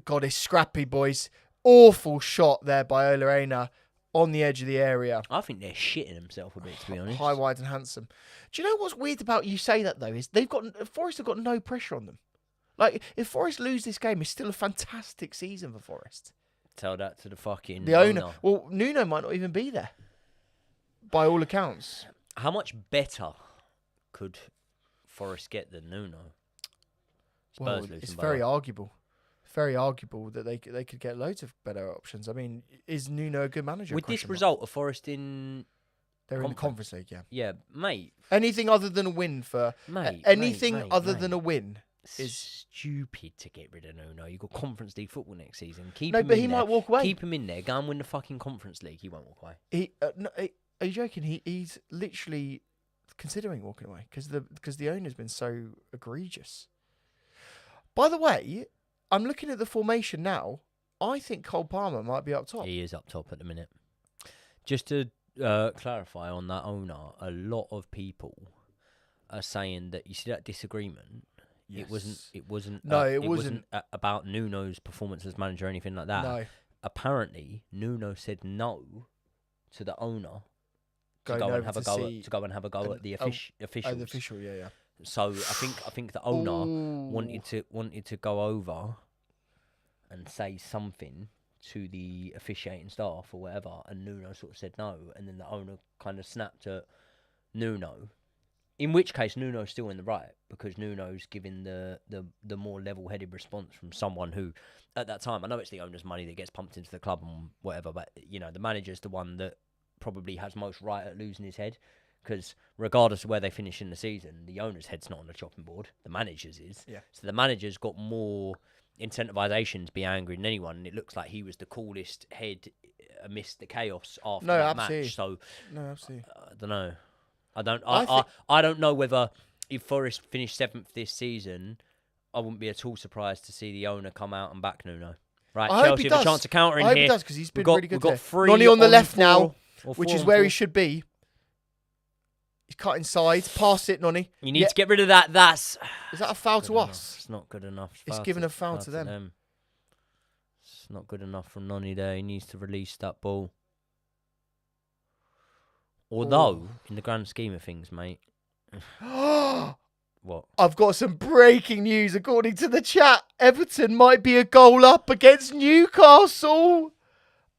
God, it's scrappy, boys. Awful shot there by Olaena on the edge of the area. I think they're shitting themselves a bit, to be honest. High, wide, and handsome. Do you know what's weird about you say that though? Is Forest have got no pressure on them. Like if Forest lose this game, it's still a fantastic season for Forest. Tell that to the fucking The owner. Well, Nuno might not even be there. By all accounts. How much better could Forest get than Nuno? Spurs Well, losing it's by very that. arguable. very arguable that they could get loads of better options. I mean, is Nuno a good manager? With this Question mark. result of Forest in... They're in the Conference League, yeah. Yeah, mate. Anything other than a win for... anything other than a win is... stupid to get rid of Nuno. You've got Conference League football next season. Keep No, him but in he there. might walk away. Keep him in there. Go and win the fucking Conference League. He won't walk away. Are you joking? He's literally considering walking away because the owner's been so egregious. By the way, I'm looking at the formation now. I think Cole Palmer might be up top. He is up top at the minute. Just to clarify on that owner, a lot of people are saying that you see that disagreement. Yes. It wasn't. No, it it wasn't. about Nuno's performance as manager or anything like that. No. Apparently, Nuno said no to the owner to Going go and over have a to go see at, to go and have a go at the officials. Oh, the official, yeah. So I think the owner Ooh. wanted to go over and say something to the officiating staff or whatever, and Nuno sort of said no, and then the owner kind of snapped at Nuno. In which case, Nuno's still in the right because Nuno's giving the more level-headed response from someone who, at that time, I know it's the owner's money that gets pumped into the club and whatever, but you know the manager's the one that probably has most right at losing his head. Because regardless of where they finish in the season, the owner's head's not on the chopping board. The manager's is. Yeah. So the manager's got more incentivization to be angry than anyone. And it looks like he was the coolest head amidst the chaos after that match. So No, absolutely. I don't know. I I don't know whether if Forest finished 7th this season, I wouldn't be at all surprised to see the owner come out and back Nuno. Right, I hope Chelsea he have a does. chance to counter in I hope here. he does because he's been We've got, really good we've got there. 3 Nonny on the left 4 now, or which 4 is on where 4. he should be. He's cutting sides. Pass it, Nonny. You need to get rid of that. That's Is that a foul good to enough. us? It's not good enough. It's given a foul to them. It's not good enough from Nonny there. He needs to release that ball. Although, in the grand scheme of things, mate. What? I've got some breaking news. According to the chat, Everton might be a goal up against Newcastle.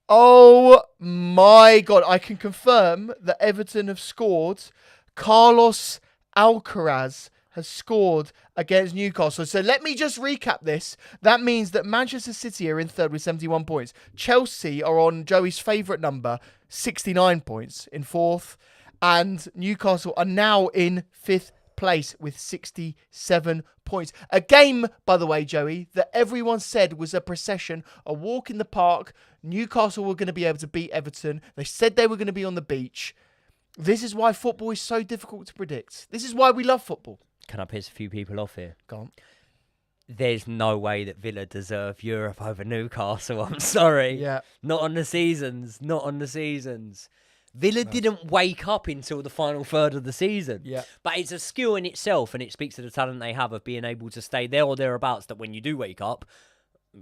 Oh my God. I can confirm that Everton have scored. Carlos Alcaraz has scored against Newcastle. So let me just recap this. That means that Manchester City are in third with 71 points. Chelsea are on Joey's favourite number, 69 points in fourth. And Newcastle are now in fifth place with 67 points. A game, by the way, Joey, that everyone said was a procession, a walk in the park. Newcastle were going to be able to beat Everton. They said they were going to be on the beach. This is why football is so difficult to predict. This is why we love football. Can I piss a few people off here? Go on. There's no way that Villa deserve Europe over Newcastle. I'm sorry. Yeah. Not on the seasons. Not on the seasons. Villa didn't wake up until the final third of the season. Yeah. But it's a skill in itself, and it speaks to the talent they have of being able to stay there or thereabouts, that when you do wake up,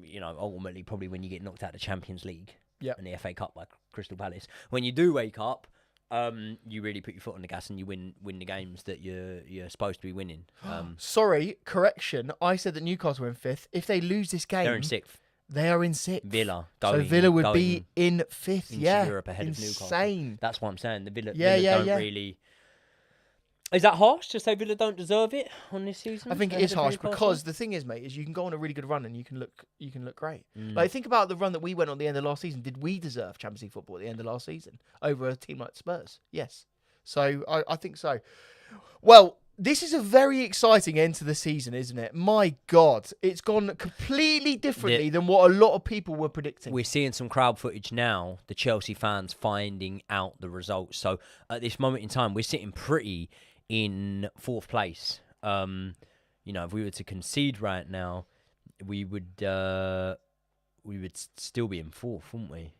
you know, ultimately probably when you get knocked out of the Champions League and the FA Cup by Crystal Palace, when you do wake up, you really put your foot on the gas and you win the games that you're supposed to be winning. Sorry, correction. I said that Newcastle were in fifth. If they lose this game, They're in 6th. they are in sixth. Villa. So Villa would be in fifth. into Yeah. Europe ahead of Newcastle. Insane. That's what I'm saying. The Villa, Yeah, Villa yeah, don't yeah. really... Is that harsh to say Villa don't deserve it on this season? I think it ahead is of harsh Newcastle? because the thing is, mate, is you can go on a really good run and you can look great. Mm. Like think about the run that we went on at the end of last season. Did we deserve Champions League football at the end of last season over a team like Spurs? Yes. So I think so. Well, this is a very exciting end to the season, isn't it? My God, it's gone completely differently than what a lot of people were predicting. We're seeing some crowd footage now, the Chelsea fans finding out the results. So at this moment in time, we're sitting pretty in 4th place. You know, if we were to concede right now, we would still be in 4th, wouldn't we?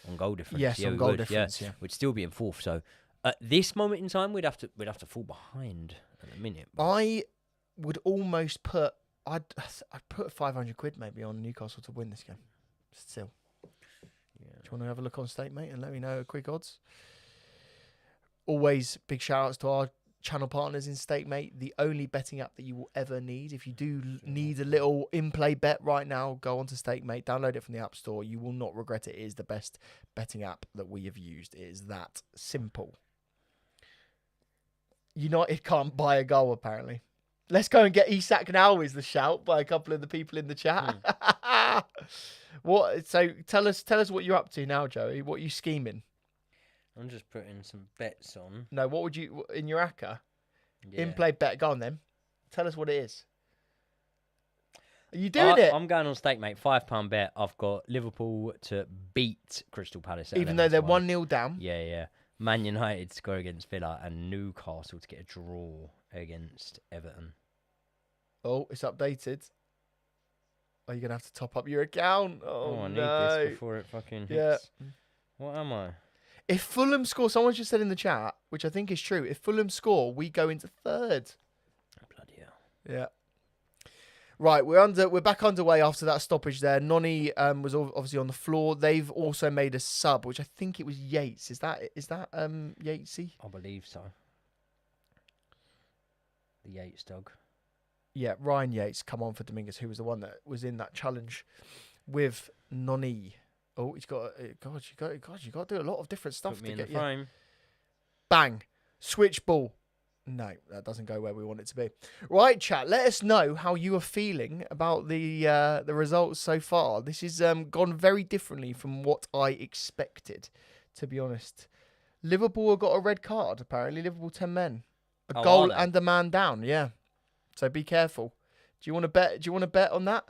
On goal difference. Yes, yeah, on we goal would, difference. Yeah. We'd still be in 4th. So at this moment in time, we'd have to fall behind at the minute. I would almost put I'd put 500 quid maybe on Newcastle to win this game. Still. Yeah. Do you want to have a look on stake, mate, and let me know quick odds? Always big shout outs to our channel partners in stake, mate. The only betting app that you will ever need. If you do need a little in-play bet right now, go onto stake, mate. Download it from the App Store. You will not regret it. It is the best betting app that we have used. It is that simple. United can't buy a goal, apparently. Let's go and get Isak now is the shout by a couple of the people in the chat. What? So tell us what you're up to now, Joey. What are you scheming? I'm just putting some bets on. No, what would you in your ACCA? Yeah. In-play bet. Go on then. Tell us what it is. Are you doing it? I'm going on stake, mate. £5 bet. I've got Liverpool to beat Crystal Palace. At Even though they're 11-1. 1-0 down. Yeah. Man United to score against Villa and Newcastle to get a draw against Everton. Oh, it's updated. Are you gonna have to top up your account? Oh, I need no. this before it fucking hits. Yeah. What am I? If Fulham score, someone just said in the chat, which I think is true. If Fulham score, we go into third. Bloody hell. Yeah. Right, we're back underway after that stoppage there. Nonny was obviously on the floor. They've also made a sub, which I think it was Yates. Is that Yatesy? I believe so. The Yates dog. Yeah, Ryan Yates come on for Dominguez, who was the one that was in that challenge with Nonny. Oh, he's got you got to do a lot of different stuff Put me to in get the you. frame. Bang, switch ball. No, that doesn't go where we want it to be. Right, chat. Let us know how you are feeling about the results so far. This has gone very differently from what I expected, to be honest. Liverpool have got a red card. Apparently, Liverpool 10 men, a goal and a man down. Yeah, so be careful. Do you want to bet? Do you want to bet on that?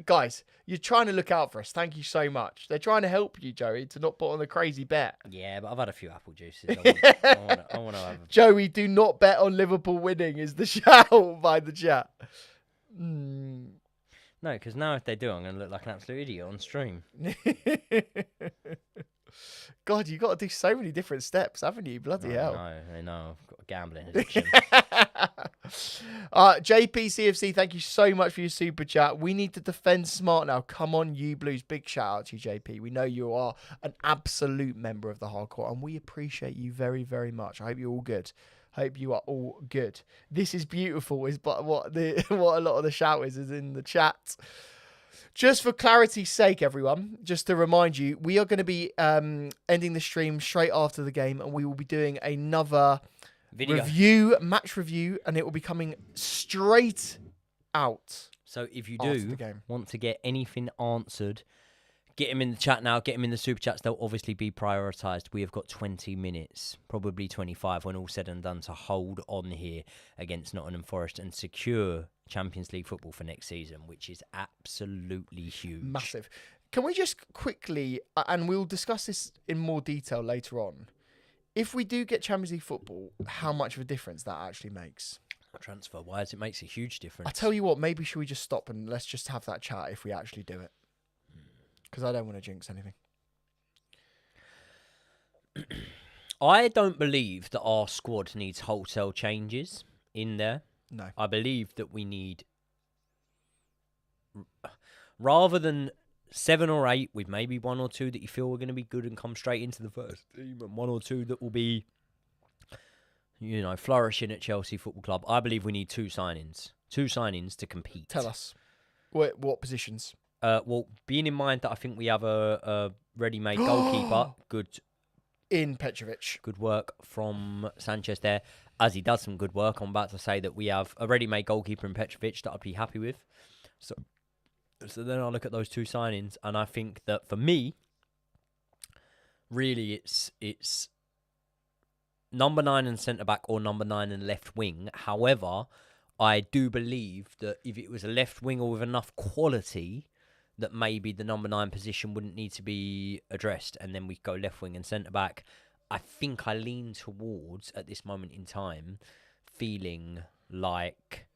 Guys, you're trying to look out for us. Thank you so much. They're trying to help you, Joey, to not put on a crazy bet. Yeah, but I've had a few apple juices. I want to have a... Joey, do not bet on Liverpool winning is the shout by the chat. No, because now if they do, I'm going to look like an absolute idiot on stream. God, you've got to do so many different steps, haven't you? Bloody hell. I know. I've got a gambling addiction. JPCFC, thank you so much for your super chat. We need to defend smart now. Come on, you Blues. Big shout out to you, JP. We know you are an absolute member of the hardcore, and we appreciate you very, very much. I hope you're all good. Hope you are all good. This is beautiful, is but what a lot of the shout is in the chat. Just for clarity's sake, everyone, just to remind you, we are going to be ending the stream straight after the game, and we will be doing another match review, and it will be coming straight out. So if you do want to get anything answered, get them in the chat now, get them in the super chats. They'll obviously be prioritised. We have got 20 minutes, probably 25 when all said and done, to hold on here against Nottingham Forest and secure Champions League football for next season, which is absolutely huge. Massive. Can we just quickly, and we'll discuss this in more detail later on, if we do get Champions League football, how much of a difference that actually makes? Transfer-wise, it makes a huge difference. I tell you what, maybe should we just stop and let's just have that chat if we actually do it? Because I don't want to jinx anything. I don't believe that our squad needs wholesale changes in there. No. I believe that we need, rather than 7 or 8, with maybe 1 or 2 that you feel are going to be good and come straight into the first team, and 1 or 2 that will be, flourishing at Chelsea Football Club. I believe we need 2 signings. 2 signings to compete. Tell us. What positions? Well, being in mind that I think we have a ready-made goalkeeper, good in Petrovic. Good work from Sanchez there. As he does some good work, I'm about to say that we have a ready-made goalkeeper in Petrovic that I'd be happy with. So then I look at those 2 signings, and I think that for me, really it's number 9 and centre-back or number 9 and left wing. However, I do believe that if it was a left winger with enough quality, that maybe the number 9 position wouldn't need to be addressed, and then we go left wing and centre-back. I think I lean towards, at this moment in time, feeling like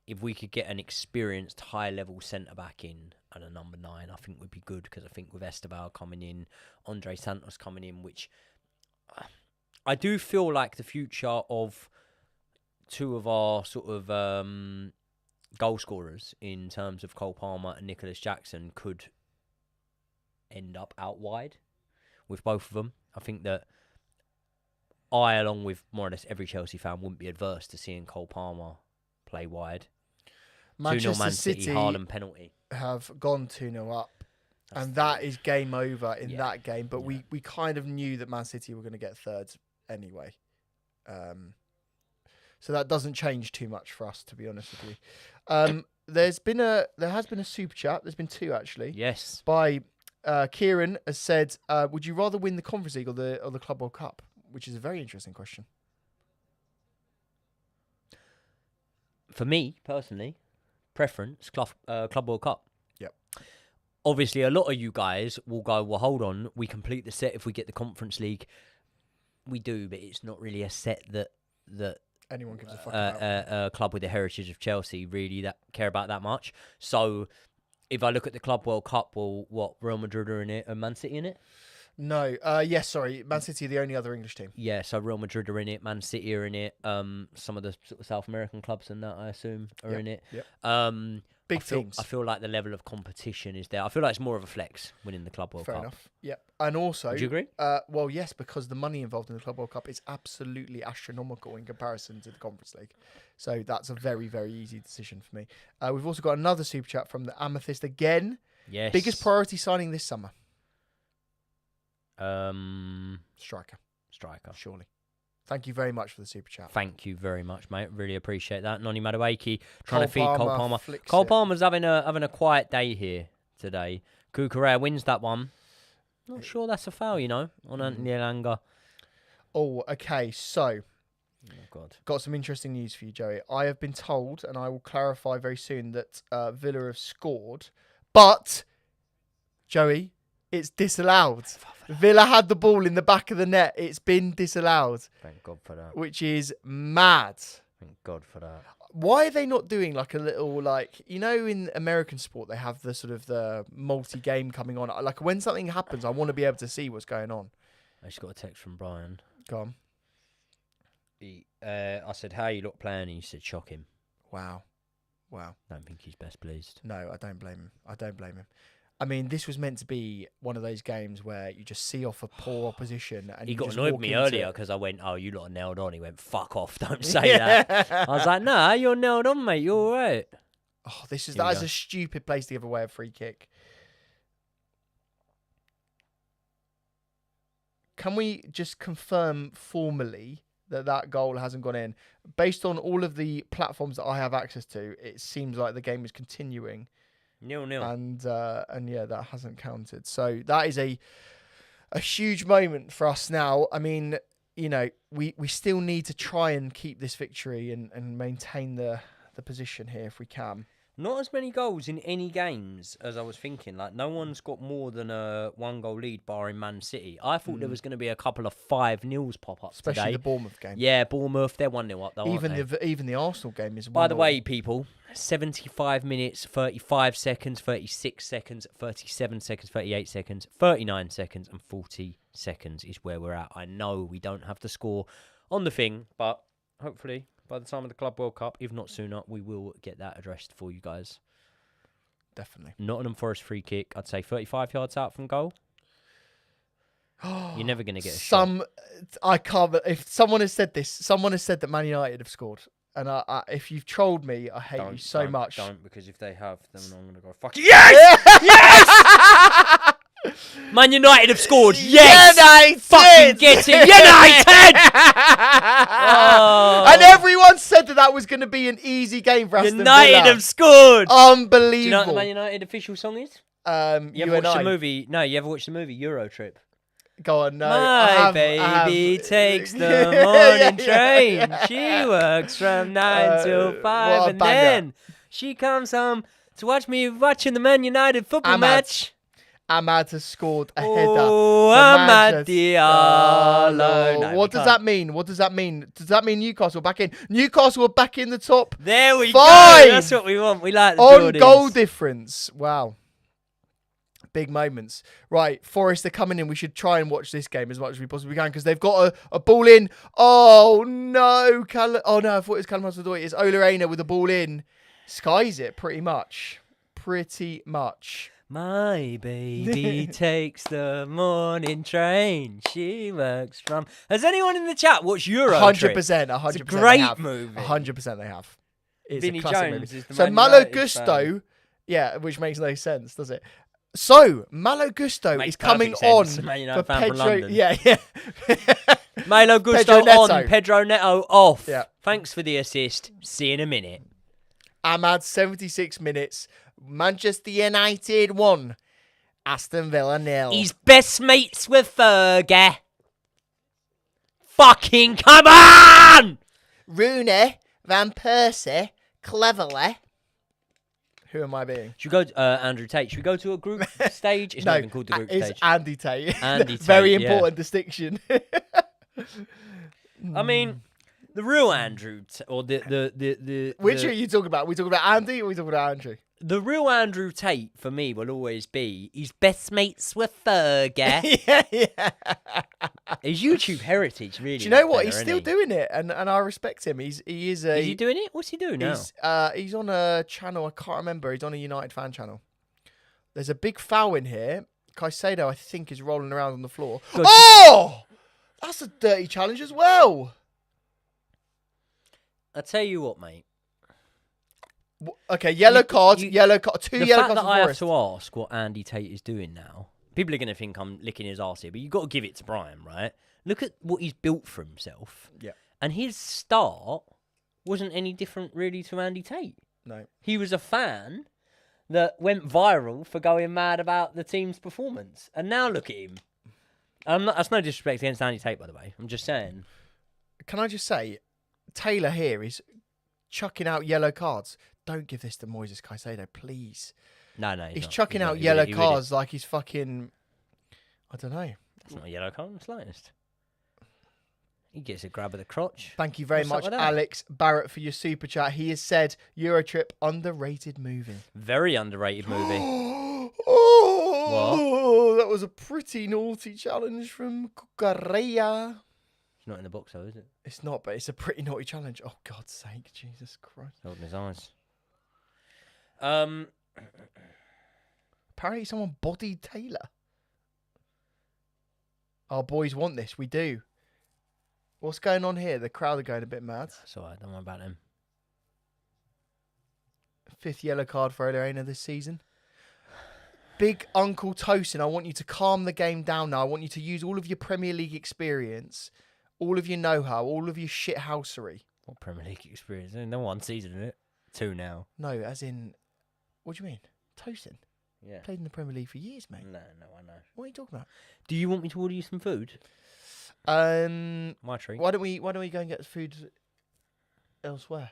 if we could get an experienced high-level centre-back in and a number 9, I think would be good, because I think with Esteval coming in, Andre Santos coming in, which I do feel like the future of 2 of our sort of goal scorers in terms of Cole Palmer and Nicholas Jackson could end up out wide with both of them. I think that I, along with more or less every Chelsea fan, wouldn't be adverse to seeing Cole Palmer play wide. Manchester 2-0 Man City, City Haaland penalty. Have gone 2-0 up. And that is game over in that game. But we kind of knew that Man City were going to get third anyway. So that doesn't change too much for us, to be honest with you. There has been a super chat. There's been 2 actually. Yes. By Kieran has said, would you rather win the Conference League or the Club World Cup? Which is a very interesting question. For me, personally, preference, Club World Cup. Yep. Obviously, a lot of you guys will go, well, hold on, we complete the set if we get the Conference League. We do, but it's not really a set that Anyone gives a fuck about. a club with the heritage of Chelsea really care about that much. So if I look at the Club World Cup, well, what, Real Madrid are in it and Man City in it? No. Yes, sorry. Man City are the only other English team. Yeah, so Real Madrid are in it, Man City are in it. Some of the sort of South American clubs and that, I assume, are in it. Yep. Big teams. I feel like the level of competition is there. I feel like it's more of a flex winning the Club World Cup. Fair enough. Yeah. And also... Would you agree? Well, yes, because the money involved in the Club World Cup is absolutely astronomical in comparison to the Conference League. So that's a very, very easy decision for me. We've also got another super chat from the Amethyst again. Yes. Biggest priority signing this summer? Striker. Surely. Thank you very much for the super chat. Thank you very much, mate. Really appreciate that. Noni Madueke trying to feed Cole Palmer. Cole Palmer's having a quiet day here today. Cucurella wins that one. Not sure that's a foul, on Anthony Elanga. Oh, okay. So, Oh, God. got some interesting news for you, Joey. I have been told, and I will clarify very soon, that Villa have scored. But, Joey, it's disallowed. Villa had the ball in the back of the net. It's been disallowed. Thank God for that. Which is mad. Thank God for that. Why are they not doing like a little, like, in American sport, they have the sort of the multi-game coming on. Like when something happens, I want to be able to see what's going on. I just got a text from Brian. Go on. I said, how you lot playing? And he said, shock him. Wow. Don't think he's best pleased. No, I don't blame him. I mean, this was meant to be one of those games where you just see off a poor opposition. And He you got just annoyed walk with me into earlier it. because I went, oh, you lot are nailed on. He went, fuck off, don't say that. I was like, nah, you're nailed on, mate. You're all right. Oh, that is go. a stupid place to give away a free kick. Can we just confirm formally that goal hasn't gone in? Based on all of the platforms that I have access to, it seems like the game is continuing. 0-0. And yeah, that hasn't counted. So that is a huge moment for us now. I mean, we still need to try and keep this victory and maintain the position here if we can. Not as many goals in any games as I was thinking. Like, no one's got more than a 1-goal lead barring Man City. I thought there was going to be a couple of 5-0s pop up Especially today. the Bournemouth game. Yeah, Bournemouth, they're 1-0 up though, Even aren't they? even the Arsenal game is 1-0. By the way, people, 75 minutes, 35 seconds, 36 seconds, 37 seconds, 38 seconds, 39 seconds, and 40 seconds is where we're at. I know we don't have the score on the thing, but hopefully by the time of the Club World Cup, if not sooner, we will get that addressed for you guys. Definitely. Nottingham Forest free kick, I'd say 35 yards out from goal. You're never going to get a shot. I can't. If someone has said this, someone has said that Man United have scored. And if you've trolled me, I hate you so much. Don't, because if they have, then I'm going to go, fuck you. Yes! Yes! Man United have scored. Yes! United! Fucking get it. United! Oh. And everyone said that was going to be an easy game for Aston United Villa. have scored. Unbelievable. Do you know what the Man United official song is? You ever watched the movie? No, you ever watched the movie Euro Trip? Go on, no. My baby takes the morning train. She works from 9 till 5, and then she comes home to watch me watching the Man United football match. Ahmad has scored a header. Oh, Ahmad Diallo. What does that mean? Does that mean Newcastle are back in? Newcastle are back in the top. There we 5. go. That's what we want. We like the on buildings. goal difference. Wow. Big moments. Right, Forest are coming in. We should try and watch this game as much as we possibly can because they've got a ball in. Oh, no. Oh, no, I thought it was Callum Hudson-Odoi. It's Ola Aina with the ball in. Skies it, pretty much. My baby takes the morning train. She works from... Has anyone in the chat watched Euro 100%. Trip? 100%. It's a great they movie. 100% they have. It's Vinnie a classic Jones movie. is the So Man Malo United Gusto, fan. yeah, which makes no sense, does it? So, Malo Gusto Makes is coming perfect on sense. Man for United fan from Pedro. London. Yeah. Malo Gusto Pedro on, Neto. Pedro Neto off. Yeah. Thanks for the assist. See you in a minute. Ahmad, 76 minutes. Manchester United 1. Aston Villa 0. He's best mates with Fergie. Fucking come on! Rooney, Van Persie, Cleverly. Who am I being? Should we go to Andrew Tate? Should we go to a group stage? It's not even called the group it's stage. Andy Tate. Andy Tate, Very yeah. important distinction. I mean, the real Andrew, or the Which are you talking about? We talking about Andy or we talking about Andrew? the real Andrew Tate for me will always be he's best mates with Fergie. yeah. His YouTube heritage really. Do you know what? better, He's isn't still he? doing it, and I respect him. He is a. Is he doing it? What's he doing now? He's on a channel. I can't remember. He's on a United fan channel. There's a big foul in here. Caicedo, I think, is rolling around on the floor. God, Oh, that's a dirty challenge as well. I tell you what, mate. Okay, yellow card, you- yellow card, two The yellow fact cards that for I have Forest. to ask what Andy Tate is doing now, people are going to think I'm licking his arse here, but you've got to give it to Brian, right? Look at what he's built for himself. Yeah. And his start wasn't any different, really, to Andy Tate. No. He was a fan that went viral for going mad about the team's performance. And now look at him. That's no disrespect against Andy Tate, by the way. I'm just saying. Can I just say, Taylor here is chucking out yellow cards. Don't give this to Moises Caicedo, please. No, He's not. chucking He's out not. yellow He really- cards like he's fucking. I don't know. That's not a yellow card in the slightest. He gets a grab of the crotch. Thank you very What's up much, with that? Alex Barrett, for your super chat. He has said Eurotrip underrated movie. Very underrated movie. Oh, that was a pretty naughty challenge from Cucurella. It's not in the box, though, is it? It's not, but it's a pretty naughty challenge. Oh, God's sake, Jesus Christ. Holding his eyes. Apparently someone bodied Taylor. Our boys want this. We do. What's going on here? The crowd are going a bit mad. It's alright, don't worry about him. 5th yellow card for Elena this season. Big Uncle Tosin, I want you to calm the game down now. I want you to use all of your Premier League experience, all of your know-how, all of your shithousery. What Premier League experience? No 1 season, is it? 2 now. No, as in, what do you mean? Tosin Yeah. played in the Premier League for years, mate. No, I know. What are you talking about? Do you want me to order you some food? My treat. Why don't we go and get food elsewhere?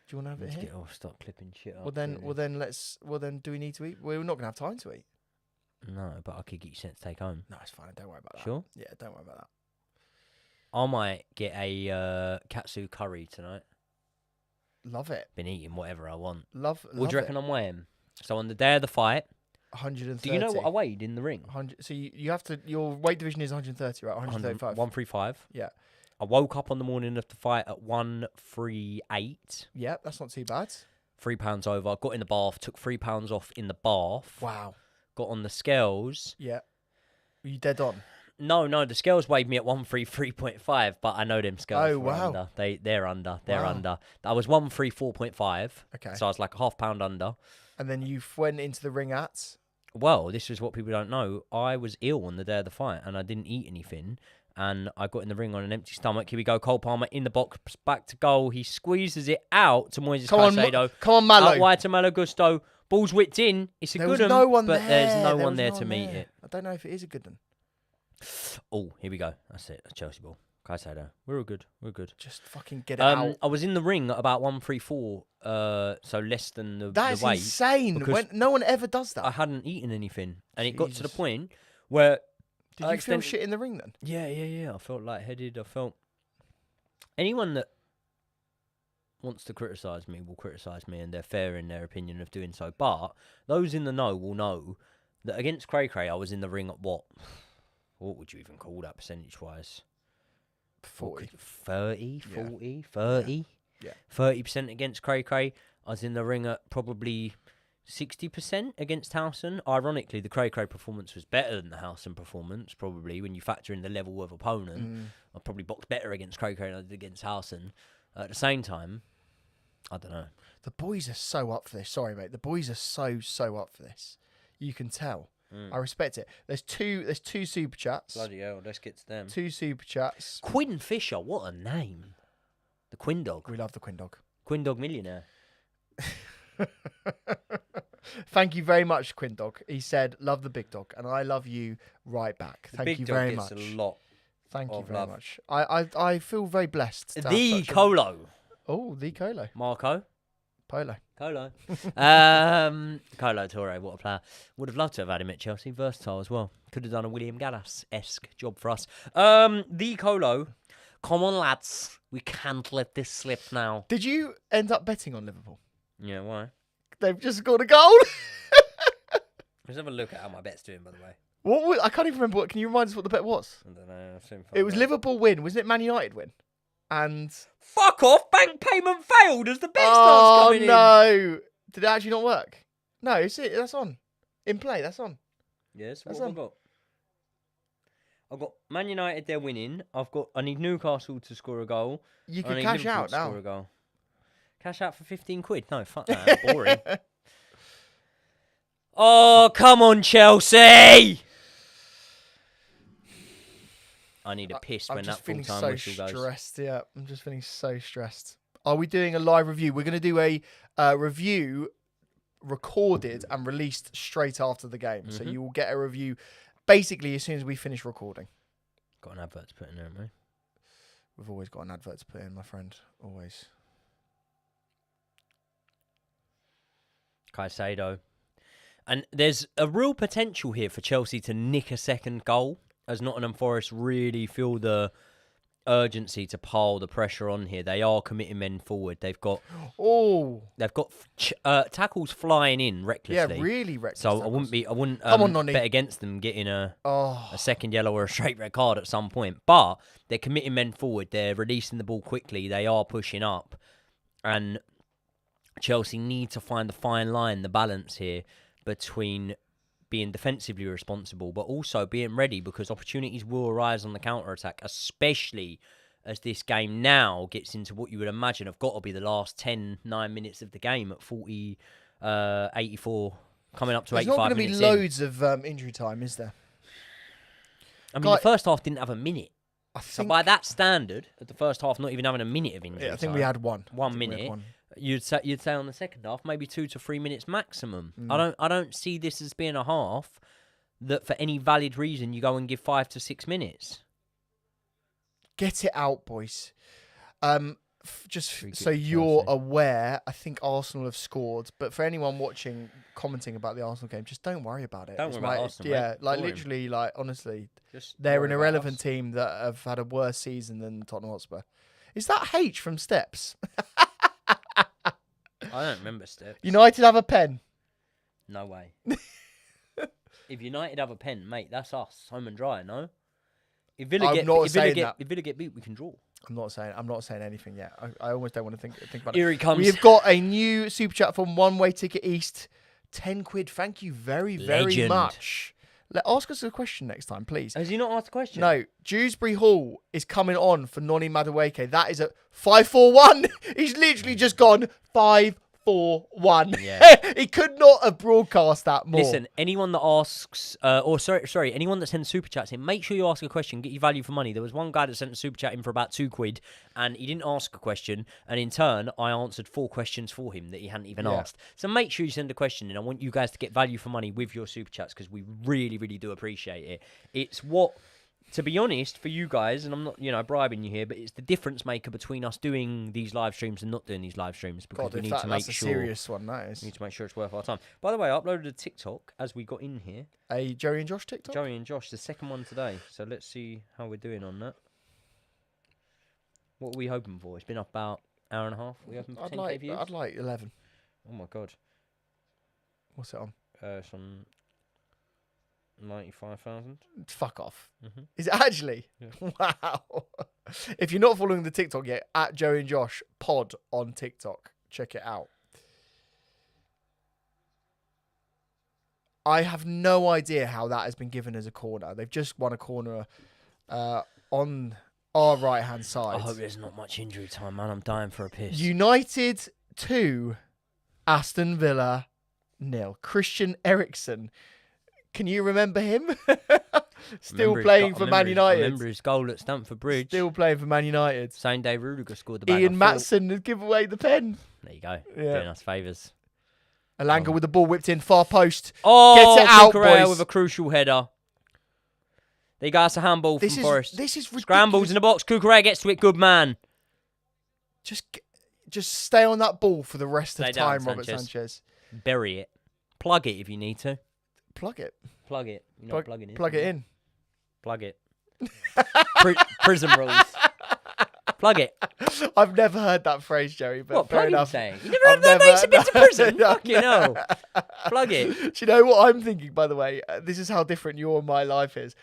Do you want to have it Let's here? get off, stop clipping shit up. Well then, really. do we need to eat? We're not gonna have time to eat. No, but I could get you sent to take home. No, it's fine. Don't worry about that. Sure? Yeah, don't worry about that. I might get a katsu curry tonight. Love it. Been eating whatever I want. Love. What do you reckon I'm weighing? So on the day of the fight, 130. do you know what I weighed in the ring? 100. So you have to. Your weight division is 130, right? 135. 135. Yeah. I woke up on the morning of the fight at 138. Yeah, that's not too bad. 3 pounds over. Got in the bath. Took 3 pounds off in the bath. Wow. Got on the scales. Yeah. Were you dead on? No, the scales weighed me at 133.5, but I know them scales Oh, were wow. under. They're under. They're Wow. under. I was 134.5. Okay. So I was like a half pound under. And then you went into the ring at. Well, this is what people don't know. I was ill on the day of the fight, and I didn't eat anything. And I got in the ring on an empty stomach. Here we go. Cole Palmer in the box, back to goal. He squeezes it out to Moises Caicedo. Come on, Malo. Out wide to Malo Gusto. Ball's whipped in. It's a There good was no one but there. there's no one was there no to one meet there. it. I don't know if it is a good one. Oh, here we go. That's it. That's Chelsea ball. Caicedo. We're all good. We're good. Just fucking get it out. I was in the ring at about 134, so less than the That is weight. insane. because When no one ever does that. I hadn't eaten anything, and it got to the Jesus. point where Did I you feel accident- shit in the ring then? Yeah. I felt lightheaded. I felt anyone that wants to criticise me will criticise me, and they're fair in their opinion of doing so. But those in the know will know that against Cray Cray, I was in the ring at what would you even call that percentage-wise? 40. 30, Yeah. 40, 30? Yeah. 30% against Cray Cray. I was in the ring at probably 60% against Howson. Ironically, the Cray Cray performance was better than the Howson performance, probably, when you factor in the level of opponent. I probably boxed better against Cray Cray than I did against Howson. At the same time, I don't know. The boys are so up for this. Sorry, mate. The boys are so up for this. You can tell. I respect it. There's two super chats. Bloody hell, let's get to them. 2 super chats. Quinn Fisher, what a name. The Quinn Dog. We love the Quinn Dog. Quinn Dog millionaire. Thank you very much, Quinn Dog. He said, "Love the big dog," and I love you right back. The Thank big you dog very gets much. a lot. Thank you of very love. much. I feel very blessed. To The have such a- Colo. Oh, the Colo. Marco. Polo. Colo. Colo Torre, what a player. Would have loved to have had him at Chelsea. Versatile as well. Could have done a William Gallas-esque job for us. The Colo. Come on, lads. We can't let this slip now. Did you end up betting on Liverpool? Yeah, why? They've just scored a goal. Let's have a look at how my bet's doing, by the way. I can't even remember. Can you remind us what the bet was? I don't know. I'll soon find It was out. Liverpool win. Wasn't it Man United win? And Fuck off! Bank payment failed as the bet starts coming in. no! Did it actually not work? No, it's it. That's on. In play. That's on. Yes, what That's have I got? I've got Man United, they're winning. I need Newcastle to score a goal. You I can need cash Liverpool out to score now. a goal. Cash out for 15 quid? No, fuck that. Boring. Oh, come on, Chelsea! I need a piss I'm when just that feeling full-time so whistle goes. stressed. Yeah, I'm just feeling so stressed. Are we doing a live review? We're going to do a review recorded and released straight after the game. So you will get a review basically as soon as we finish recording. Got an advert to put in there, haven't we? We've always got an advert to put in, my friend. Always. Caicedo. And there's a real potential here for Chelsea to nick a second goal, as Nottingham Forest really feel the urgency to pile the pressure on here. They are committing men forward. They've got tackles flying in recklessly. Yeah, really reckless. So tackles. I wouldn't Come on, Nonny. bet against them getting a Oh, second yellow or a straight red card at some point. But they're committing men forward. They're releasing the ball quickly. They are pushing up. And Chelsea need to find the fine line, the balance here between being defensively responsible, but also being ready because opportunities will arise on the counter-attack, especially as this game now gets into what you would imagine have got to be the last 9 minutes of the game at 84, coming up to there's 85 not going to be minutes loads of injury time, is there? I mean, the first half didn't have a minute. I So think. by that standard, at the first half not even having a minute of injury Yeah, I think time, we had one. 1 I think we had minute. one. You'd say on the second half maybe 2 to 3 minutes maximum. Mm. I don't see this as being a half that for any valid reason you go and give 5 to 6 minutes. Get it out, boys. Just Free kick so for you're Chelsea. aware, I think Arsenal have scored. But for anyone watching, commenting about the Arsenal game, just don't worry about it. Don't It's worry about like- Arsenal, Yeah, mate. like Boring. literally, like honestly, Just they're worry an about irrelevant us. team that have had a worse season than Tottenham Hotspur. Is that H from Steps? I don't remember steps. United have a pen. No way. If United have a pen, mate, that's us. Home and dry, no? If Villa I'm get not if Villa saying get that. if Villa get beat, we can draw. I'm not saying anything yet. I almost don't want to think about Here it. he comes. We've got a new super chat from One Way Ticket East. 10 quid. Thank you very, very Legend. much. Ask us a question next time, please. Has he not asked a question? No, Dewsbury Hall is coming on for Nonny Madueke. That is at 541. He's literally just gone 541. Yeah. He could not have broadcast that more. Listen, anyone that asks, anyone that sends super chats in, make sure you ask a question, get your value for money. There was one guy that sent a super chat in for about 2 quid, and he didn't ask a question, and in turn, I answered 4 questions for him that he hadn't even asked. So make sure you send a question in. I want you guys to get value for money with your super chats, because we really, really do appreciate it. It's what, to be honest, for you guys, and I'm not, bribing you here, but it's the difference maker between us doing these live streams and not doing these live streams, because God, we if need to make that's a sure... serious one, that is. We need to make sure it's worth our time. By the way, I uploaded a TikTok as we got in here. A Joey and Josh TikTok? Joey and Josh, the second one today. So let's see how we're doing on that. What are we hoping for? It's been up about an hour and a half. We hoping for 10K views? I'd like 11. Oh my god. What's it on? It's on 95,000. Fuck off. Mm-hmm. Is it actually? Yeah. Wow. If you're not following the TikTok yet, at Joey and Josh pod on TikTok. Check it out. I have no idea how that has been given as a corner. They've just won a corner on our right-hand side. I hope there's not much injury time, man. I'm dying for a piss. United 2, Aston Villa 0. Christian Eriksen. Can you remember him? Still Remember his playing go- for I Man remember his- I United. remember his goal at Stamford Bridge. Still playing for Man United. Same day Rudiger scored the banger. Ian Matson has given away the pen. There you go. Yeah. Doing us favours. Alanga with the ball whipped in, far post. Oh, Get it out, Cucurella boys. with a crucial header. There you go. That's a handball from Forest. This is ridiculous. Scrambles in the box. Cucurella gets to it. Good man. Just stay on that ball for the rest Stay of down, time, Robert Sanchez. Sanchez. Bury it. Plug it if you need to. Plug it. Plug it. You know what plugging is. Plug it in. Plug it. Prison rules. Plug it. I've never heard that phrase, Jerry, but What? fair Plug enough. saying? You never heard that mates have been to prison? Fucking hell. Plug it. Do you know what I'm thinking, by the way? This is how different your and my life is.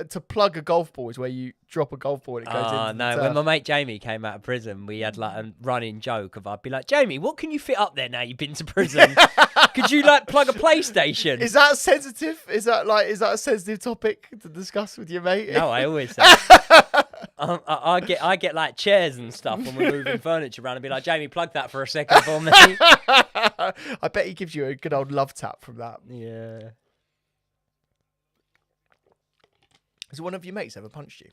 To plug a golf ball is where you drop a golf ball and it goes into the No. turf. When my mate Jamie came out of prison, we had like a running joke of I'd be like, Jamie, what can you fit up there now you've been to prison? Could you like plug a PlayStation? Is that sensitive? Is that a sensitive topic to discuss with your mate? No, I always say. I get like chairs and stuff when we're moving furniture around and be like, Jamie, plug that for a second for me. I bet he gives you a good old love tap from that. Yeah. Has one of your mates ever punched you?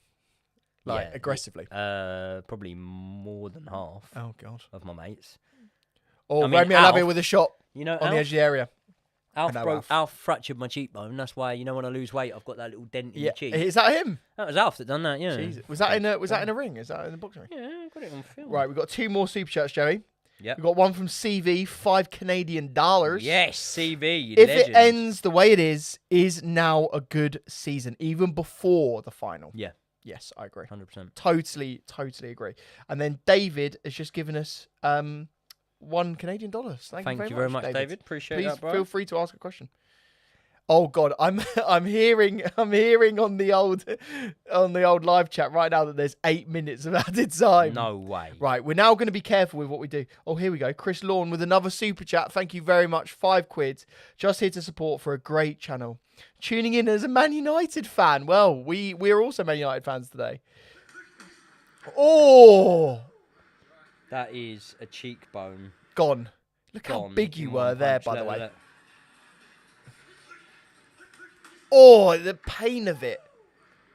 Like, Yeah. aggressively? Probably more than half Oh, God. of my mates. Or I mean, Romeo Lavia Alf- with a shot You know, on the edge of the area. Alf I know broke. Alf. Alf fractured my cheekbone. That's why when I lose weight, I've got that little dent in Yeah. the cheek. Is that him? That was Alf that done that. Yeah. Jesus. Was that in a ring? Is that in a boxing ring? Yeah, I got it on film. Right, we've got 2 more super chats, Joey. Yep. We've got one from CV, $5 Canadian. Yes, CV. You If legend. it ends the way it is now a good season, even before the final. Yeah. Yes, I agree. 100%. Totally agree. And then David has just given us $1 Canadian. Thank you very much, David. Appreciate Please that, bro. feel free to ask a question. Oh God, I'm hearing on the old live chat right now that there's 8 minutes of added time. No way. Right, we're now going to be careful with what we do. Oh, here we go. Chris Lawn with another super chat. Thank you very much. £5. Just here to support for a great channel. Tuning in as a Man United fan. Well, we're also Man United fans today. Oh, That is a cheekbone. gone. Look how Gone big you in were one there, punch. by the Look, way. look. Oh, the pain of it.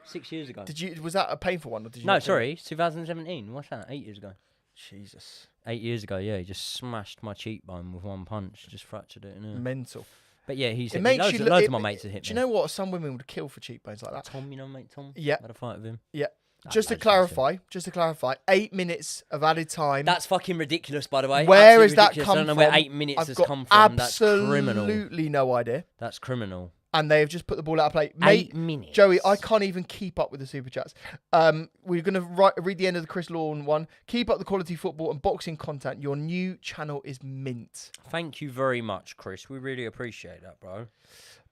6 years ago. Was that a painful one? Or did you No, not feel it? sorry. It's 2017. What's that? 8 years ago. Jesus. 8 years ago, yeah. He just smashed my cheekbone with one punch. Just fractured it. innit? Mental. But yeah, he's It hit me. makes Loads, you of, look- loads it- of my mates have hit Do me. you know what? Some women would kill for cheekbones like that. Tom, you know mate Tom? Yeah. Had a fight with him. Yeah. That Just to bloke's massive. clarify, 8 minutes of added time. That's fucking ridiculous, by the way. Where Absolutely has that ridiculous. come I don't know from? where 8 minutes I've has got come from. That's criminal. absolutely no idea. That's criminal. And they've just put the ball out of play. Mate, 8 minutes. Joey, I can't even keep up with the super chats. We're going to read the end of the Chris Lawn one. Keep up the quality football and boxing content. Your new channel is mint. Thank you very much, Chris. We really appreciate that, bro.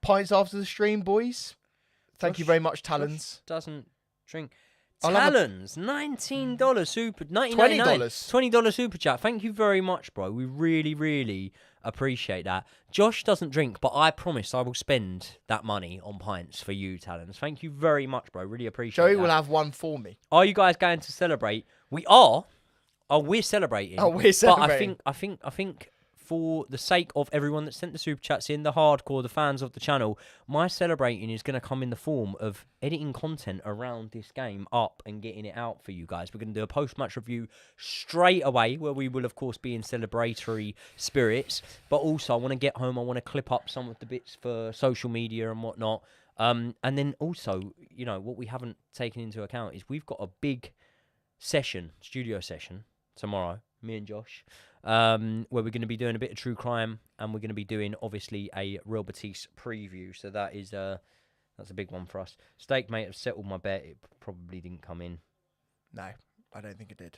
Pints after the stream, boys. Thank you Josh- very much, Josh Talons. doesn't drink. I'll have a- Talons, $19 super, $19.99. $20 super chat. Thank you very much, bro. We really, really appreciate that. Josh doesn't drink, but I promise I will spend that money on pints for you, Talons. Thank you very much, bro. Really appreciate Joey that. will have one for me. Are you guys going to celebrate? We are. Oh, we're celebrating. Oh, we're celebrating. But I think for the sake of everyone that sent the super chats in, the hardcore, the fans of the channel, my celebrating is going to come in the form of editing content around this game up and getting it out for you guys. We're going to do a post-match review straight away, where we will, of course, be in celebratory spirits. But also, I want to get home. I want to clip up some of the bits for social media and whatnot. And then also, you know, what we haven't taken into account is we've got a big studio session tomorrow, me and Josh, where we're going to be doing a bit of true crime, and we're going to be doing, obviously, a Real Betis preview. So that is that's a big one for us. Steak, mate, have settled my bet. It probably didn't come in. No, I don't think it did.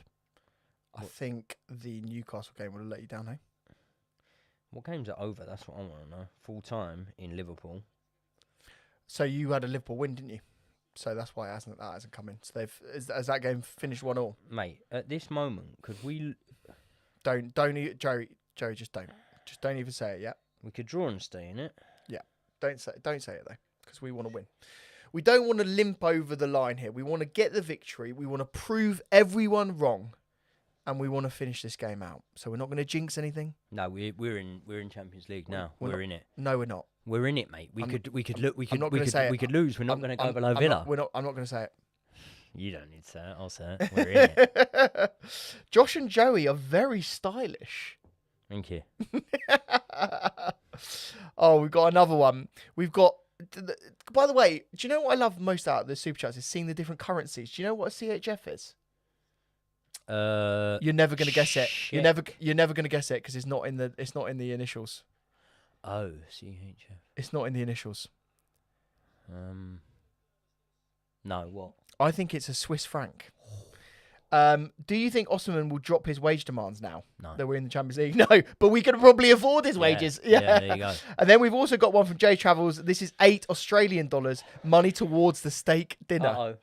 I think the Newcastle game would have let you down, eh? What games are over? That's what I want to know. Full time in Liverpool. So you had a Liverpool win, didn't you? So that's why that hasn't come in. So has that game finished 1-1? Mate, at this moment, could we... Joey, just don't even say it yet. We could draw and stay in it. Yeah, don't say it though, because we want to win. We don't want to limp over the line here. We want to get the victory. We want to prove everyone wrong, and we want to finish this game out. So we're not going to jinx anything. No, we're in Champions League now. We're in it. No, we're not. We're in it, mate. We could lose. We're not going to go below I'm Villa. I'm not going to say it. You don't need to say it. I'll say it. We're in it. Josh and Joey are very stylish. Thank you. Oh, we've got another one. We've got. By the way, do you know what I love most out of the super chats is seeing the different currencies. Do you know what a CHF is? You're never gonna guess it. You're never gonna guess it because it's not in the initials. Oh, CHF. It's not in the initials. No, what? I think it's a Swiss franc. Do you think Osman will drop his wage demands now that we're in the Champions League? No, but we can probably afford his wages. Yeah, there you go. And then we've also got one from J Travels. This is $8 Australian, money towards the steak dinner. Uh-oh.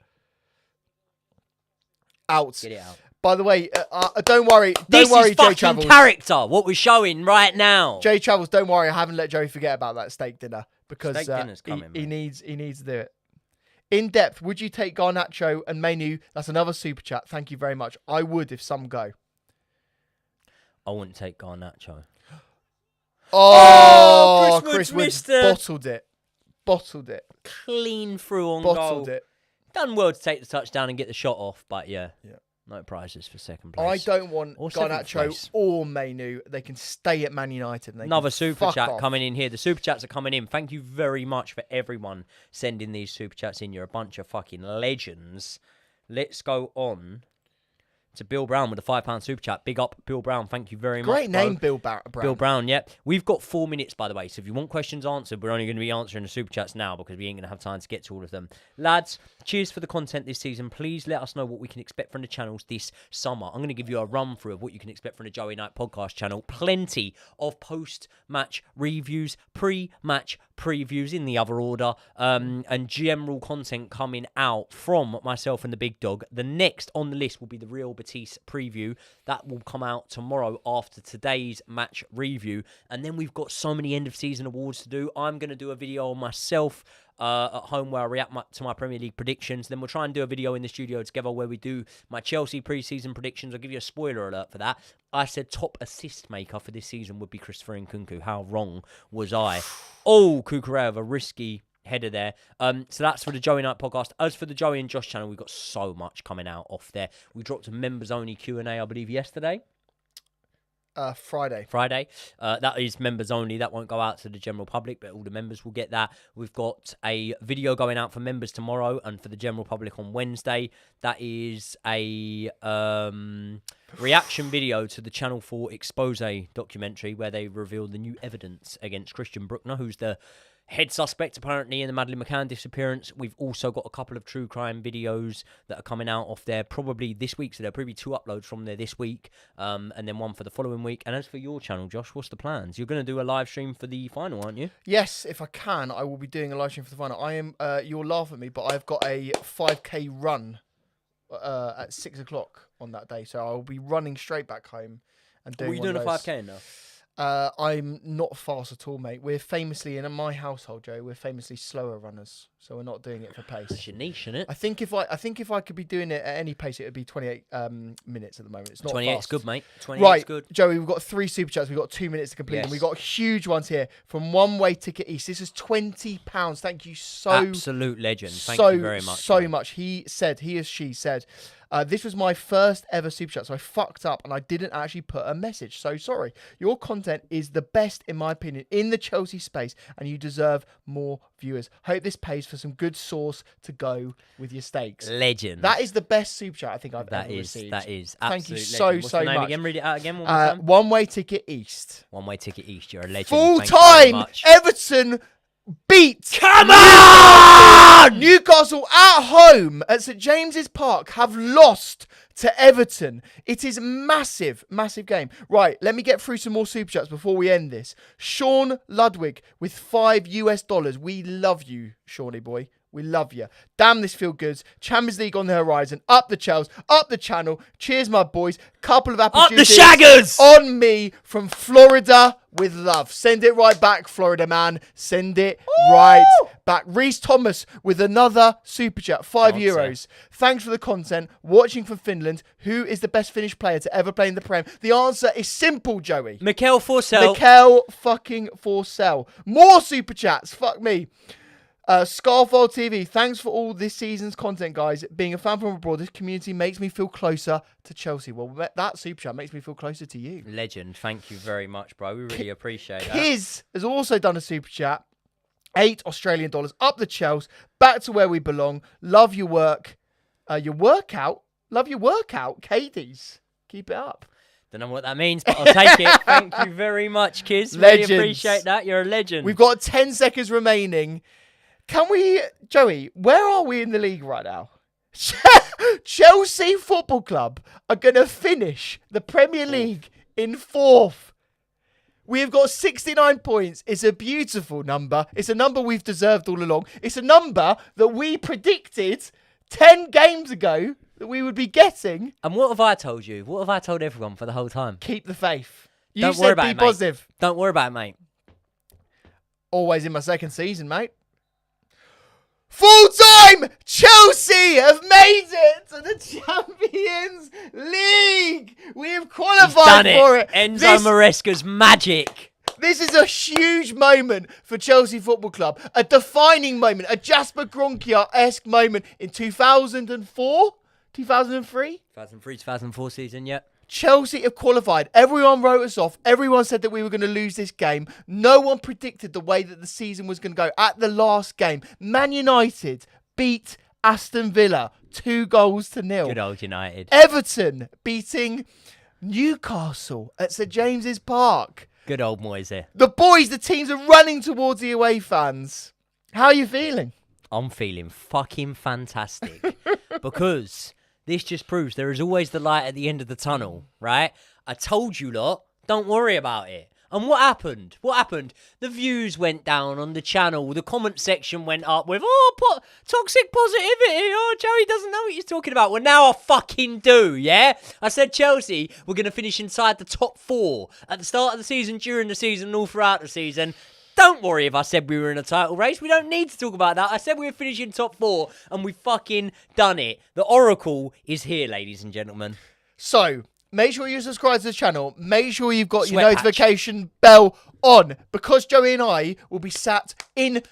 Out. Get it out. By the way, don't worry, This is J fucking Travels. character. What we're showing right now. J Travels, don't worry. I haven't let Joey forget about that steak dinner because Steak dinner's coming, he mate. needs to do it. In depth, would you take Garnacho and Menu? That's another super chat. Thank you very much. I would if some go. I wouldn't take Garnacho. Oh, Chris Woods Woods missed it. Bottled it. Clean through on Bottled goal. it. Done well to take the touchdown and get the shot off, but yeah. Yeah. No prizes for second I place. don't want Or seventh Garnacho place. or Menu. They can stay at Man United. And they Another can super fuck chat off. coming in here. The super chats are coming in. Thank you very much for everyone sending these super chats in. You're a bunch of fucking legends. Let's go on to Bill Brown with a £5 super chat. Big up, Bill Brown. Thank you very much. Great name, Bill Brown. Bill Brown, yep. We've got 4 minutes, by the way, so if you want questions answered, we're only going to be answering the super chats now because we ain't going to have time to get to all of them. Lads, cheers for the content this season. Please let us know what we can expect from the channels this summer. I'm going to give you a run-through of what you can expect from the Joey Knight podcast channel. Plenty of post-match reviews, pre-match previews in the other order, and general content coming out from myself and the big dog. The next on the list will be the Real Betis preview. That will come out tomorrow after today's match review. And then we've got so many end of season awards to do. I'm going to do a video on myself at home where I react to my Premier League predictions. Then we'll try and do a video in the studio together where we do my Chelsea pre-season predictions. I'll give you a spoiler alert for that. I said top assist maker for this season would be Christopher Nkunku. How wrong was I? Oh, Kukurev, a risky header there. So that's for the Joey Knight podcast. As for the Joey and Josh channel, we've got so much coming out off there. We dropped a members-only Q&A, I believe, yesterday. Friday. That is members only. That won't go out to the general public, but all the members will get that. We've got a video going out for members tomorrow and for the general public on Wednesday. That is a reaction video to the Channel 4 Expose documentary where they reveal the new evidence against Christian Bruckner, who's the head suspect apparently in the Madeleine McCann disappearance. We've also got a couple of true crime videos that are coming out off there probably this week, so there'll probably be 2 uploads from there this week, and then one for the following week. And as for your channel, Josh, what's the plans? You're going to do a live stream for the final, aren't you? Yes, if I can, I will be doing a live stream for the final. I am. You'll laugh at me, but I've got a 5k run at 6 o'clock on that day, so I'll be running straight back home and doing. What are you doing a 5k now? I'm not fast at all, mate. We're famously, in my household, Joe, we're famously slower runners, so we're not doing it for pace. That's your niche, isn't it? I think if I could be doing it at any pace, it would be 28 minutes at the moment. It's not 28's fast. good, mate. 28's Right, good. Joey, we've got 3 super chats. We've got 2 minutes to complete them. Yes. We've got huge ones here from One Way Ticket East. This is £20. Thank you so Absolute legend. Thank you very much. So mate. much. He or she said, this was my first ever super chat, so I fucked up and I didn't actually put a message. So sorry. Your content is the best, in my opinion, in the Chelsea space, and you deserve more viewers. Hope this pays for some good sauce to go with your steaks. Legend. That is the best super chat I think I've ever received. That is. Thank you absolute so, legend. What's so the name much. Again? Read it out again one more time. One Way Ticket East. One Way Ticket East. You're a legend. Full Thank you very time much. Everton beat. Come on! Newcastle at home at St James's Park have lost to Everton. It is massive, massive game. Right, let me get through some more super chats before we end this. Sean Ludwig with $5 US. We love you, Shawnee boy. We love you. Damn, this feel good. Champions League on the horizon. Up the Chels. Up the channel. Cheers, my boys. Couple of apple Up the juices shaggers! on me from Florida with love. Send it right back, Florida man. Send it right back. Reese Thomas with another super chat. €5. Thanks for the content. Watching from Finland. Who is the best Finnish player to ever play in the Prem? The answer is simple, Joey. Mikkel Forsell. Mikkel fucking Forsell. More super chats. Fuck me. Scarfall TV, thanks for all this season's content, guys. Being a fan from abroad, this community makes me feel closer to Chelsea. Well, that super chat makes me feel closer to you. Legend. Thank you very much, bro. We really appreciate that. Kiz has also done a super chat. $8 Up the Chels. Back to where we belong. Love your work. Your workout. Love your workout. Katie's. Keep it up. Don't know what that means, but I'll take it. Thank you very much, Kiz. Legends. Really appreciate that. You're a legend. We've got 10 seconds remaining. Can we, Joey, where are we in the league right now? Chelsea Football Club are going to finish the Premier League in 4th. We have got 69 points. It's a beautiful number. It's a number we've deserved all along. It's a number that we predicted 10 games ago that we would be getting. And what have I told you? What have I told everyone for the whole time? Keep the faith. You Don't said worry about be it, mate. positive. Don't worry about it, mate. Always in my second season, mate. Full time! Chelsea have made it to the Champions League! We have qualified for it. Enzo Maresca's magic. This is a huge moment for Chelsea Football Club. A defining moment. A Jasper Gronkier-esque moment in 2004? 2003? 2003, 2004 season, yeah. Chelsea have qualified. Everyone wrote us off. Everyone said that we were going to lose this game. No one predicted the way that the season was going to go. At the last game, Man United beat Aston Villa 2-0. Good old United. Everton beating Newcastle at St James's Park. Good old Moise. The boys, the teams are running towards the away fans. How are you feeling? I'm feeling fucking fantastic because this just proves there is always the light at the end of the tunnel, right? I told you lot, don't worry about it. And what happened? What happened? The views went down on the channel. The comment section went up with, toxic positivity. Oh, Joey doesn't know what he's talking about. Well, now I fucking do, yeah? I said Chelsea were going to finish inside the top 4 at the start of the season, during the season, and all throughout the season. Don't worry if I said we were in a title race. We don't need to talk about that. I said we were finishing top 4, and we fucking done it. The Oracle is here, ladies and gentlemen. So, make sure you subscribe to the channel. Make sure you've got your Sweat patch. notification bell on. Because Joey and I will be sat in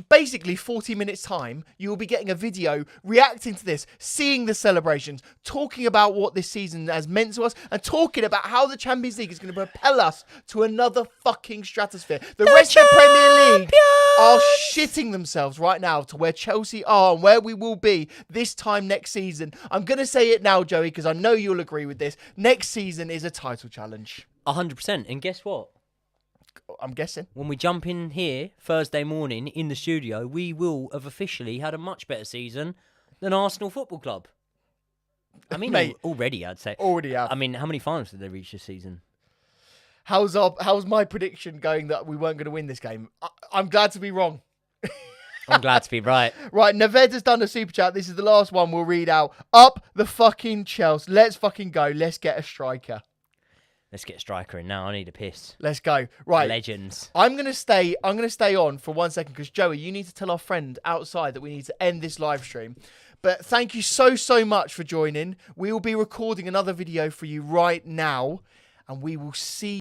basically 40 minutes time. You will be getting a video reacting to this, seeing the celebrations, talking about what this season has meant to us, and talking about how the Champions League is going to propel us to another fucking stratosphere. The rest of the Premier League are shitting themselves right now to where Chelsea are and where we will be this time next season. I'm going to say it now, Joey, because I know you'll agree with this. Next season is a title challenge. 100%. And guess what? I'm guessing. When we jump in here Thursday morning in the studio, we will have officially had a much better season than Arsenal Football Club. I mean, Mate, already, I'd say. Already have. I mean, how many finals did they reach this season? How's my prediction going that we weren't going to win this game? I'm glad to be wrong. I'm glad to be right. Right, Naved has done a super chat. This is the last one we'll read out. Up the fucking Chelsea. Let's fucking go. Let's get a striker. Let's get a striker in now. I need a piss. Let's go. Right. Legends. I'm gonna stay on for 1 second because Joey, you need to tell our friend outside that we need to end this live stream. But thank you so much for joining. We will be recording another video for you right now, and we will see